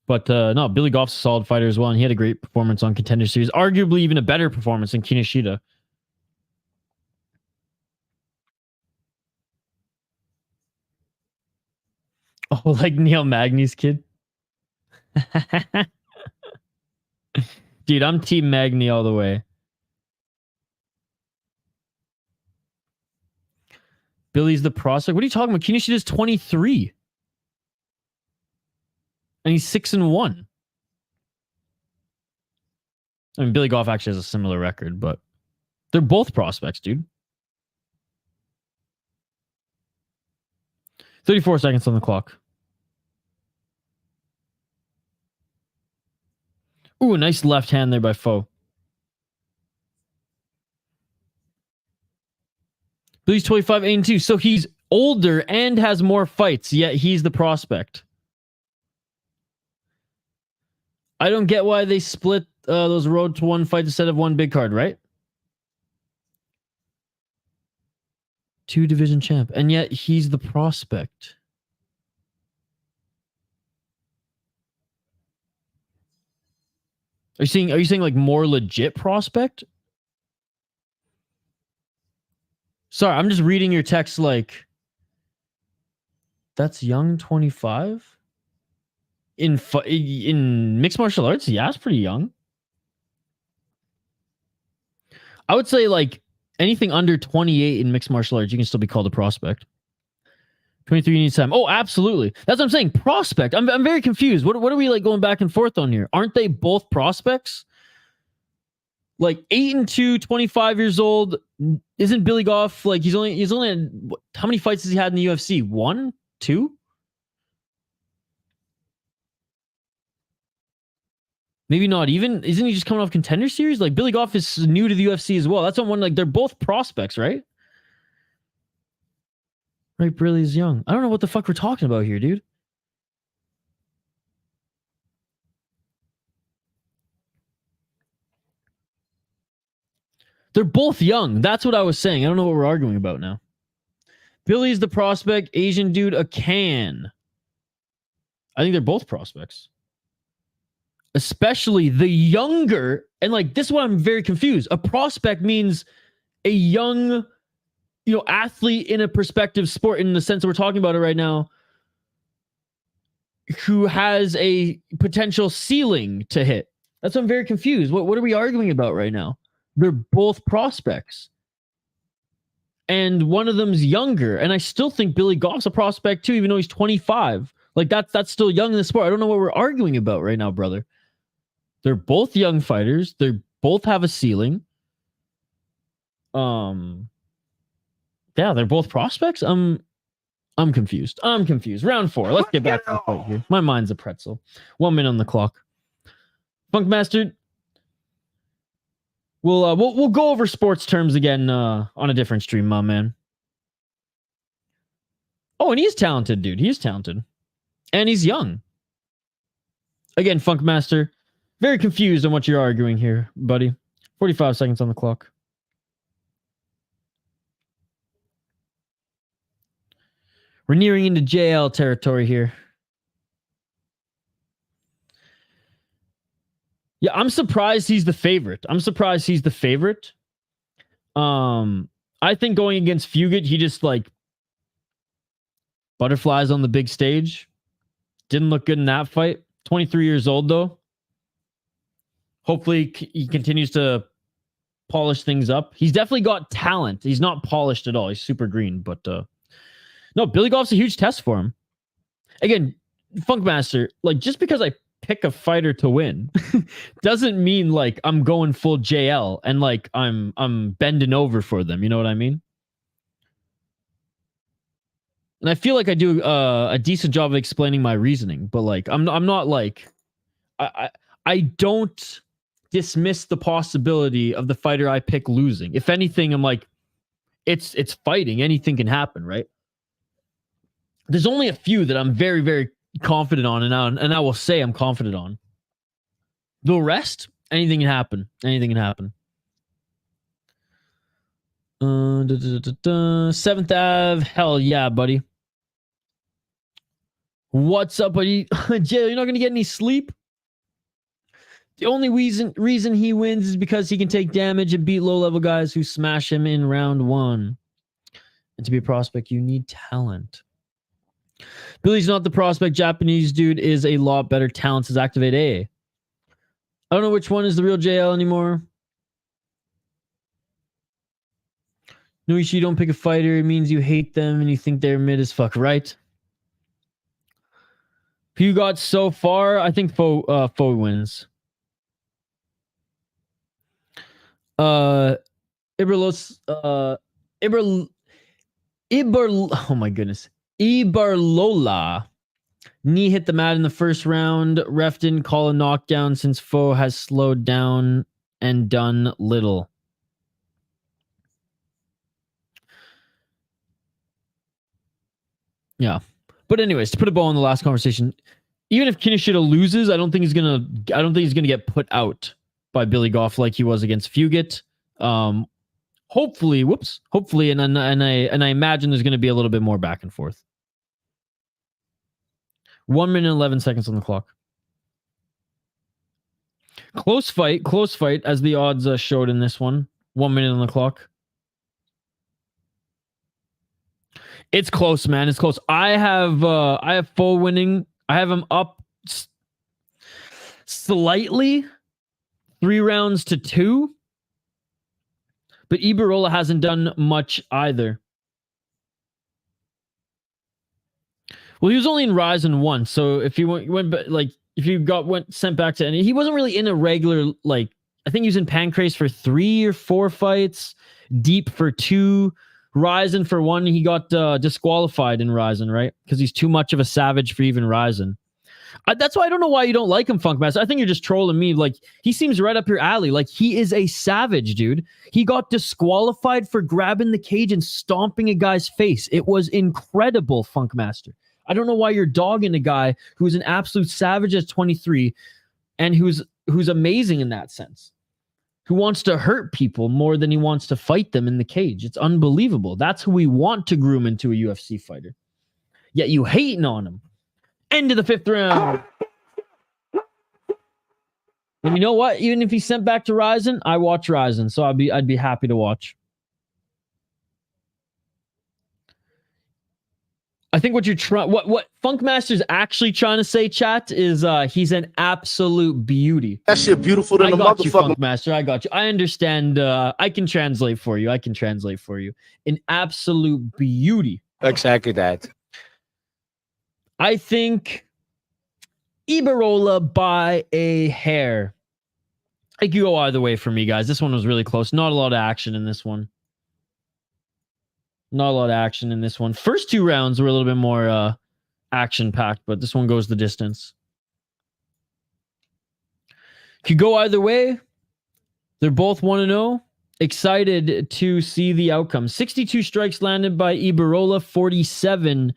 But no, Billy Goff's a solid fighter as well, and he had a great performance on Contender Series. Arguably even a better performance than Kinoshita. Oh, like Neil Magny's kid? Dude, I'm Team Magny all the way. Billy's the prospect. What are you talking about? Kinoshita's 23. And he's 6-1. I mean, Billy Goff actually has a similar record, but they're both prospects, dude. 34 seconds on the clock. Ooh, a nice left hand there by Foye. Billy's 25-2, so he's older and has more fights, yet he's the prospect. I don't get why they split those Road to One fights instead of one big card, right? 2 division champ, and yet he's the prospect. Are you saying like more legit prospect? Sorry, I'm just reading your text like that's young 25 in mixed martial arts. Yeah, it's pretty young. I would say like anything under 28 in mixed martial arts, you can still be called a prospect. 23 needs time. Oh, absolutely. That's what I'm saying. Prospect. I'm very confused. What are we like going back and forth on here? Aren't they both prospects? Like 8-2, 25 years old. Isn't Billy Goff like he's only how many fights has he had in the UFC? 1, 2? Maybe not even. Isn't he just coming off Contender Series? Like Billy Goff is new to the UFC as well. That's what one like they're both prospects, right? Right, Brilly's young. I don't know what the fuck we're talking about here, dude. They're both young. That's what I was saying. I don't know what we're arguing about now. Billy's the prospect. Asian dude, a can. I think they're both prospects. Especially the younger. And like, this is why I'm very confused. A prospect means a young, athlete in a prospective sport in the sense that we're talking about it right now, who has a potential ceiling to hit. That's why I'm very confused. What are we arguing about right now? They're both prospects. And one of them's younger. And I still think Billy Goff's a prospect too, even though he's 25. Like that's still young in the sport. I don't know what we're arguing about right now, brother. They're both young fighters. They both have a ceiling. Yeah, they're both prospects. I'm confused. Round 4. Let's get back to the fight here. My mind's a pretzel. 1 minute on the clock. Funkmaster, we'll go over sports terms again on a different stream, my man. Oh, and he's talented, dude. He's talented. And he's young. Again, Funkmaster, very confused on what you're arguing here, buddy. 45 seconds on the clock. We're nearing into JL territory here. Yeah, I'm surprised he's the favorite. I think going against Fugit, he just like butterflies on the big stage. Didn't look good in that fight. 23 years old though. Hopefully he continues to polish things up. He's definitely got talent. He's not polished at all. He's super green, but no, Billy Goff's a huge test for him. Again, Funkmaster, like just because I pick a fighter to win doesn't mean like I'm going full JL and like I'm bending over for them. You know what I mean? And I feel like I do a decent job of explaining my reasoning, but like I'm not like I don't dismiss the possibility of the fighter I pick losing. If anything, I'm like it's fighting. Anything can happen, right? There's only a few that I'm very, very confident on, and I will say I'm confident on. The rest, anything can happen. Anything can happen. 7th Ave, hell yeah, buddy. What's up, buddy? Jay, you're not gonna get any sleep. The only reason he wins is because he can take damage and beat low-level guys who smash him in round 1. And to be a prospect, you need talent. Billy's not the prospect. Japanese dude is a lot better. Talents is Activate A. I don't know which one is the real JL anymore. No, you don't pick a fighter. It means you hate them and you think they're mid as fuck, right? Who you got so far? I think Foye wins. Ibarrola. Oh my goodness. Ibarrola. Knee hit the mat in the first round. Ref didn't call a knockdown since Foye has slowed down and done little. Yeah. But anyways, to put a bow on the last conversation, even if Kinoshita loses, I don't think he's gonna get put out by Billy Goff like he was against Fugit. Hopefully, and I imagine there's gonna be a little bit more back and forth. 1 minute and 11 seconds on the clock. Close fight, as the odds showed in this one. 1 minute on the clock. It's close, man. It's close. I have Foye winning. I have him up slightly, 3 rounds to 2. But Ibarrola hasn't done much either. Well, he was only in Ryzen once, so if he went sent back to, and he wasn't really in a regular, like, I think he was in Pancrase for 3 or 4 fights, Deep for 2, Ryzen for 1. He got disqualified in Ryzen, right? Because he's too much of a savage for even Ryzen. That's why I don't know why you don't like him, Funkmaster. I think you're just trolling me. Like, he seems right up your alley. Like, he is a savage, dude. He got disqualified for grabbing the cage and stomping a guy's face. It was incredible, Funkmaster. I don't know why you're dogging a guy who's an absolute savage at 23 and who's amazing in that sense. Who wants to hurt people more than he wants to fight them in the cage. It's unbelievable. That's who we want to groom into a UFC fighter. Yet you hating on him. End of the 5th round. And you know what? Even if he's sent back to Ryzen, I watch Ryzen, so I'd be happy to watch. I think what Funkmaster's actually trying to say, chat, is he's an absolute beauty.
That shit beautiful than a
motherfucker. You,
motherfucker.
Funkmaster. I got you. I understand. I can translate for you. An absolute beauty.
Exactly that.
I think Ibarrola by a hair. It could go either way for me, guys. This one was really close. Not a lot of action in this one. First 2 rounds were a little bit more action-packed, but this one goes the distance. Could go either way. They're both 1-0. Excited to see the outcome. 62 strikes landed by Ibarrola, 47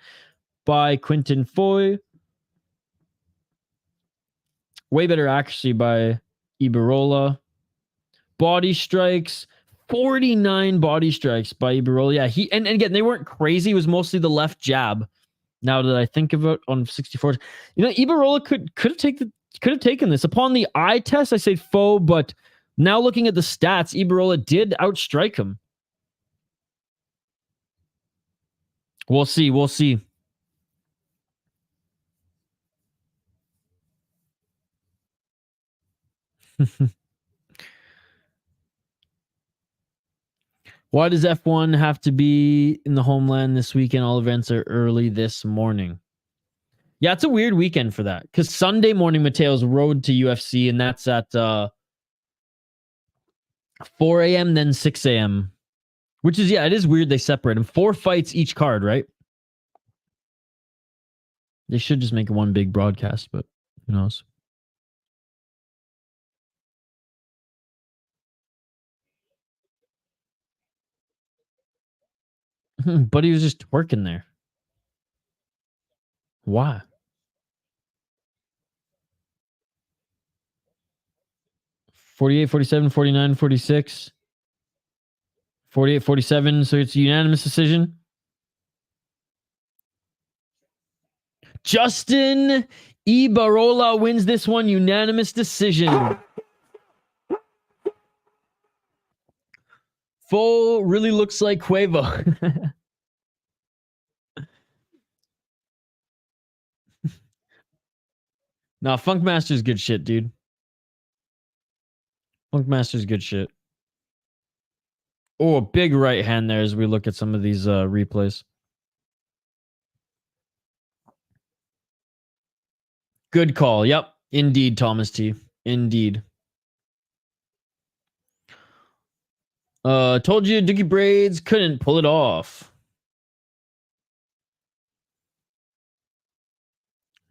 by Quinton Foye. Way better accuracy by Ibarrola. Body strikes, 49 body strikes by Ibarrola. Yeah, and again, they weren't crazy. It was mostly the left jab. Now that I think of it, on 64, you know, Ibarrola could have taken this. Upon the eye test, I say Foye, but now looking at the stats, Ibarrola did outstrike him. We'll see. Why does F1 have to be in the homeland this weekend? All events are early this morning. Yeah, it's a weird weekend for that. Because Sunday morning, Mateo's road to UFC, and that's at 4 a.m., then 6 a.m. Which is, yeah, it is weird they separate them. 4 fights each card, right? They should just make it one big broadcast, but who knows? But he was just twerking there. Why? $48, $47, $49, $46. 48, 47. So it's a unanimous decision. Justin Ibarrola wins this one. Unanimous decision. Foye really looks like Quavo. Nah, Funkmaster's good shit, dude. Funkmaster's good shit. Oh, a big right hand there as we look at some of these replays. Good call. Yep. Indeed, Thomas T. Indeed. Told you Dookie Braids couldn't pull it off.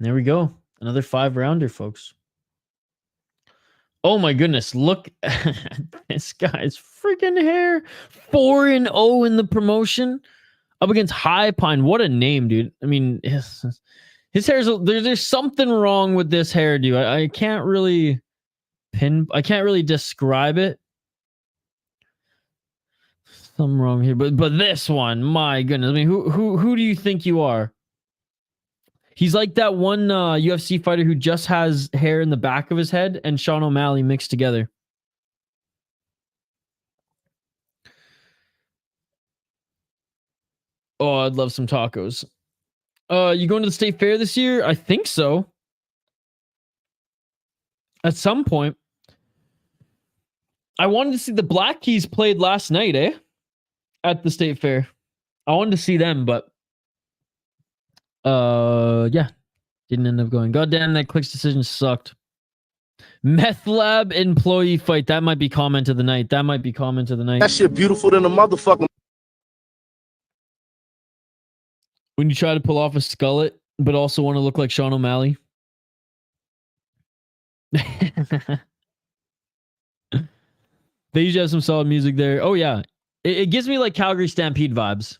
There we go. Another 5-rounder, folks. Oh my goodness. Look at this guy's freaking hair. 4-0 in the promotion. Up against Highpine. What a name, dude. I mean, his hair's there's something wrong with this hairdo. I can't really describe it. Something wrong here. But this one, my goodness. I mean, who do you think you are? He's like that one UFC fighter who just has hair in the back of his head and Sean O'Malley mixed together. Oh, I'd love some tacos. You going to the state fair this year? I think so. At some point. I wanted to see the Black Keys played last night, at the State Fair. I wanted to see them, but yeah, didn't end up going. Goddamn, that Clicks decision sucked. Meth Lab employee fight. That might be comment of the night.
That shit beautiful than a motherfucker.
When you try to pull off a skullet, but also want to look like Sean O'Malley. They usually have some solid music there. Oh yeah, it gives me like Calgary Stampede vibes.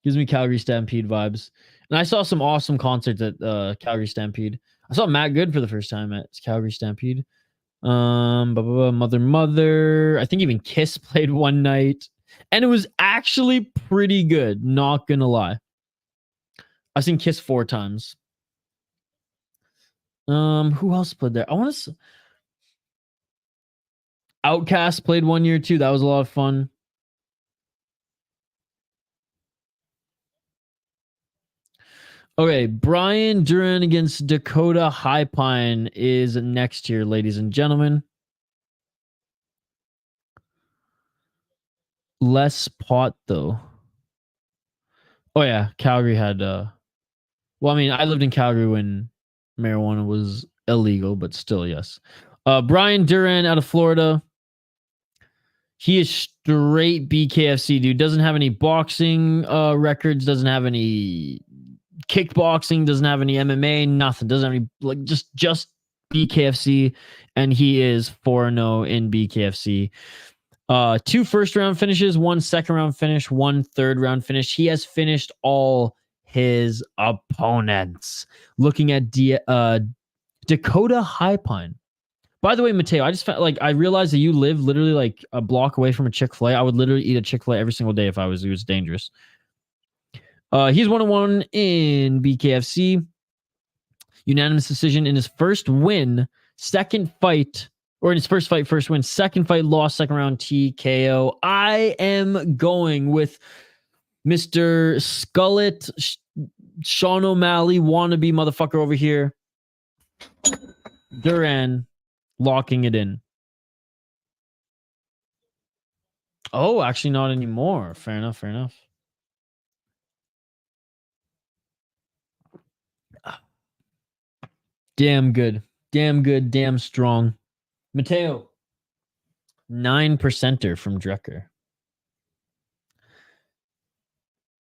And I saw some awesome concerts at Calgary Stampede. I saw Matt Good for the first time at Calgary Stampede. Mother. I think even Kiss played one night, and it was actually pretty good. Not gonna lie. I've seen Kiss 4 times. Who else played there? I want to. Outcast played 1 year too. That was a lot of fun. Okay, Bryan Duran against Dakota Highpine is next year, ladies and gentlemen. Less pot though. Oh yeah, Calgary had well, I mean, I lived in Calgary when marijuana was illegal, but still, yes. Bryan Duran out of Florida. He is straight BKFC, dude. Doesn't have any boxing records, doesn't have any kickboxing, doesn't have any MMA, nothing. Doesn't have any, like, just BKFC, and he is 4-0 in BKFC. 2 first round finishes, 1 second round finish, 1 third round finish. He has finished all his opponents. Looking at Dakota Highpine. By the way, Mateo, I just felt like I realized that you live literally like a block away from a Chick-fil-A. I would literally eat a Chick-fil-A every single day if it was dangerous. He's 1-1 in BKFC. Unanimous decision in his first win, second fight, or in his first fight, first win, second fight, lost, second round TKO. I am going with Mr. Skullet, Sean O'Malley, wannabe motherfucker over here. Duran locking it in. Oh, actually not anymore. Fair enough. Damn good. Damn strong. Mateo. 9%er from Drecker.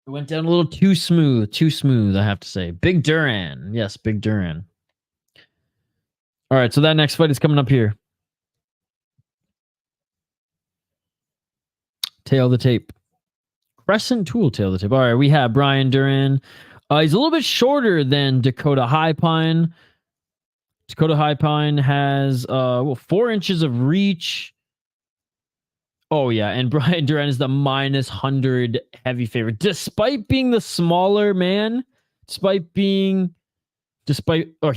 It went down a little too smooth, I have to say. Big Duran. Yes, Big Duran. All right, so that next fight is coming up here. Tail the tape. Crescent tool tail the tape. All right, we have Bryan Duran. He's a little bit shorter than Dakota Highpine. Dakota Highpine has 4 inches of reach. Oh yeah, and Bryan Duran is the -100 heavy favorite, despite being the smaller man. He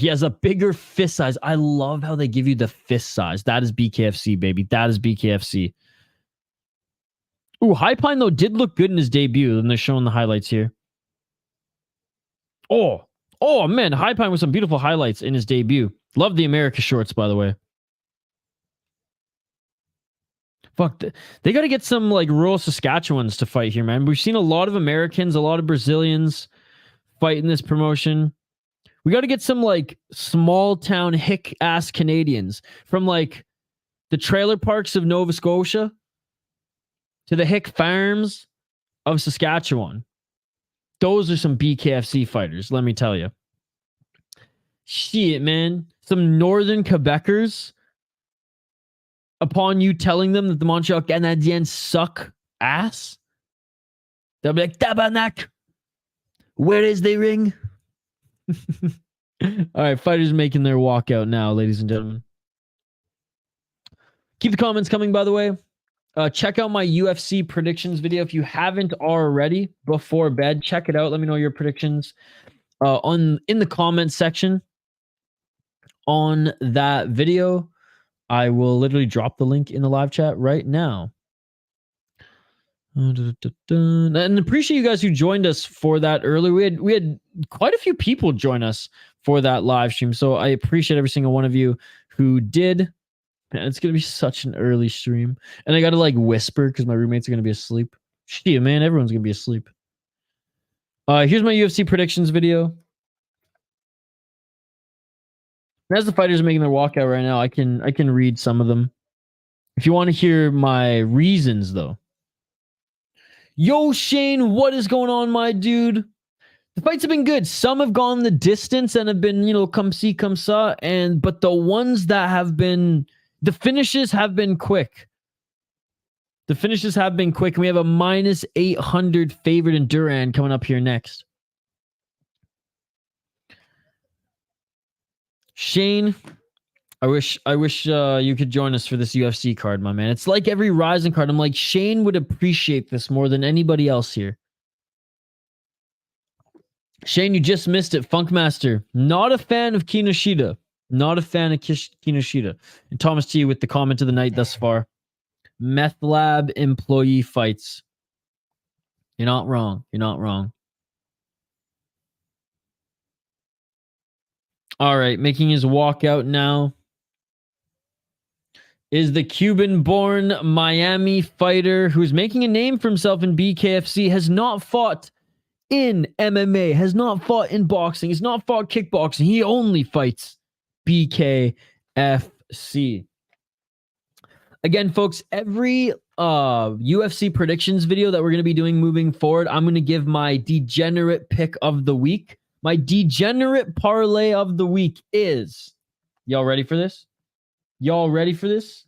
has a bigger fist size. I love how they give you the fist size. That is BKFC, baby. That is BKFC. Ooh, Highpine though did look good in his debut, and they're showing the highlights here. Oh man, Highpine with some beautiful highlights in his debut. Love the America shorts, by the way. Fuck, they got to get some like rural Saskatchewans to fight here, man. We've seen a lot of Americans, a lot of Brazilians fight in this promotion. We got to get some like small town hick ass Canadians from like the trailer parks of Nova Scotia to the hick farms of Saskatchewan. Those are some BKFC fighters, let me tell you. Shit, man. Some northern Quebecers, upon you telling them that the Montreal Canadiens suck ass, they'll be like, Tabarnak, where is the ring? All right, fighters making their walkout now, ladies and gentlemen. Keep the comments coming, by the way. Check out my UFC predictions video if you haven't already before bed. Check it out. Let me know your predictions in the comments section on that video. I will literally drop the link in the live chat right now. And appreciate you guys who joined us for that earlier. We had quite a few people join us for that live stream, so I appreciate every single one of you who did. Man, it's going to be such an early stream. And I got to like whisper because my roommates are going to be asleep. Shit, man, everyone's going to be asleep. Here's my UFC predictions video. As the fighters are making their walkout right now, I can read some of them. If you want to hear my reasons, though. Yo, Shane, what is going on, my dude? The fights have been good. Some have gone the distance and have been, come see, come saw. But the ones that have been, the finishes have been quick. The finishes have been quick. And we have a minus 800 favorite in Duran coming up here next. Shane, I wish you could join us for this UFC card, my man. It's like every Rising card. I'm like, Shane would appreciate this more than anybody else here. Shane, you just missed it. Funkmaster, not a fan of Kinoshita. Not a fan of Kinoshita. And Thomas T with the comment of the night thus far. Meth lab employee fights. You're not wrong. You're not wrong. All right, making his walkout now is the Cuban-born Miami fighter who's making a name for himself in BKFC, has not fought in MMA, has not fought in boxing, has not fought kickboxing. He only fights BKFC. Again, folks, every UFC predictions video that we're going to be doing moving forward, I'm going to give my degenerate pick of the week. My degenerate parlay of the week is... Y'all ready for this? Y'all ready for this?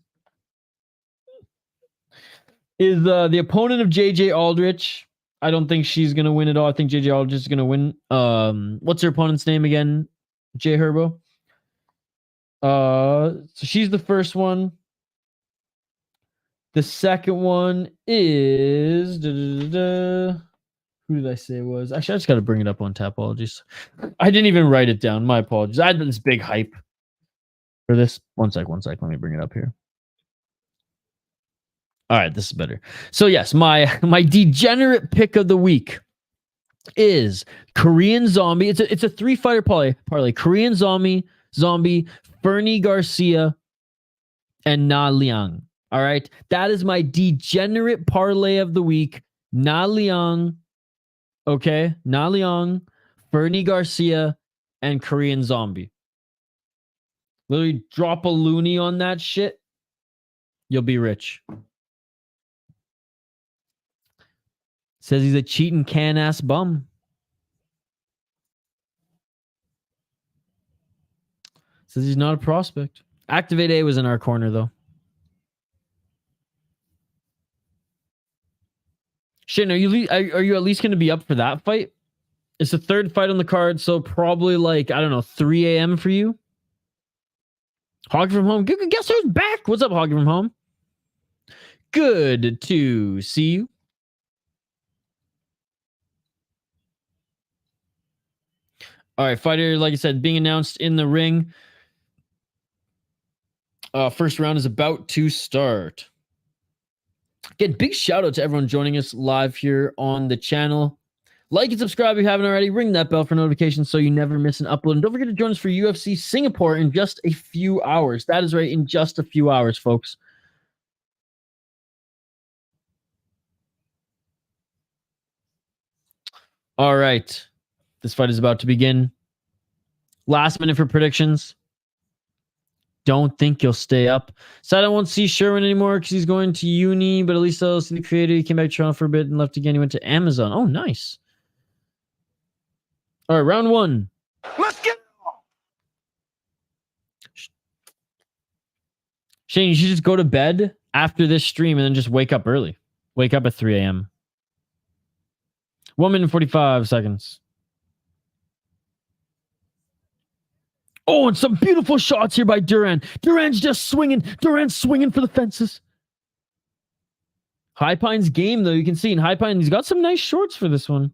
Is the opponent of JJ Aldrich. I don't think she's going to win at all. I think JJ Aldrich is going to win. What's her opponent's name again? Jay Herbo. So she's the first one. The second one is... Who did I say it was? Actually, I just got to bring it up on Tapologies. I didn't even write it down. My apologies. I had this big hype for this. One sec. Let me bring it up here. All right, this is better. So yes, my degenerate pick of the week is Korean Zombie. It's a 3-fighter parlay. Korean Zombie, Fernie Garcia, and Na Liang. All right, that is my degenerate parlay of the week. Na Liang. Okay, Na Liang, Fernie Garcia, and Korean Zombie. Literally drop a loony on that shit. You'll be rich. Says he's a cheating can-ass bum. Says he's not a prospect. Activate A was in our corner, though. Shane, are you at least going to be up for that fight? It's the third fight on the card, so probably like, I don't know, 3 a.m. for you? Hoggy from home. Guess who's back? What's up, Hoggy from home? Good to see you. All right, fighter, like I said, being announced in the ring. First round is about to start. Again, big shout out to everyone joining us live here on the channel. Like and subscribe if you haven't already. Ring that bell for notifications so you never miss an upload. And don't forget to join us for UFC Singapore in just a few hours. That is right, in just a few hours, folks. All right. This fight is about to begin. Last minute for predictions. Don't think you'll stay up. So I don't want to see Sherwin anymore because he's going to uni, but at least I'll see the creator. He came back to Toronto for a bit and left again. He went to Amazon. Oh, nice. All right, round one.
Let's get it on.
Shane, you should just go to bed after this stream and then just wake up early. Wake up at 3 a.m. 1 minute and 45 seconds. Oh, and some beautiful shots here by Duran. Duran's just swinging. Duran's swinging for the fences. Highpine's game, though, you can see in Highpine, he's got some nice shorts for this one.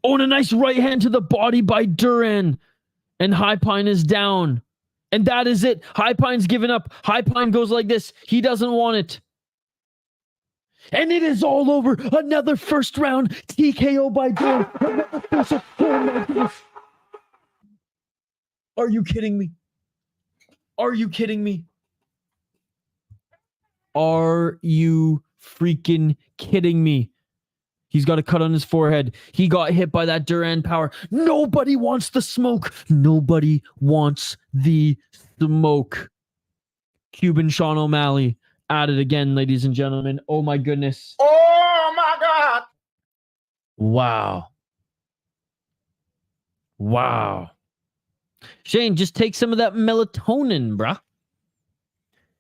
Oh, and a nice right hand to the body by Duran. And Highpine is down. And that is it. Highpine's given up. Highpine goes like this. He doesn't want it. And it is all over. Another first round TKO by Duran. Oh my goodness. Are you kidding me? Are you kidding me? Are you freaking kidding me? He's got a cut on his forehead. He got hit by that Duran power. Nobody wants the smoke. Nobody wants the smoke. Cuban Sean O'Malley at it again, ladies and gentlemen. Oh my goodness.
Oh my God.
Wow. Wow. Shane, just take some of that melatonin, bruh.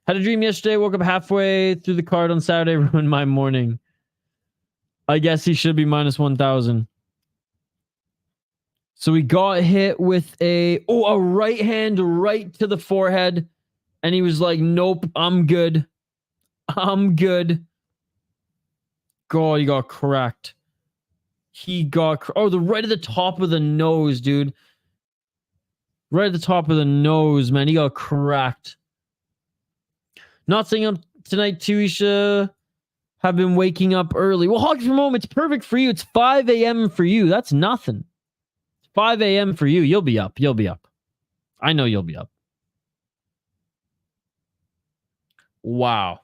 Had a dream yesterday, woke up halfway through the card on Saturday, ruined my morning. I guess he should be minus 1,000. So we got hit with a right hand right to the forehead. And he was like, nope, I'm good. I'm good. God, he got cracked. He got... the right at the top of the nose, dude. Right at the top of the nose, man. He got cracked. Not saying I'm tonight, too, Isha. Have been waking up early. Well, Hockey from Home, it's perfect for you. It's 5 a.m. for you. That's nothing. It's 5 a.m. for you. You'll be up. You'll be up. I know you'll be up. Wow.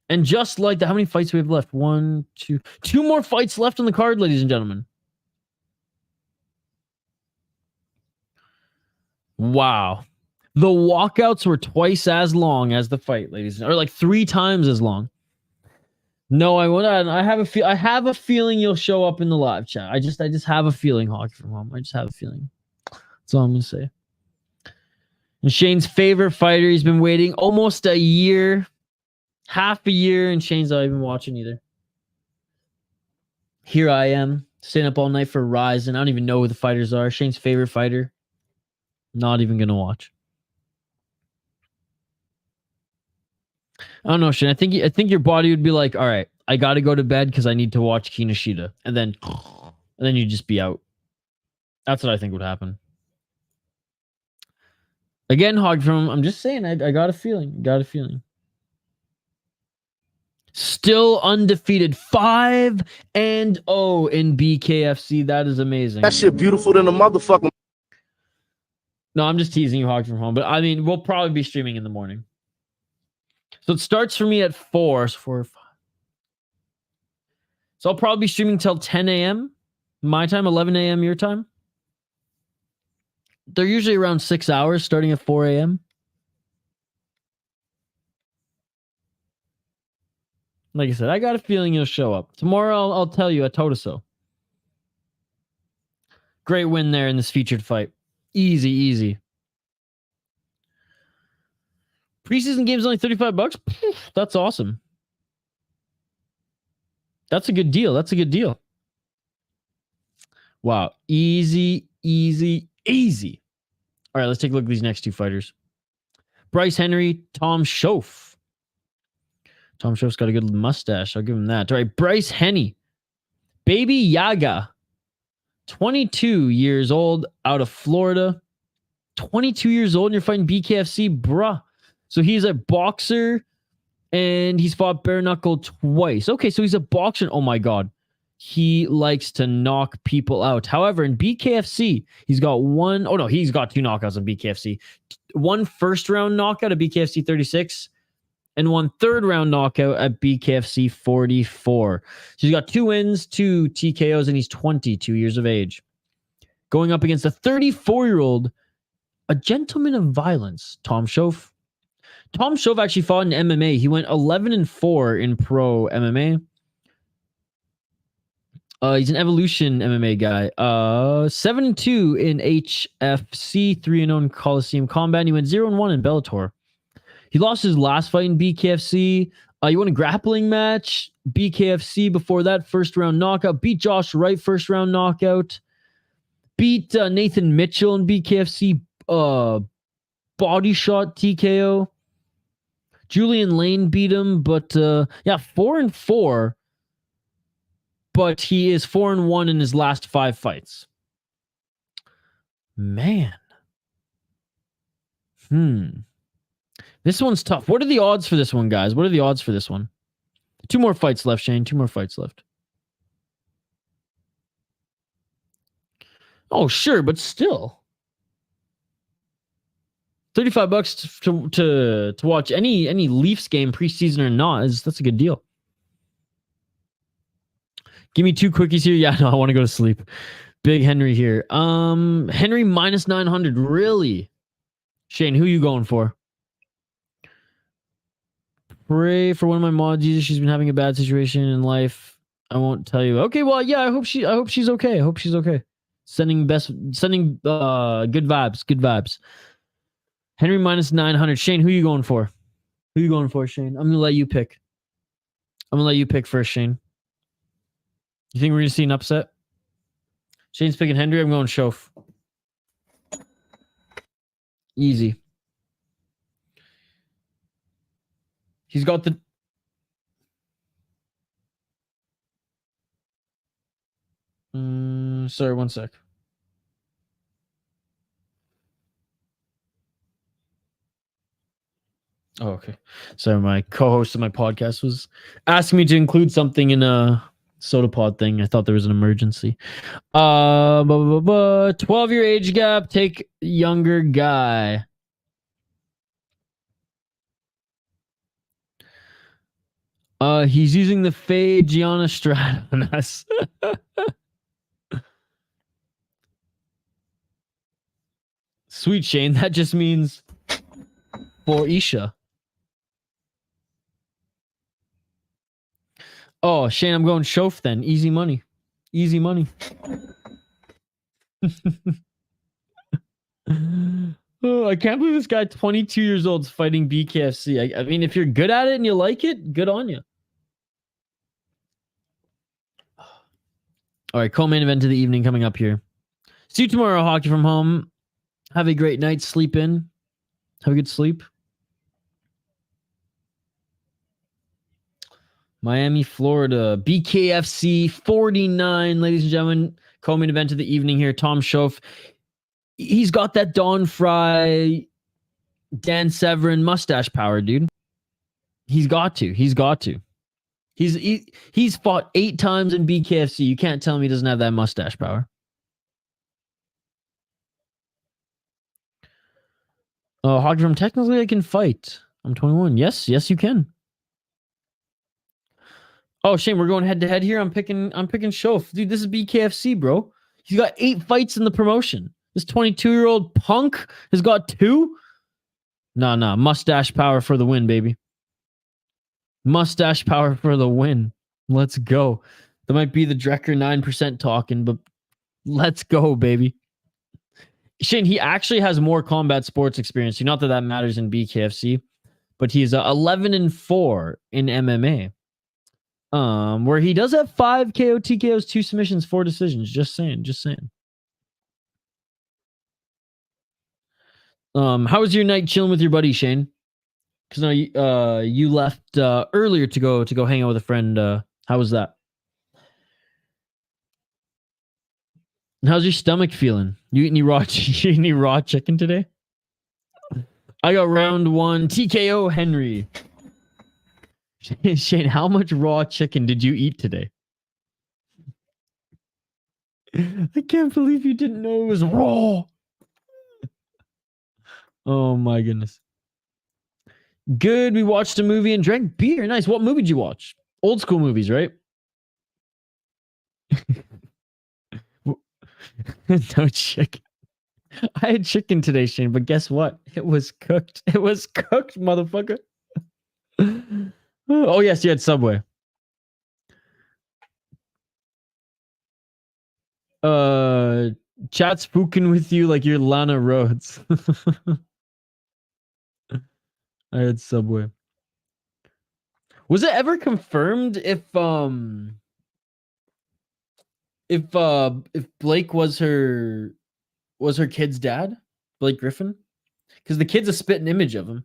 And just like that, how many fights do we have left? 1, 2. 2 more fights left on the card, ladies and gentlemen. Wow. The walkouts were twice as long as the fight, ladies, or like 3 times as long. No, I won't. I have a feeling you'll show up in the live chat. I just have a feeling, Hockey from Home. I just have a feeling. That's all I'm gonna say. And Shane's favorite fighter. He's been waiting almost a year, half a year, and Shane's not even watching either. Here I am, staying up all night for Rise, and I don't even know who the fighters are. Shane's favorite fighter. Not even gonna watch. I don't know, Shane. I think your body would be like, all right, I got to go to bed because I need to watch Kinoshita, and then you'd just be out. That's what I think would happen. Again, Hog from. I'm just saying. I got a feeling. Got a feeling. Still undefeated, 5-0 in BKFC. That is amazing.
That shit beautiful than a motherfucking.
No, I'm just teasing you, Hog from Home. But I mean, we'll probably be streaming in the morning. So it starts for me at 4. So 4 or 5. So I'll probably be streaming till 10 a.m. my time, 11 a.m. your time. They're usually around 6 hours, starting at 4 a.m. Like I said, I got a feeling you'll show up. Tomorrow I'll tell you, I told us so. Great win there in this featured fight. Easy, easy. Preseason game's only $35. That's awesome. That's a good deal. That's a good deal. Wow. Easy, easy, easy. All right, let's take a look at these next 2 fighters. Bryce Henry, Tom Shoaff. Tom Shoaff's got a good mustache. I'll give him that. All right, Bryce Henry. Baby Yaga. 22 years old, out of Florida. 22 years old and you're fighting BKFC, bruh. So he's a boxer and he's fought bare knuckle twice. Okay, so he's a boxer. Oh my God. He likes to knock people out. However, in BKFC, he's got he's got 2 knockouts in BKFC. 1 first round knockout at BKFC 36 and 1 third round knockout at BKFC 44. So he's got 2 wins, 2 TKOs, and he's 22 years of age. Going up against a 34-year-old, a gentleman of violence, Tom Shoaff. Tom Shoaff actually fought in MMA. He went 11-4 in pro MMA. He's an Evolution MMA guy. 7-2 in HFC, 3-0 in Coliseum Combat. And he went 0-1 in Bellator. He lost his last fight in BKFC. He won a grappling match. BKFC before that, first round knockout. Beat Josh Wright, first round knockout. Beat Nathan Mitchell in BKFC. Body shot TKO. Julian Lane beat him, but 4-4. But he is 4-1 in his last 5 fights. Man. This one's tough. What are the odds for this one, guys? What are the odds for this one? 2 more fights left, Shane. 2 more fights left. Oh, sure, but still. $35 to watch any Leafs game preseason or not that's a good deal. Give me 2 quickies here. Yeah, no, I want to go to sleep. Big Henry here. Henry minus 900. Really? Shane, who you going for? Pray for one of my mods. Jesus, she's been having a bad situation in life. I won't tell you. Okay, well, yeah, I hope she's okay. I hope she's okay. Sending good vibes. Good vibes. Henry minus 900. Shane, who you going for? Who you going for, Shane? I'm gonna let you pick. First, Shane. You think we're gonna see an upset? Shane's picking Henry. I'm going Shoaff. Easy. He's got the... sorry, one sec. Oh, okay. Sorry, my co-host of my podcast was asking me to include something in a soda pod thing. I thought there was an emergency. 12-year age gap. Take younger guy. He's using the Faye Gianna strat on us. Sweet, Shane. That just means for Isha. Oh, Shane, I'm going Shoaff then. Easy money. Easy money. Oh, I can't believe this guy, 22 years old, is fighting BKFC. I mean, if you're good at it and you like it, good on you. All right, co-main event of the evening coming up here. See you tomorrow, Hockey from Home. Have a great night. Sleep in. Have a good sleep. Miami, Florida. BKFC 49, ladies and gentlemen. Co-main event of the evening here. Tom Shoaff. He's got that Don Fry, Dan Severin mustache power, dude. He's got to. He's fought 8 times in BKFC. You can't tell me he doesn't have that mustache power. Oh, Hockey from technically I can fight. I'm 21. Yes, you can. Oh, Shane, we're going head to head here. I'm picking Shoaff. Dude, this is BKFC, bro. He's got 8 fights in the promotion. This 22-year-old punk has got 2. Nah. Mustache power for the win, baby. Mustache power for the win. Let's go. That might be the Drecker 9% talking, but let's go, baby. Shane, he actually has more combat sports experience. Not that that matters in BKFC, but he's 11-4 in MMA. Where he does have 5 KO, TKOs, 2 submissions, 4 decisions. Just saying. How was your night chilling with your buddy, Shane? Because now you left earlier to go hang out with a friend. How was that? And how's your stomach feeling? You eat any raw chicken today? I got round 1 TKO Henry. Shane, how much raw chicken did you eat today? I can't believe you didn't know it was raw. Oh my goodness. Good. We watched a movie and drank beer. Nice. What movie did you watch? Old school movies, right? No chicken. I had chicken today, Shane, but guess what? It was cooked. It was cooked, motherfucker. Oh, yes, you had Subway. Chat spooking with you like you're Lana Rhodes. I had Subway. Was it ever confirmed if Blake was her kid's dad, Blake Griffin? Because the kid's a spitting image of him.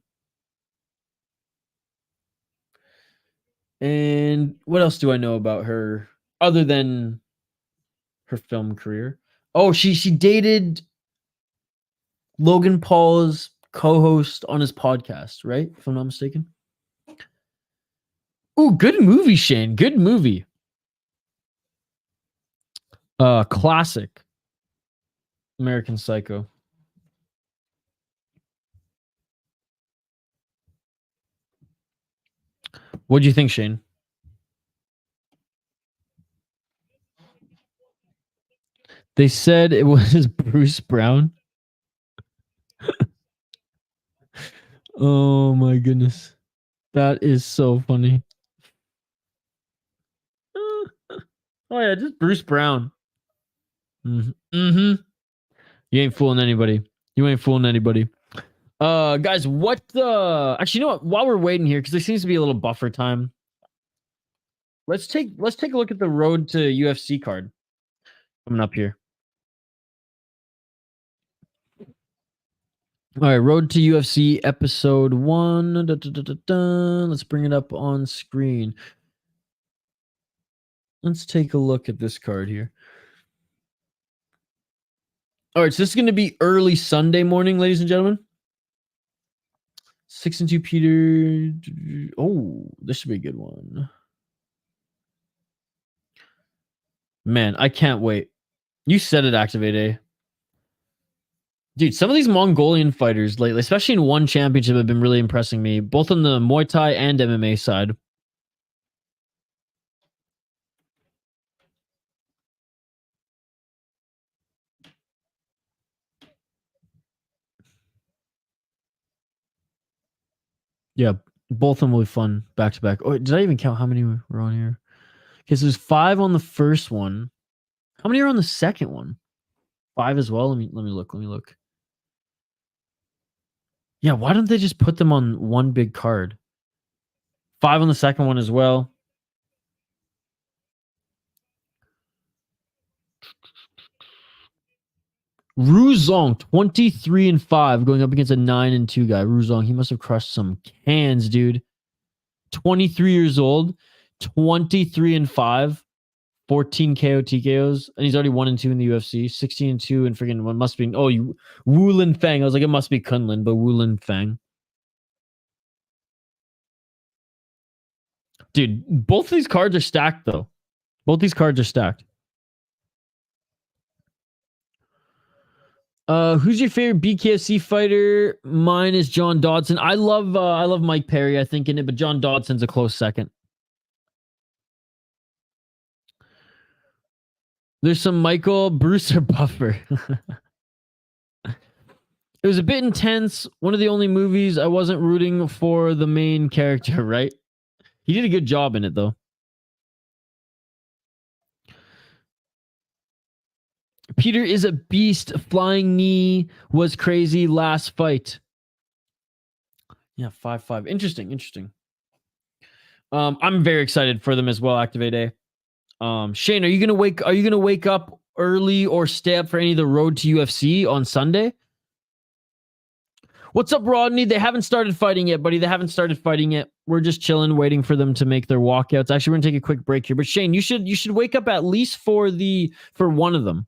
And what else do I know about her other than her film career? Oh, she dated Logan Paul's co-host on his podcast, right? If I'm not mistaken. Ooh, good movie, Shane. Good movie. Classic. American Psycho. What'd you think, Shane? They said it was Bruce Brown. Oh my goodness. That is so funny. Oh yeah, just Bruce Brown. Mm-hmm. You ain't fooling anybody. You ain't fooling anybody. Guys, what actually, you know what? While we're waiting here, because there seems to be a little buffer time, let's take a look at the road to UFC card coming up here. All right, road to UFC episode 1. Let's bring it up on screen. Let's take a look at this card here. All right, so this is going to be early Sunday morning, ladies and gentlemen. 6-2 Peter. Oh, this should be a good one. Man, I can't wait. You said it, Activate A. Dude, some of these Mongolian fighters lately, especially in one championship, have been really impressing me, both on the Muay Thai and MMA side. Yeah, both of them will be fun back to back. Oh, did I even count how many were on here? Okay, so there's 5 on the first one. How many are on the second one? 5 as well. Let me look. Yeah, why don't they just put them on one big card? 5 on the second one as well. Ruzong, 23-5, going up against a 9-2 guy. Ruzong, he must have crushed some cans, dude. 23 years old, 23-5, 14 KO TKOs, and he's already 1-2 in the UFC. 16-2 and freaking one must be Wulin Fang. I was like, it must be Kunlun, but Wulin Fang. Dude, both of these cards are stacked though. Both these cards are stacked. Who's your favorite BKFC fighter? Mine is John Dodson. I love Mike Perry, I think, in it, but John Dodson's a close second. There's some Michael, Bruce, or Buffer. It was a bit intense. One of the only movies I wasn't rooting for the main character, right? He did a good job in it, though. Peter is a beast. Flying knee was crazy last fight. Yeah, 5-5. Interesting. I'm very excited for them as well, Activate A. Shane, are you gonna wake up early or stay up for any of the road to UFC on Sunday? What's up, Rodney? They haven't started fighting yet, buddy. They haven't started fighting yet. We're just chilling, waiting for them to make their walkouts. Actually, we're gonna take a quick break here. But Shane, you should wake up at least for one of them.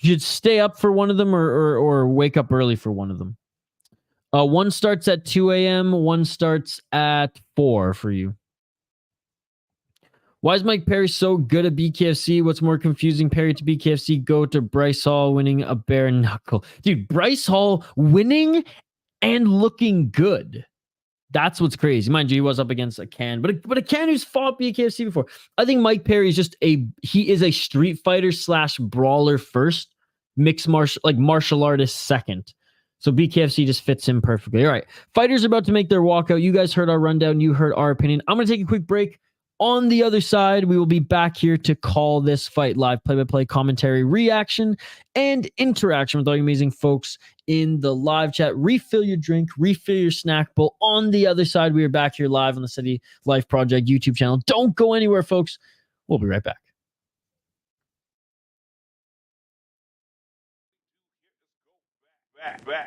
You should stay up for one of them or wake up early for one of them. One starts at 2 a.m. One starts at 4 for you. Why is Mike Perry so good at BKFC? What's more confusing, Perry to BKFC, go to Bryce Hall winning a bare knuckle? Dude, Bryce Hall winning and looking good. That's what's crazy. Mind you, he was up against a can, but a can who's fought BKFC before. I think Mike Perry is he is a street fighter / brawler first, mixed martial artist second. So BKFC just fits him perfectly. All right, fighters are about to make their walkout. You guys heard our rundown. You heard our opinion. I'm going to take a quick break. On the other side, we will be back here to call this fight live, play-by-play commentary, reaction, and interaction with all you amazing folks in the live chat. Refill your drink, refill your snack bowl. On the other side, we are back here live on the City Life Project YouTube channel. Don't go anywhere, folks. We'll be right back.
Back.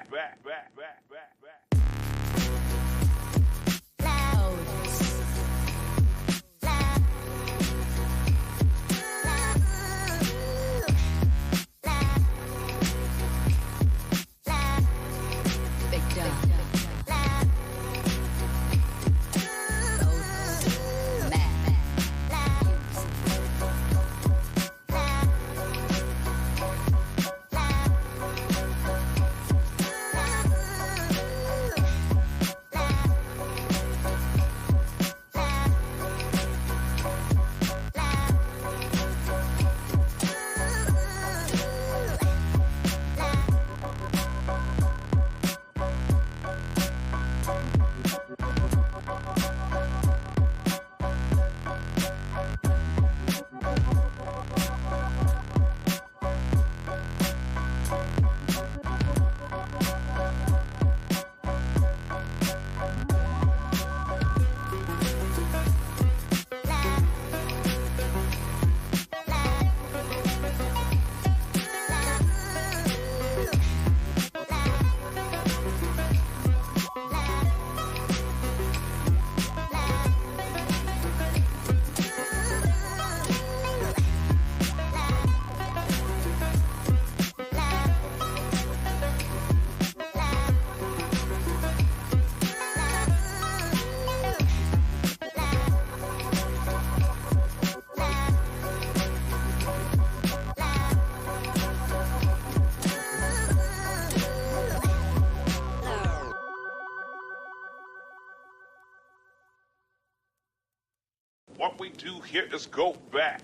what we do here is go back.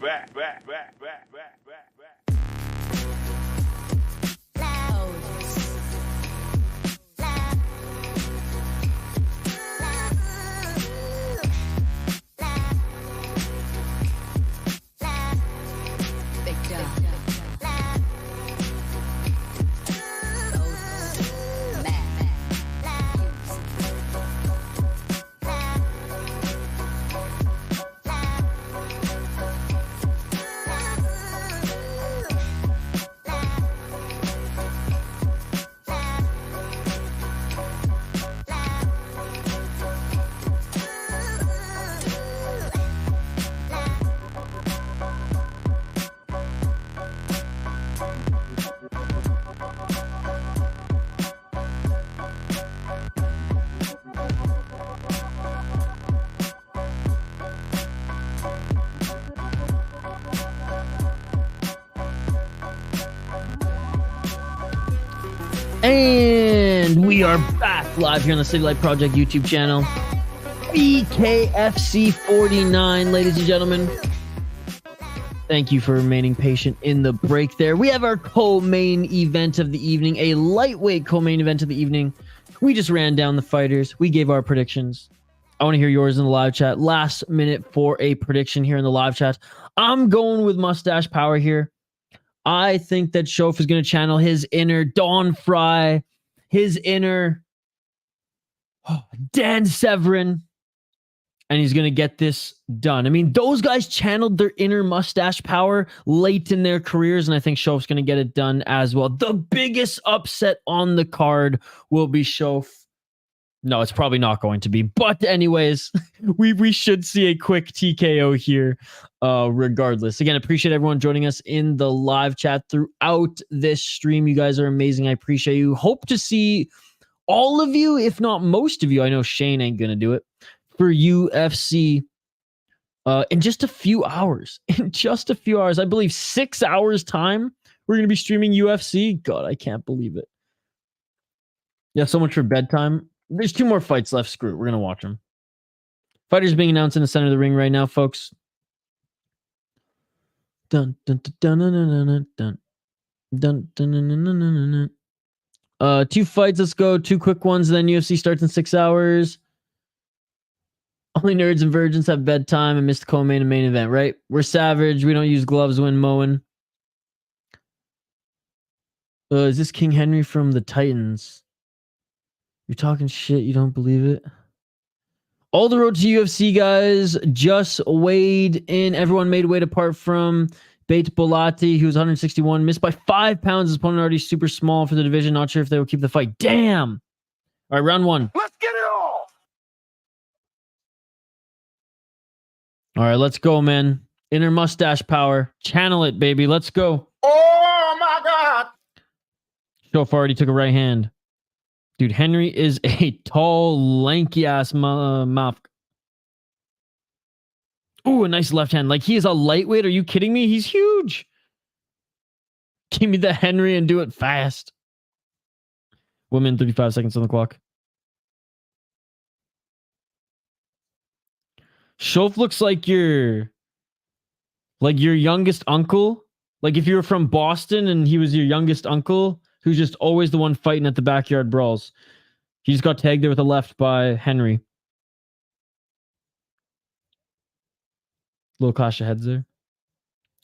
And we are back live here on the City Light Project YouTube channel. BKFC 49, ladies and gentlemen. Thank you for remaining patient in the break there. We have our co-main event of the evening, a lightweight co-main event of the evening. We just ran down the fighters. We gave our predictions. I want to hear yours in the live chat. Last minute for a prediction here in the live chat. I'm going with Mustache Power here. I think that Shoaff is going to channel his inner Don Fry, his inner Dan Severin, and he's going to get this done. I mean, those guys channeled their inner Mustache Power late in their careers, and I think Shoaff's going to get it done as well. The biggest upset on the card will be Shoaff. No, it's probably not going to be. But anyways, we should see a quick TKO here regardless. Again, appreciate everyone joining us in the live chat throughout this stream. You guys are amazing. I appreciate you. Hope to see all of you, if not most of you. I know Shane ain't going to do it. For UFC in just a few hours. In just a few hours. I believe 6 hours time. We're going to be streaming UFC. God, I can't believe it. Yeah, so much for bedtime. There's 2 more fights left. Screw it. We're going to watch them. Fighters being announced in the center of the ring right now, folks. Dun, dun, dun, dun, dun, dun, dun, dun, dun, dun, dun, dun. 2 fights. Let's go. 2 quick ones. Then UFC starts in 6 hours. Only nerds and virgins have bedtime and missed co-main and main event, right? We're savage. We don't use gloves when mowing. Is this King Henry from the Titans? You're talking shit. You don't believe it. All the road to UFC guys just weighed in. Everyone made weight apart from Bate Bolatti, who was 161. Missed by 5 pounds. His opponent already super small for the division. Not sure if they will keep the fight. Damn. All right, round 1.
Let's get it off.
All right, let's go, man. Inner Mustache Power. Channel it, baby. Let's go.
Oh my God.
Shoaff already took a right hand. Dude, Henry is a tall, lanky-ass mouth. Ooh, a nice left hand. Like, he is a lightweight. Are you kidding me? He's huge. Give me the Henry and do it fast. 1 minute, 35 seconds on the clock. Shoaff looks like your youngest uncle. Like, if you were from Boston and he was your youngest uncle, who's just always the one fighting at the backyard brawls. He just got tagged there with a left by Henry. Little clash of heads there.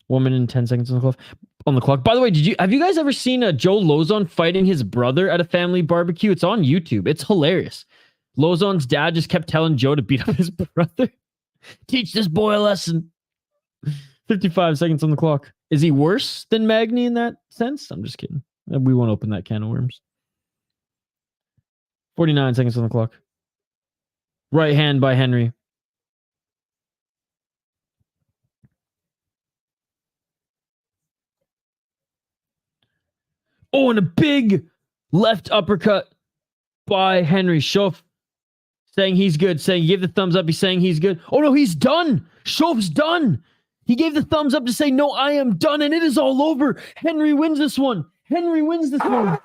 1 minute and 10 seconds on the clock. By the way, have you guys ever seen Joe Lozon fighting his brother at a family barbecue? It's on YouTube. It's hilarious. Lozon's dad just kept telling Joe to beat up his brother. Teach this boy a lesson. 55 seconds on the clock. Is he worse than Magny in that sense? I'm just kidding. We won't open that can of worms. 49 seconds on the clock. Right hand by Henry. Oh, and a big left uppercut by Henry. Shoaff saying he's good. Saying he gave the thumbs up. He's saying he's good. Oh, no, he's done. Shoaff's done. He gave the thumbs up to say, no, I am done. And it is all over. Henry wins this one. Henry wins this one.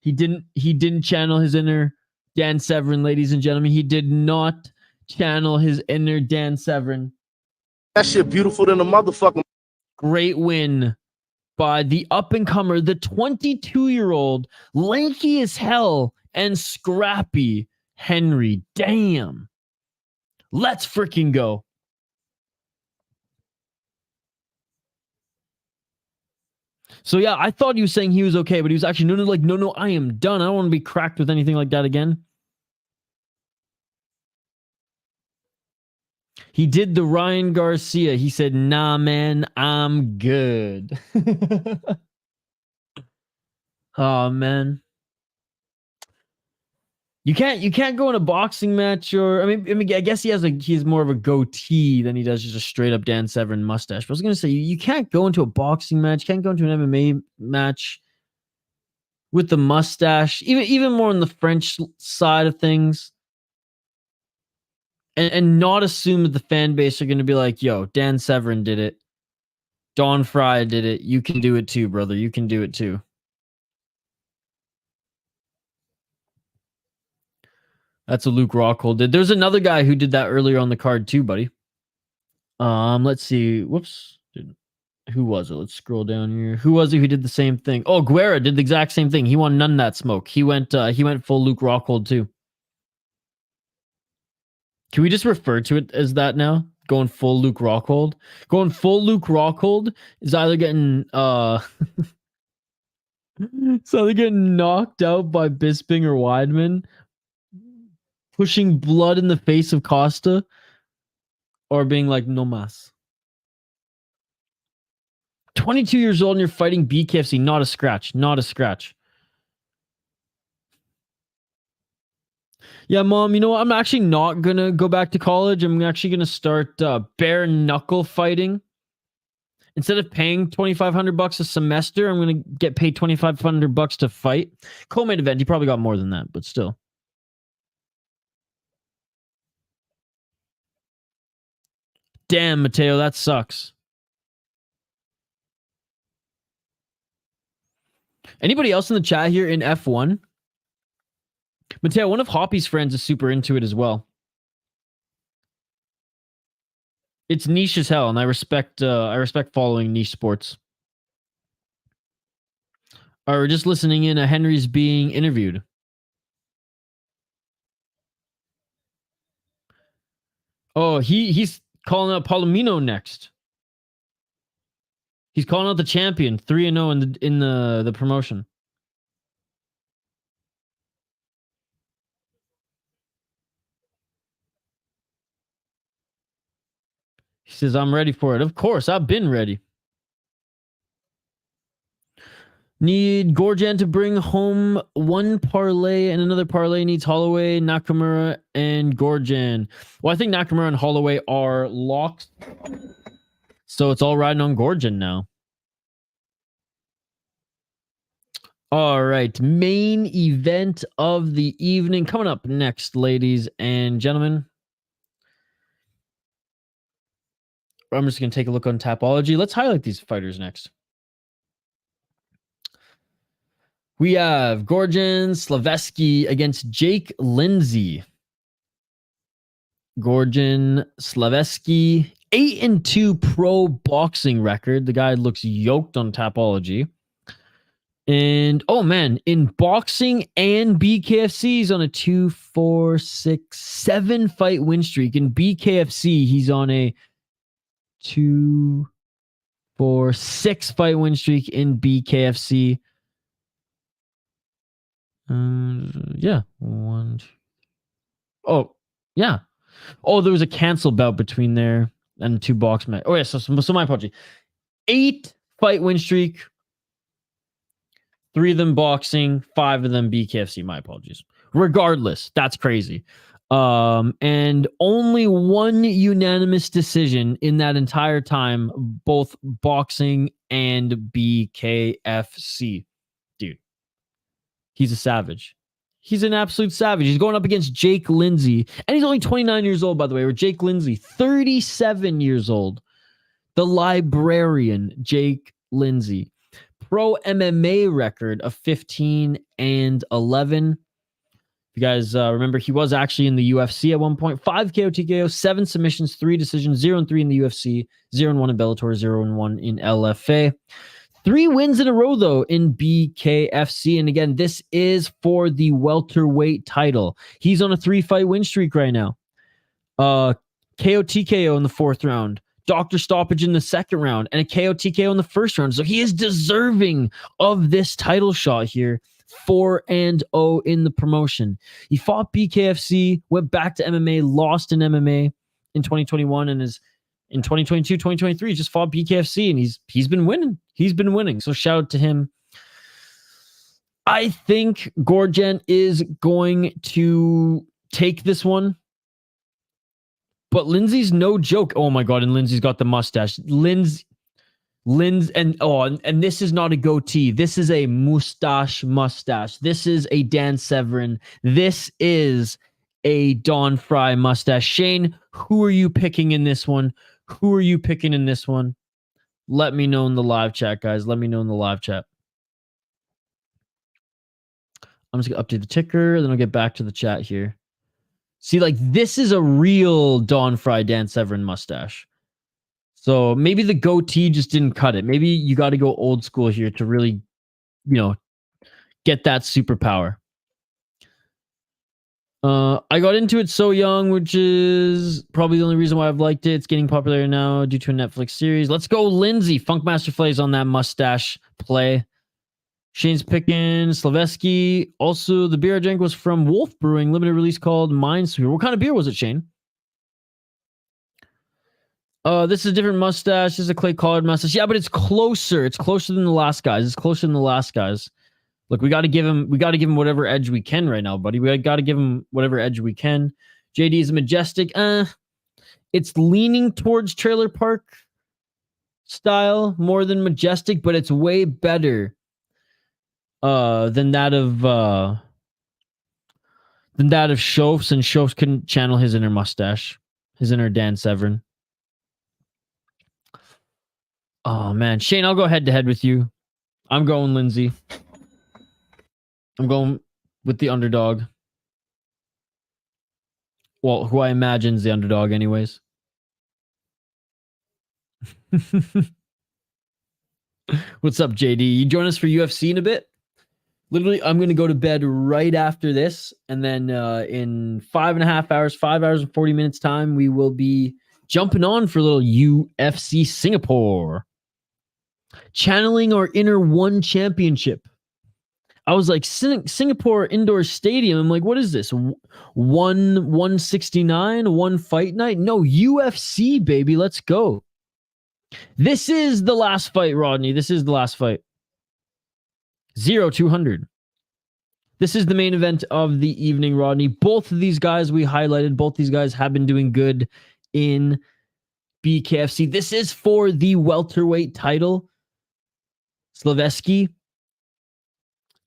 He didn't channel his inner Dan Severn, ladies and gentlemen. He did not channel his inner Dan Severn.
That shit beautiful than a motherfucking.
Great win by the up-and-comer, the 22-year-old, lanky as hell, and scrappy Henry. Damn. Let's freaking go. So yeah, I thought he was saying he was okay, but he was actually no, I am done. I don't want to be cracked with anything like that again. He did the Ryan Garcia. He said, nah, man, I'm good. Oh, man. You can't go in a boxing match, or I mean, I guess he's more of a goatee than he does just a straight up Dan Severn mustache. But I was gonna say you can't go into a boxing match, can't go into an MMA match with the mustache, even more on the French side of things, and not assume that the fan base are gonna be like, yo, Dan Severn did it, Don Fry did it, you can do it too, brother, you can do it too. That's what Luke Rockhold did. There's another guy who did that earlier on the card too, buddy. Let's see. Whoops. Who was it? Let's scroll down here. Who was it who did the same thing? Oh, Guerra did the exact same thing. He won none of that smoke. He went full Luke Rockhold too. Can we just refer to it as that now? Going full Luke Rockhold? Going full Luke Rockhold is either getting it's either getting knocked out by Bisping or Weidman, pushing blood in the face of Costa, or being like, no mas. 22 years old and you're fighting BKFC. Not a scratch. Not a scratch. Yeah, Mom, you know what? I'm actually not going to go back to college. I'm actually going to start bare knuckle fighting. Instead of paying $2,500 a semester, I'm going to get paid $2,500 to fight. Co-main event, he probably got more than that, but still. Damn, Mateo, that sucks. Anybody else in the chat here in F1? Mateo, one of Hoppy's friends is super into it as well. It's niche as hell, and I respect following niche sports. Or just listening in. Henry's being interviewed. Oh, he's calling out Palomino next. He's calling out the champion, 3-0 in the promotion. He says, I'm ready for it. Of course, I've been ready. Need Gorjan to bring home one parlay, and another parlay needs Holloway, Nakamura, and Gorjan. Well, I think Nakamura and Holloway are locked. So it's all riding on Gorjan now. All right. Main event of the evening coming up next, ladies and gentlemen. I'm just going to take a look on Tapology. Let's highlight these fighters next. We have Gorjan Slaveski against Jake Lindsey. Gorjan Slaveski, 8-2 pro boxing record. The guy looks yoked on Tapology. And, oh man, in boxing and BKFC, he's on a 2, 4, 6, 7 fight win streak. In BKFC, he's on a 2, 4, 6 fight win streak in BKFC. Yeah. 1, 2. Oh, yeah. Oh, there was a cancel bout between there and 2 box match. Oh, yeah. So my apology. 8 fight win streak. 3 of them boxing, 5 of them BKFC. My apologies. Regardless, that's crazy. And only 1 unanimous decision in that entire time, both boxing and BKFC. Dude, he's a savage. He's an absolute savage. He's going up against Jake Lindsey. And he's only 29 years old, by the way. Or Jake Lindsey, 37 years old. The librarian, Jake Lindsey. Pro MMA record of 15-11. If you guys remember, he was actually in the UFC at one point. 5 KO TKO, 7 submissions, 3 decisions, 0-3 in the UFC, 0-1 in Bellator, 0-1 in LFA. 3 wins in a row, though, in BKFC. And again, this is for the welterweight title. He's on a 3-fight win streak right now. KO TKO in the 4th round. Doctor stoppage in the 2nd round. And a KO TKO in the 1st round. So he is deserving of this title shot here. 4-0 in the promotion. He fought BKFC, went back to MMA, lost in MMA in 2021, and is in 2022, 2023, just fought BKFC, and he's been winning. He's been winning. So shout out to him. I think Gorjan is going to take this one. But Lindsey's no joke. Oh my God, and Lindsey's got the mustache. Lindsey, and this is not a goatee. This is a mustache. This is a Dan Severn. This is a Don Fry mustache. Shane, who are you picking in this one? Who are you picking in this one? Let me know in the live chat, guys. Let me know in the live chat. I'm just going to update the ticker, then I'll get back to the chat here. See, like, this is a real Don Fry, Dan Severn mustache. So maybe the goatee just didn't cut it. Maybe you got to go old school here to really, get that superpower. I got into it so young, which is probably the only reason why I've liked it. It's getting popular now due to a Netflix series. Let's go, Lindsey. Funkmaster Flay's on that mustache play. Shane's picking Slaveski. Also, the beer I drank was from Wolf Brewing, limited release called Minesweeper. What kind of beer was it, Shane? This is a different mustache. This is a clay collared mustache. Yeah, but it's closer. It's closer than the last guys. Look, we got to give him whatever edge we can right now, buddy. We got to give him whatever edge we can. JD is majestic. It's leaning towards trailer park style more than majestic, but it's way better than that of Shoaff's, and Shoaff couldn't channel his inner mustache, his inner Dan Severn. Oh man, Shane, I'll go head to head with you. I'm going Lindsey. I'm going with the underdog. Well, who I imagine is the underdog anyways. What's up, JD? You join us for UFC in a bit? Literally, I'm going to go to bed right after this. And then in 5.5 hours, 5 hours and 40 minutes time, we will be jumping on for a little UFC Singapore. Channeling our inner one championship. I was like, Singapore Indoor Stadium. I'm like, what is this? 169, one fight night? No, UFC, baby. Let's go. This is the last fight, Rodney. This is the last fight. 0-200. This is the main event of the evening, Rodney. Both of these guys we highlighted. Both these guys have been doing good in BKFC. This is for the welterweight title. Slaveski,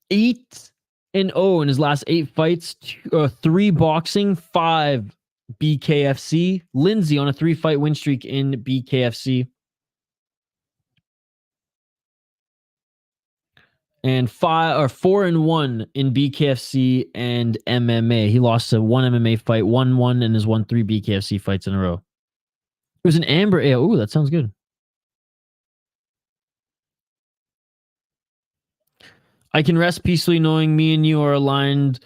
8-0 in his last 8 fights, 3 boxing, 5 BKFC. Lindsey on a 3-fight win streak in BKFC. And 4-1 in BKFC and MMA. He lost a 1 MMA fight, 1-1, and has won 3 BKFC fights in a row. It was an amber ale. Ooh, that sounds good. I can rest peacefully knowing me and you are aligned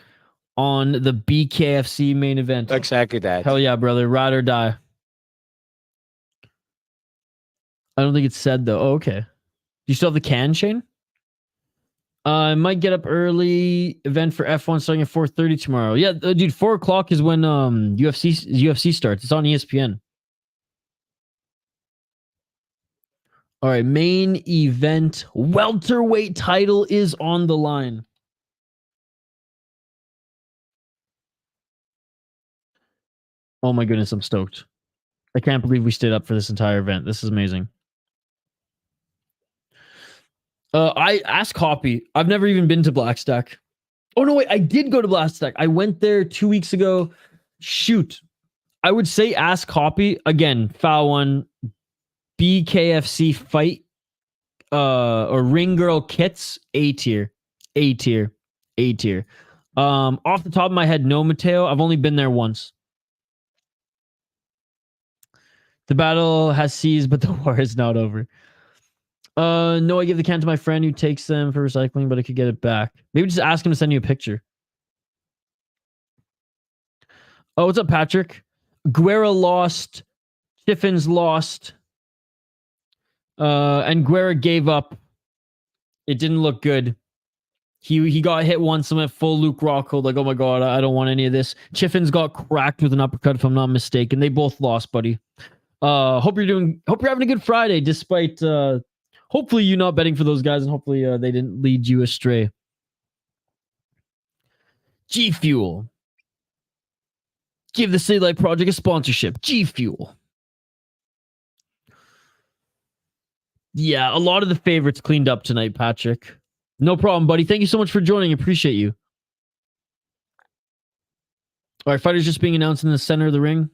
on the BKFC main event.
Exactly that.
Hell yeah, brother. Ride or die. I don't think it's said, though. Oh, okay. Do you still have the can, Shane? I might get up early. Event for F1 starting at 4:30 tomorrow. Yeah, dude, 4 o'clock is when UFC starts. It's on ESPN. All right, main event. Welterweight title is on the line. Oh my goodness, I'm stoked. I can't believe we stayed up for this entire event. This is amazing. I asked Hoppy. I've never even been to Blackstack. Oh no, wait, I did go to Blackstack. I went there 2 weeks ago. Shoot. I would say ask Hoppy. Again, foul one. BKFC fight or ring girl kits, A tier. Off the top of my head, no, Mateo. I've only been there once. The battle has ceased, but the war is not over. No, I give the can to my friend who takes them for recycling, but I could get it back. Maybe just ask him to send you a picture. Oh, what's up, Patrick? Guerra lost. Chiffens lost. And Guerra gave up. It didn't look good. He got hit once and went full Luke Rockhold. Like, oh my god, I don't want any of this. Chiffens got cracked with an uppercut, if I'm not mistaken. They both lost, buddy. Hope you're having a good Friday, despite hopefully you not betting for those guys, and hopefully they didn't lead you astray. G Fuel. Give the City Light Project a sponsorship. G Fuel. Yeah, a lot of the favorites cleaned up tonight, Patrick. No problem, buddy. Thank you so much for joining. Appreciate you. All right, fighters just being announced in the center of the ring.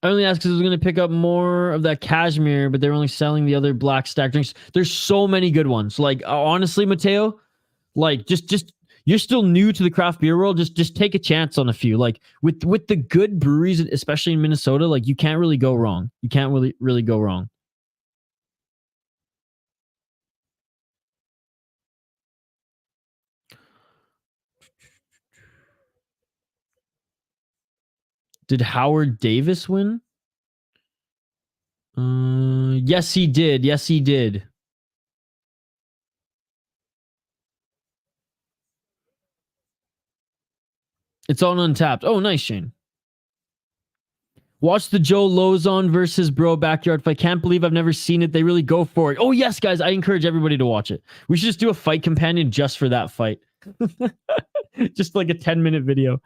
I only asked because I was going to pick up more of that cashmere, but they're only selling the other black stack drinks. There's so many good ones. Like, honestly, Mateo, like, just you're still new to the craft beer world. Just take a chance on a few. Like, with the good breweries, especially in Minnesota, like, you can't really go wrong. You can't really go wrong. Did Howard Davis win? Yes, he did. Yes, he did. It's on Untapped. Oh, nice, Shane. Watch the Joe Lozon versus Bro backyard fight. Can't believe I've never seen it. They really go for it. Oh, yes, guys. I encourage everybody to watch it. We should just do a fight companion just for that fight. Just like a 10-minute video.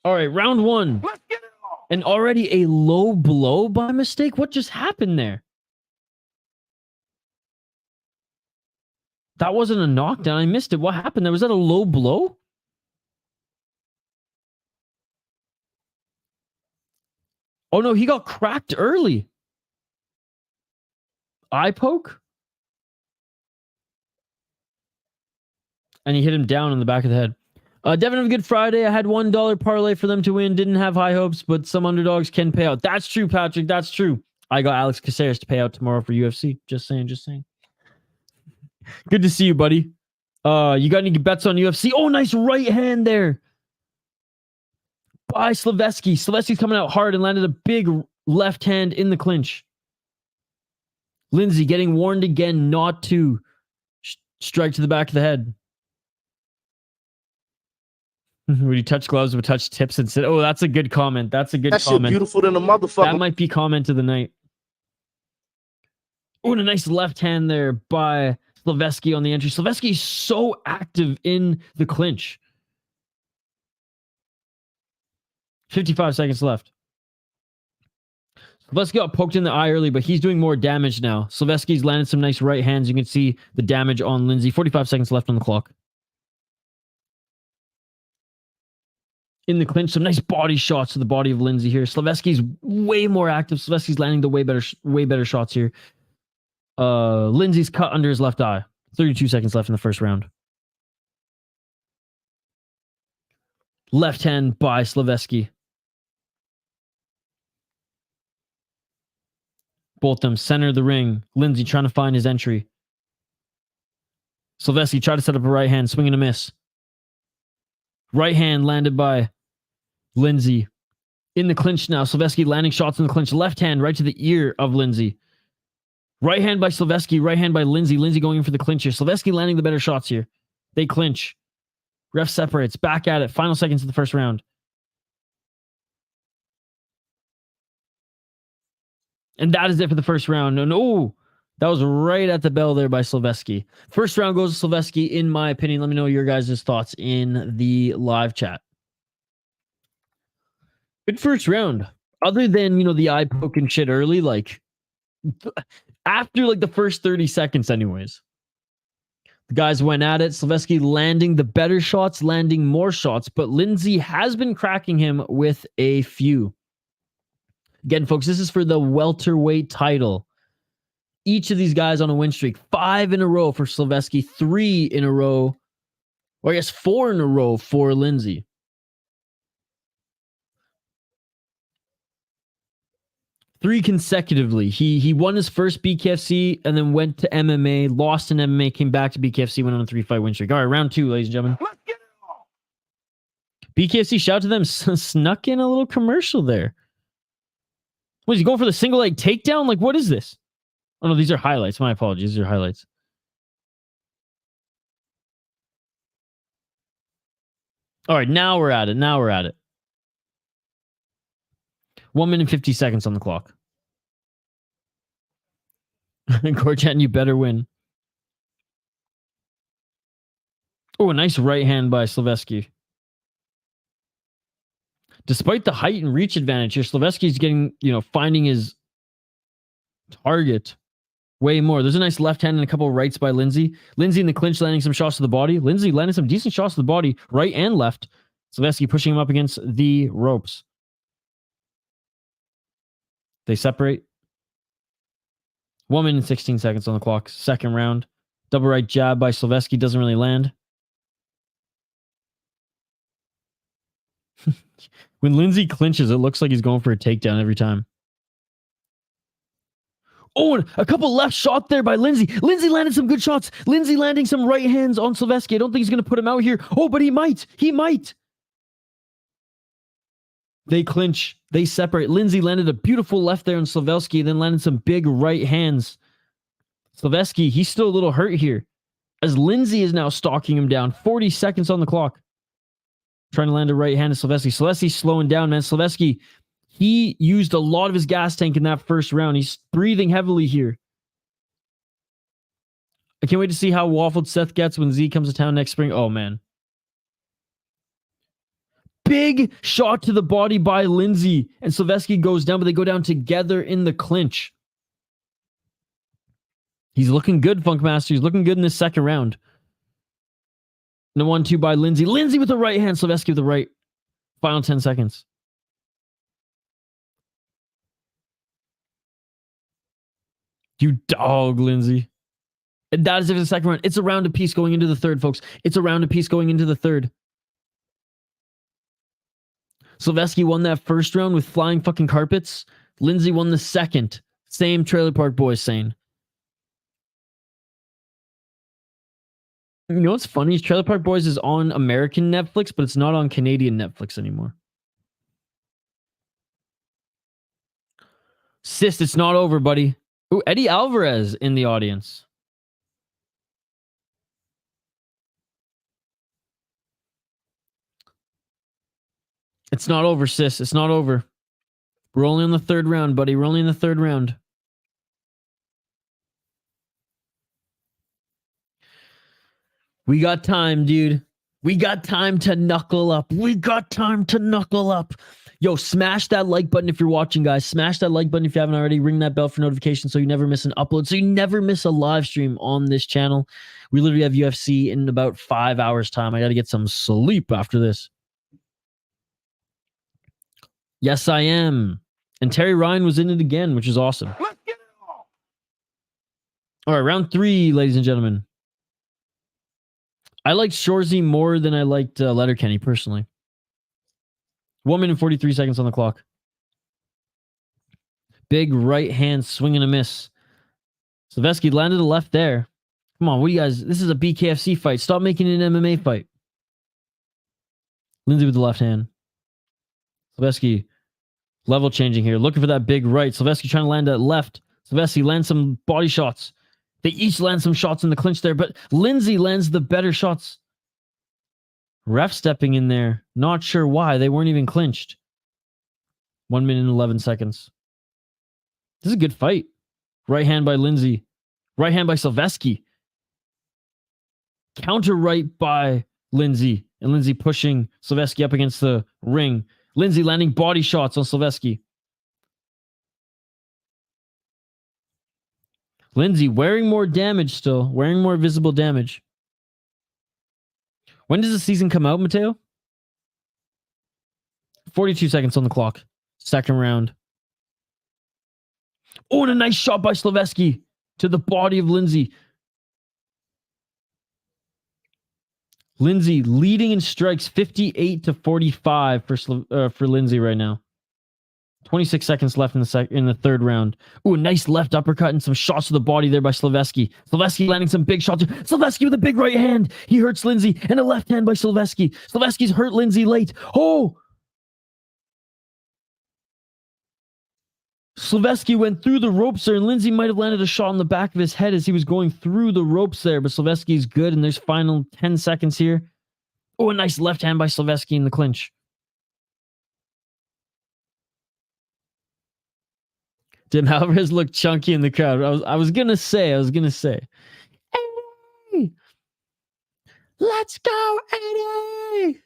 All right, round one.
Let's get it on.
And already a low blow by mistake? What just happened there? That wasn't a knockdown. I missed it. What happened there? Was that a low blow? Oh, no, he got cracked early. Eye poke? And he hit him down in the back of the head. Devin, have a good Friday. I had $1 parlay for them to win. Didn't have high hopes, but some underdogs can pay out. That's true, Patrick. That's true. I got Alex Caceres to pay out tomorrow for UFC. Just saying. Good to see you, buddy. You got any bets on UFC? Oh, nice right hand there. By Slaveski. Slaveski's coming out hard and landed a big left hand in the clinch. Lindsey getting warned again not to strike to the back of the head. Would you touch gloves, would touch tips and sit? Oh, that's a good comment. That's a good
That shit
comment.
beautiful than a motherfucker.
That might be comment of the night. Oh, and a nice left hand there by Slaveski on the entry. Slaveski is so active in the clinch. 55 seconds left. Slaveski got poked in the eye early, but he's doing more damage now. Slaveski's landed some nice right hands. You can see the damage on Lindsey. 45 seconds left on the clock. In the clinch, some nice body shots to the body of Lindsey here. Slaveski's way more active. Slaveski's landing the way better shots here. Lindsey's cut under his left eye. 32 seconds left in the first round. Left hand by Slaveski. Both of them center of the ring. Lindsey trying to find his entry. Slaveski tried to set up a right hand, swing and a miss. Right hand landed by Lindsey. In the clinch now. Slaveski landing shots in the clinch. Left hand right to the ear of Lindsey. Right hand by Slaveski. Right hand by Lindsey. Lindsey going in for the clinch here. Slaveski landing the better shots here. They clinch. Ref separates. Back at it. Final seconds of the first round. And that is it for the first round. And oh, that was right at the bell there by Slaveski. First round goes to Slaveski, in my opinion. Let me know your guys' thoughts in the live chat. Good first round. Other than, the eye poke and shit early, like, after, like, the first 30 seconds anyways. The guys went at it. Slaveski landing the better shots, landing more shots, but Lindsey has been cracking him with a few. Again, folks, this is for the welterweight title. Each of these guys on a win streak. 5 in a row for Slaveski. 3 in a row Or I guess 4 in a row for Lindsey. Three consecutively. He won his first BKFC and then went to MMA, lost in MMA, came back to BKFC, went on a 3-fight win streak. All right, round 2, ladies and gentlemen.
Let's get it on.
BKFC, shout out to them, snuck in a little commercial there. Was he going for the single leg takedown? Like, what is this? Oh, no, these are highlights. My apologies. These are highlights. All right, now we're at it. 1 minute and 50 seconds on the clock. Gorjan, you better win. Oh, a nice right hand by Slaveski. Despite the height and reach advantage here, Slaveski's getting, finding his target way more. There's a nice left hand and a couple of rights by Lindsey. Lindsey in the clinch landing some shots to the body. Lindsey landing some decent shots to the body, right and left. Slaveski pushing him up against the ropes. They separate. 1 minute and 16 seconds on the clock. Second round. Double right jab by Slaveski. Doesn't really land. When Lindsey clinches, it looks like he's going for a takedown every time. Oh, and a couple left shot there by Lindsey. Lindsey landed some good shots. Lindsey landing some right hands on Slaveski. I don't think he's going to put him out here. Oh, but he might. They clinch. They separate. Lindsey landed a beautiful left there on Slaveski, then landed some big right hands. Slaveski, he's still a little hurt here, as Lindsey is now stalking him down. 40 seconds on the clock. Trying to land a right hand to Slaveski. Slaveski's slowing down, man. Slaveski, he used a lot of his gas tank in that first round. He's breathing heavily here. I can't wait to see how waffled Seth gets when Z comes to town next spring. Oh, man. Big shot to the body by Lindsey. And Slaveski goes down, but they go down together in the clinch. He's looking good, Funkmaster. He's looking good in this second round. And the 1-2 by Lindsey. Lindsey with the right hand. Slaveski with the right. Final 10 seconds. You dog, Lindsey. And that is it for the second round. It's a round apiece going into the third, folks. It's a round apiece going into the third. Slaveski won that first round with flying fucking carpets. Lindsey won the second. Same Trailer Park Boys saying. You know what's funny? Trailer Park Boys is on American Netflix, but it's not on Canadian Netflix anymore. Sis, it's not over, buddy. Ooh, Eddie Alvarez in the audience. It's not over, sis. It's not over. We're only on the third round, buddy. We're only in the third round. We got time, dude. We got time to knuckle up. Yo, smash that like button if you're watching, guys. Smash that like button if you haven't already. Ring that bell for notifications so you never miss an upload, so you never miss a live stream on this channel. We literally have UFC in about 5 hours' time. I got to get some sleep after this. Yes, I am. And Terry Ryan was in it again, which is awesome.
Let's get it on.
All right, round 3, ladies and gentlemen. I liked Shorzy more than I liked Letterkenny, personally. 1 minute and 43 seconds on the clock. Big right hand swing and a miss. Slaveski landed a left there. Come on, what do you guys... This is a BKFC fight. Stop making it an MMA fight. Lindsey with the left hand. Slaveski level changing here. Looking for that big right. Slaveski trying to land that left. Slaveski lands some body shots. They each land some shots in the clinch there, but Lindsey lands the better shots. Ref stepping in there. Not sure why. They weren't even clinched. 1 minute and 11 seconds. This is a good fight. Right hand by Lindsey. Right hand by Slaveski. Counter right by Lindsey. And Lindsey pushing Slaveski up against the ring. Lindsey landing body shots on Slaveski. Lindsey wearing more damage still. Wearing more visible damage. When does the season come out, Mateo? 42 seconds on the clock. Second round. Oh, and a nice shot by Slaveski to the body of Lindsey. Lindsey leading in strikes 58-45 for Lindsey right now. 26 seconds left in the third round. Ooh, a nice left uppercut and some shots to the body there by Slaveski. Slaveski landing some big shots. Slaveski with a big right hand. He hurts Lindsey, and a left hand by Slaveski. Slaveski's hurt Lindsey late. Oh! Slaveski went through the ropes there, and Lindsey might have landed a shot on the back of his head as he was going through the ropes there, but Slaveski's good, and there's final 10 seconds here. Oh, a nice left hand by Slaveski in the clinch. Tim Alvarez looked chunky in the crowd. I was gonna say. Eddie! Let's go, Eddie!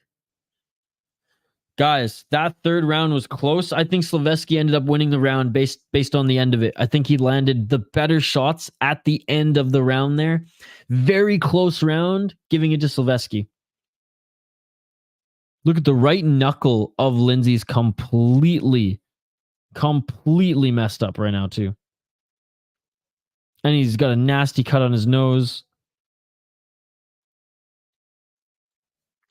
Guys, that third round was close. I think Slaveski ended up winning the round based on the end of it. I think he landed the better shots at the end of the round there. Very close round, giving it to Slaveski. Look at the right knuckle of Lindsey's completely messed up right now too. And he's got a nasty cut on his nose.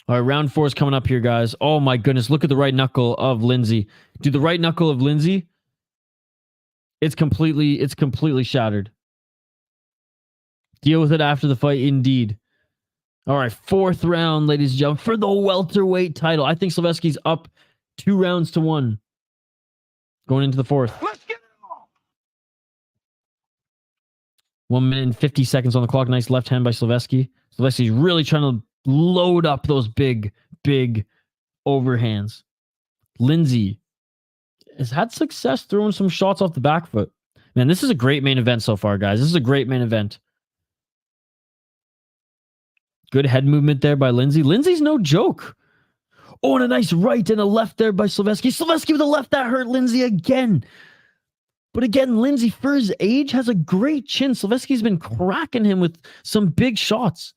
All right, round 4 is coming up here, guys. Oh my goodness, look at the right knuckle of Lindsey. Dude, the right knuckle of Lindsey, it's completely shattered. Deal with it after the fight, indeed. All right, 4th round, ladies and gentlemen, for the welterweight title. I think Slaveski's up 2-1 going into the 4th.
Let's get it on.
1 minute and 50 seconds on the clock. Nice left hand by Slaveski. Slaveski's really trying to load up those big overhands. Lindsey has had success throwing some shots off the back foot. Man, this is a great main event so far, guys. This is a great main event. Good head movement there by Lindsey. Lindsey's no joke. Oh, and a nice right and a left there by Slaveski. Slaveski with a left that hurt Lindsey again. But again, Lindsey, for his age, has a great chin. Slaveski's been cracking him with some big shots.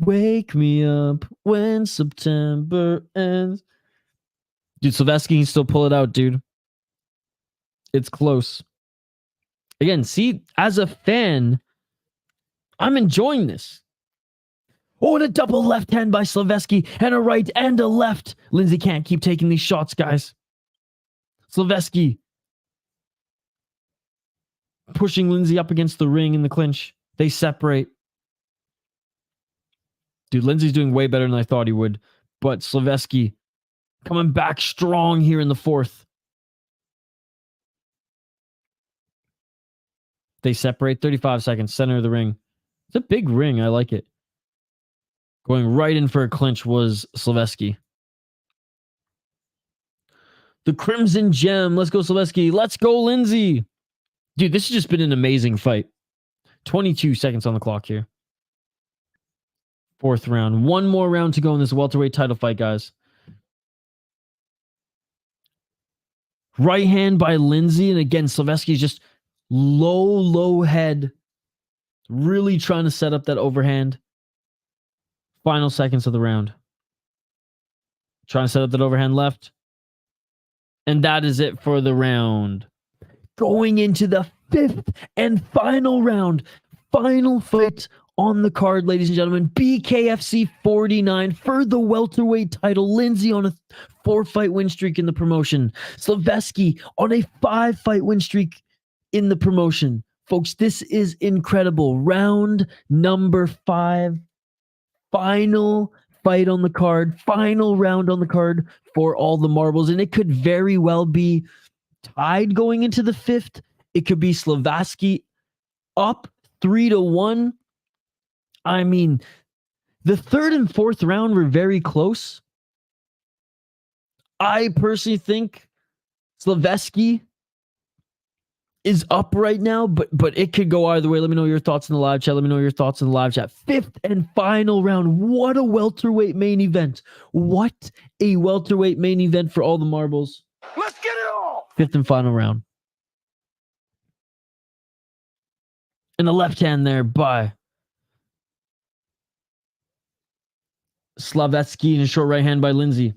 Wake me up when September ends. Dude, Slaveski can still pull it out, dude. It's close. Again, see, as a fan, I'm enjoying this. Oh, and a double left hand by Slaveski, and a right and a left. Lindsey can't keep taking these shots, guys. Slaveski pushing Lindsey up against the ring in the clinch. They separate. Dude, Lindsey's doing way better than I thought he would. But Slaveski coming back strong here in the 4th. They separate 35 seconds, center of the ring. It's a big ring. I like it. Going right in for a clinch was Slaveski. The Crimson Gem. Let's go, Slaveski. Let's go, Lindsey. Dude, this has just been an amazing fight. 22 seconds on the clock here. 4th round. One more round to go in this welterweight title fight, guys. Right hand by Lindsey. And again, Slaveski's just low head. Really trying to set up that overhand. Final seconds of the round. Trying to set up that overhand left. And that is it for the round. Going into the 5th and final round. Final fight on the card, ladies and gentlemen. BKFC 49 for the welterweight title. Lindsey on a 4-fight win streak in the promotion. Slaveski on a 5-fight win streak in the promotion. Folks, this is incredible. Round number 5. Final fight on the card. Final round on the card for all the marbles. And it could very well be tied going into the 5th. It could be Slaveski up 3-1. I mean, the 3rd and 4th round were very close. I personally think Slaveski is up right now, but it could go either way. Let me know your thoughts in the live chat. 5th and final round. What a welterweight main event. What a welterweight main event for all the marbles.
Let's get it on.
5th and final round. And the left hand there by Slaveski and a short right hand by Lindsey.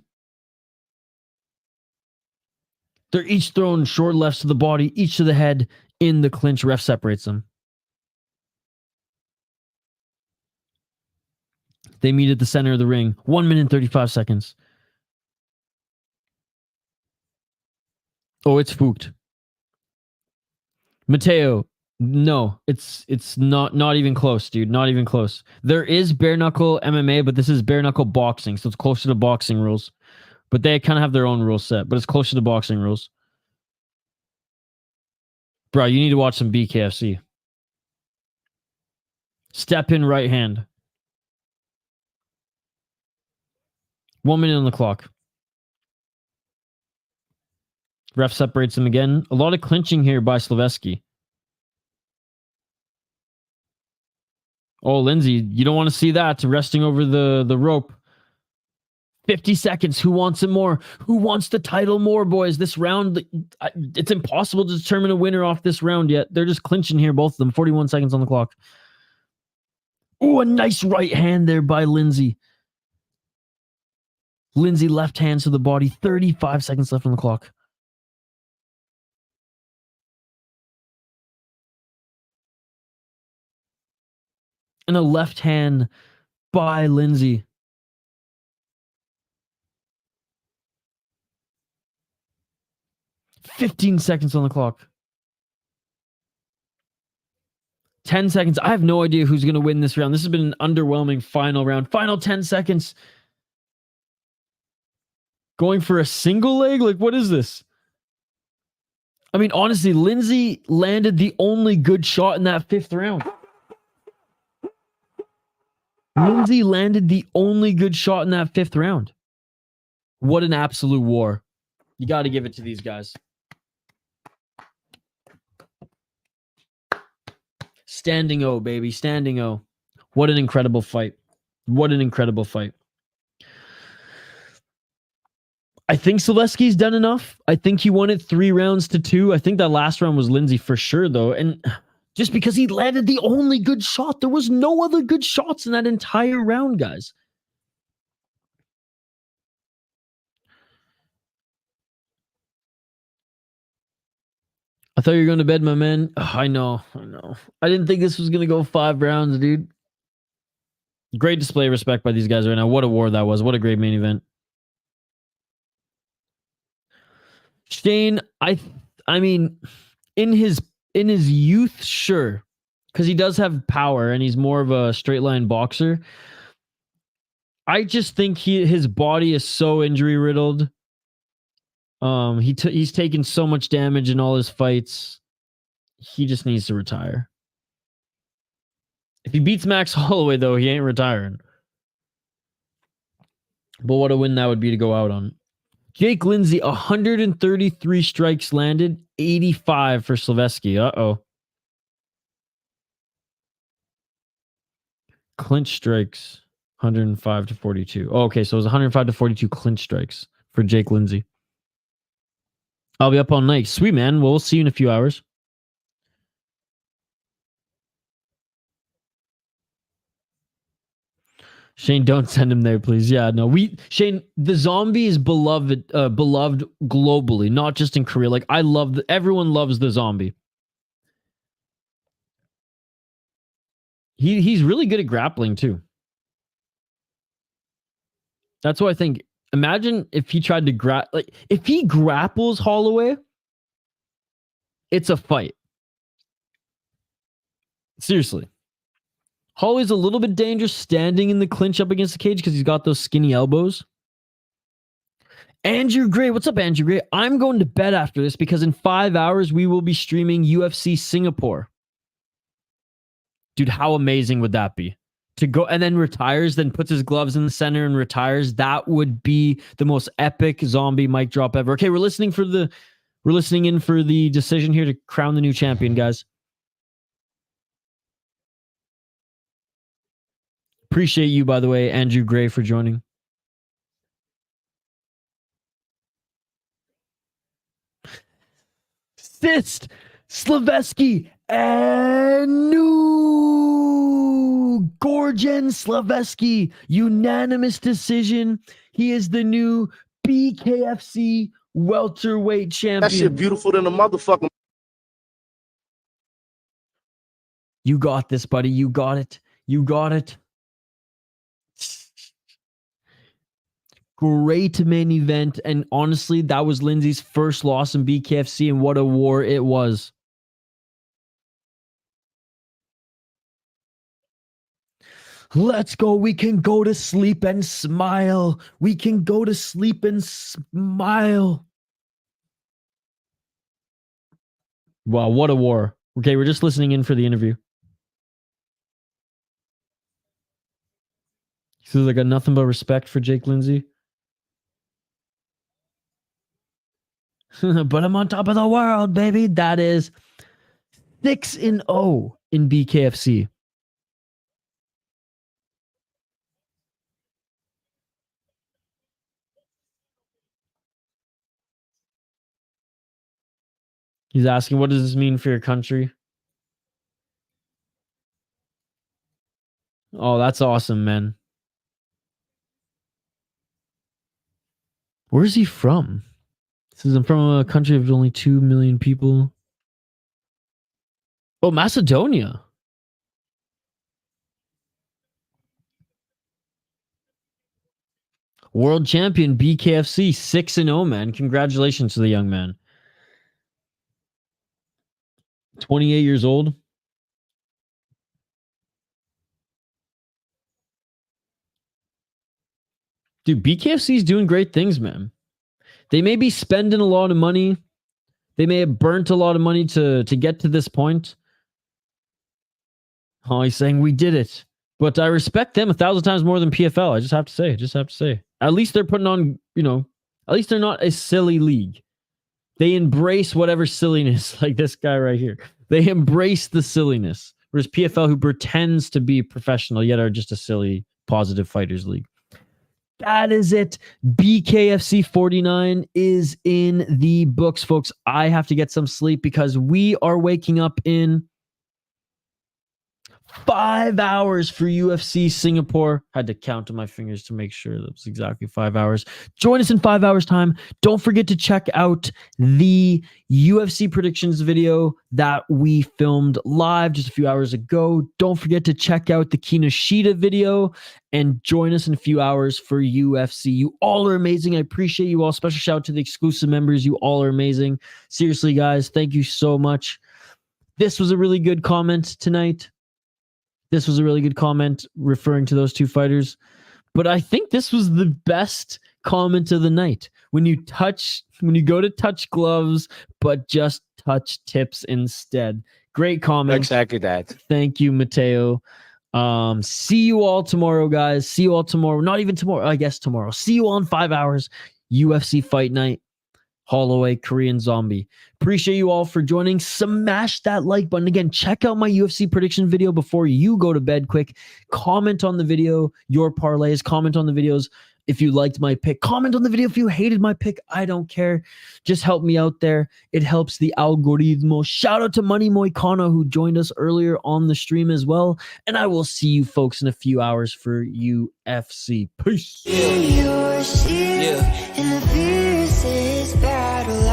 They're each throwing short lefts to the body, each to the head in the clinch. Ref separates them. They meet at the center of the ring. 1 minute and 35 seconds. Oh, it's fooked. Mateo, no, it's not even close, dude. Not even close. There is bare knuckle MMA, but this is bare knuckle boxing, so it's closer to boxing rules. But they kind of have their own rule set, but it's closer to boxing rules. Bro, you need to watch some BKFC. Step in right hand. 1 minute on the clock. Ref separates him again. A lot of clinching here by Slaveski. Oh, Lindsey, you don't want to see that. Resting over the rope. 50 seconds. Who wants it more? Who wants the title more, boys? This round, it's impossible to determine a winner off this round yet. They're just clinching here, both of them. 41 seconds on the clock. Oh, a nice right hand there by Lindsey. Lindsey left hand to the body. 35 seconds left on the clock. And a left hand by Lindsey. $15 seconds on the clock. 10 seconds. I have no idea who's going to win this round. This has been an underwhelming final round. Final 10 seconds. Going for a single leg? Like, what is this? I mean, honestly, Lindsey landed the only good shot in that 5th round. Lindsey landed the only good shot in that 5th round. What an absolute war. You got to give it to these guys. Standing O, baby. Standing O. What an incredible fight. What an incredible fight. I think Slaveski's done enough. I think he won it 3 rounds to 2. I think that last round was Lindsey for sure, though. And just because he landed the only good shot. There was no other good shots in that entire round, guys. I thought you were going to bed, my man. Oh, I know. I didn't think this was going to go 5 rounds, dude. Great display of respect by these guys right now. What a war that was. What a great main event. Shane, I mean, in his youth, sure, because he does have power and he's more of a straight line boxer. I just think his body is so injury riddled. He's taken so much damage in all his fights. He just needs to retire. If he beats Max Holloway, though, he ain't retiring. But what a win that would be to go out on. Jake Lindsey, 133 strikes landed, 85 for Slaveski. Uh-oh. Clinch strikes, 105 to 42. Oh, okay, so it was 105 to 42 clinch strikes for Jake Lindsey. I'll be up all night. Sweet, man. Well, we'll see you in a few hours. Shane, don't send him there, please. Yeah, no. Shane, the zombie is beloved globally, not just in Korea. Like, everyone loves the zombie. He's really good at grappling too. That's why I think. Imagine if he tried to if he grapples Holloway, it's a fight. Seriously. Holloway's a little bit dangerous standing in the clinch up against the cage because he's got those skinny elbows. Andrew Gray. What's up, Andrew Gray? I'm going to bed after this because in 5 hours we will be streaming UFC Singapore. Dude, how amazing would that be? To go and then retires, then puts his gloves in the center and retires. That would be the most epic zombie mic drop ever. Okay, we're listening in for the decision here to crown the new champion, guys. Appreciate you, by the way, Andrew Gray, for joining. Fist, Slaveski, and new Gorjan Slaveski. Unanimous decision. He is the new BKFC welterweight champion.
That shit beautiful than a motherfucker.
You got this, buddy. You got it. You got it. Great main event. And honestly, that was Lindsey's first loss in BKFC, and what a war it was. Let's go. We can go to sleep and smile. We can go to sleep and smile. Wow, what a war. Okay, we're just listening in for the interview. He says, I got nothing but respect for Jake Lindsey. But I'm on top of the world, baby. That is 6-0 in BKFC. He's asking, what does this mean for your country? Oh, that's awesome, man. Where is he from? He says, I'm from a country of only 2 million people. Oh, Macedonia. World champion BKFC, 6-0, man. Congratulations to the young man. 28 years old. Dude, BKFC is doing great things, man. They may be spending a lot of money. They may have burnt a lot of money to get to this point. Oh, he's saying we did it. But I respect them 1,000 times more than PFL. I just have to say. At least they're putting on, at least they're not a silly league. They embrace whatever silliness, like this guy right here. They embrace the silliness. Whereas PFL, who pretends to be professional, yet are just a silly, positive fighters league. That is it. BKFC 49 is in the books, folks. I have to get some sleep because we are waking up in 5 hours for UFC Singapore. Had to count on my fingers to make sure that was exactly 5 hours. Join us in 5 hours time. Don't forget to check out the UFC predictions video that we filmed live just a few hours ago. Don't forget to check out the Kinoshita video and join us in a few hours for UFC. You all are amazing. I appreciate you all. Special shout out to the exclusive members. You all are amazing. Seriously, guys, thank you so much. This was a really good comment tonight. This was a really good comment referring to those two fighters. But I think this was the best comment of the night. When you go to touch gloves, but just touch tips instead. Great comment.
Exactly that.
Thank you, Mateo. See you all tomorrow, guys. See you all tomorrow. Not even tomorrow. I guess tomorrow. See you all in 5 hours. UFC Fight Night. Holloway, Korean Zombie. Appreciate you all for joining. Smash that like button. Again, check out my UFC prediction video before you go to bed quick. Comment on the video your parlays. Comment on the videos if you liked my pick. Comment on the video if you hated my pick. I don't care. Just help me out there. It helps the algorithm. Shout out to Money Moicano who joined us earlier on the stream as well. And I will see you folks in a few hours for UFC. Peace.
Yeah. In the fiercest battle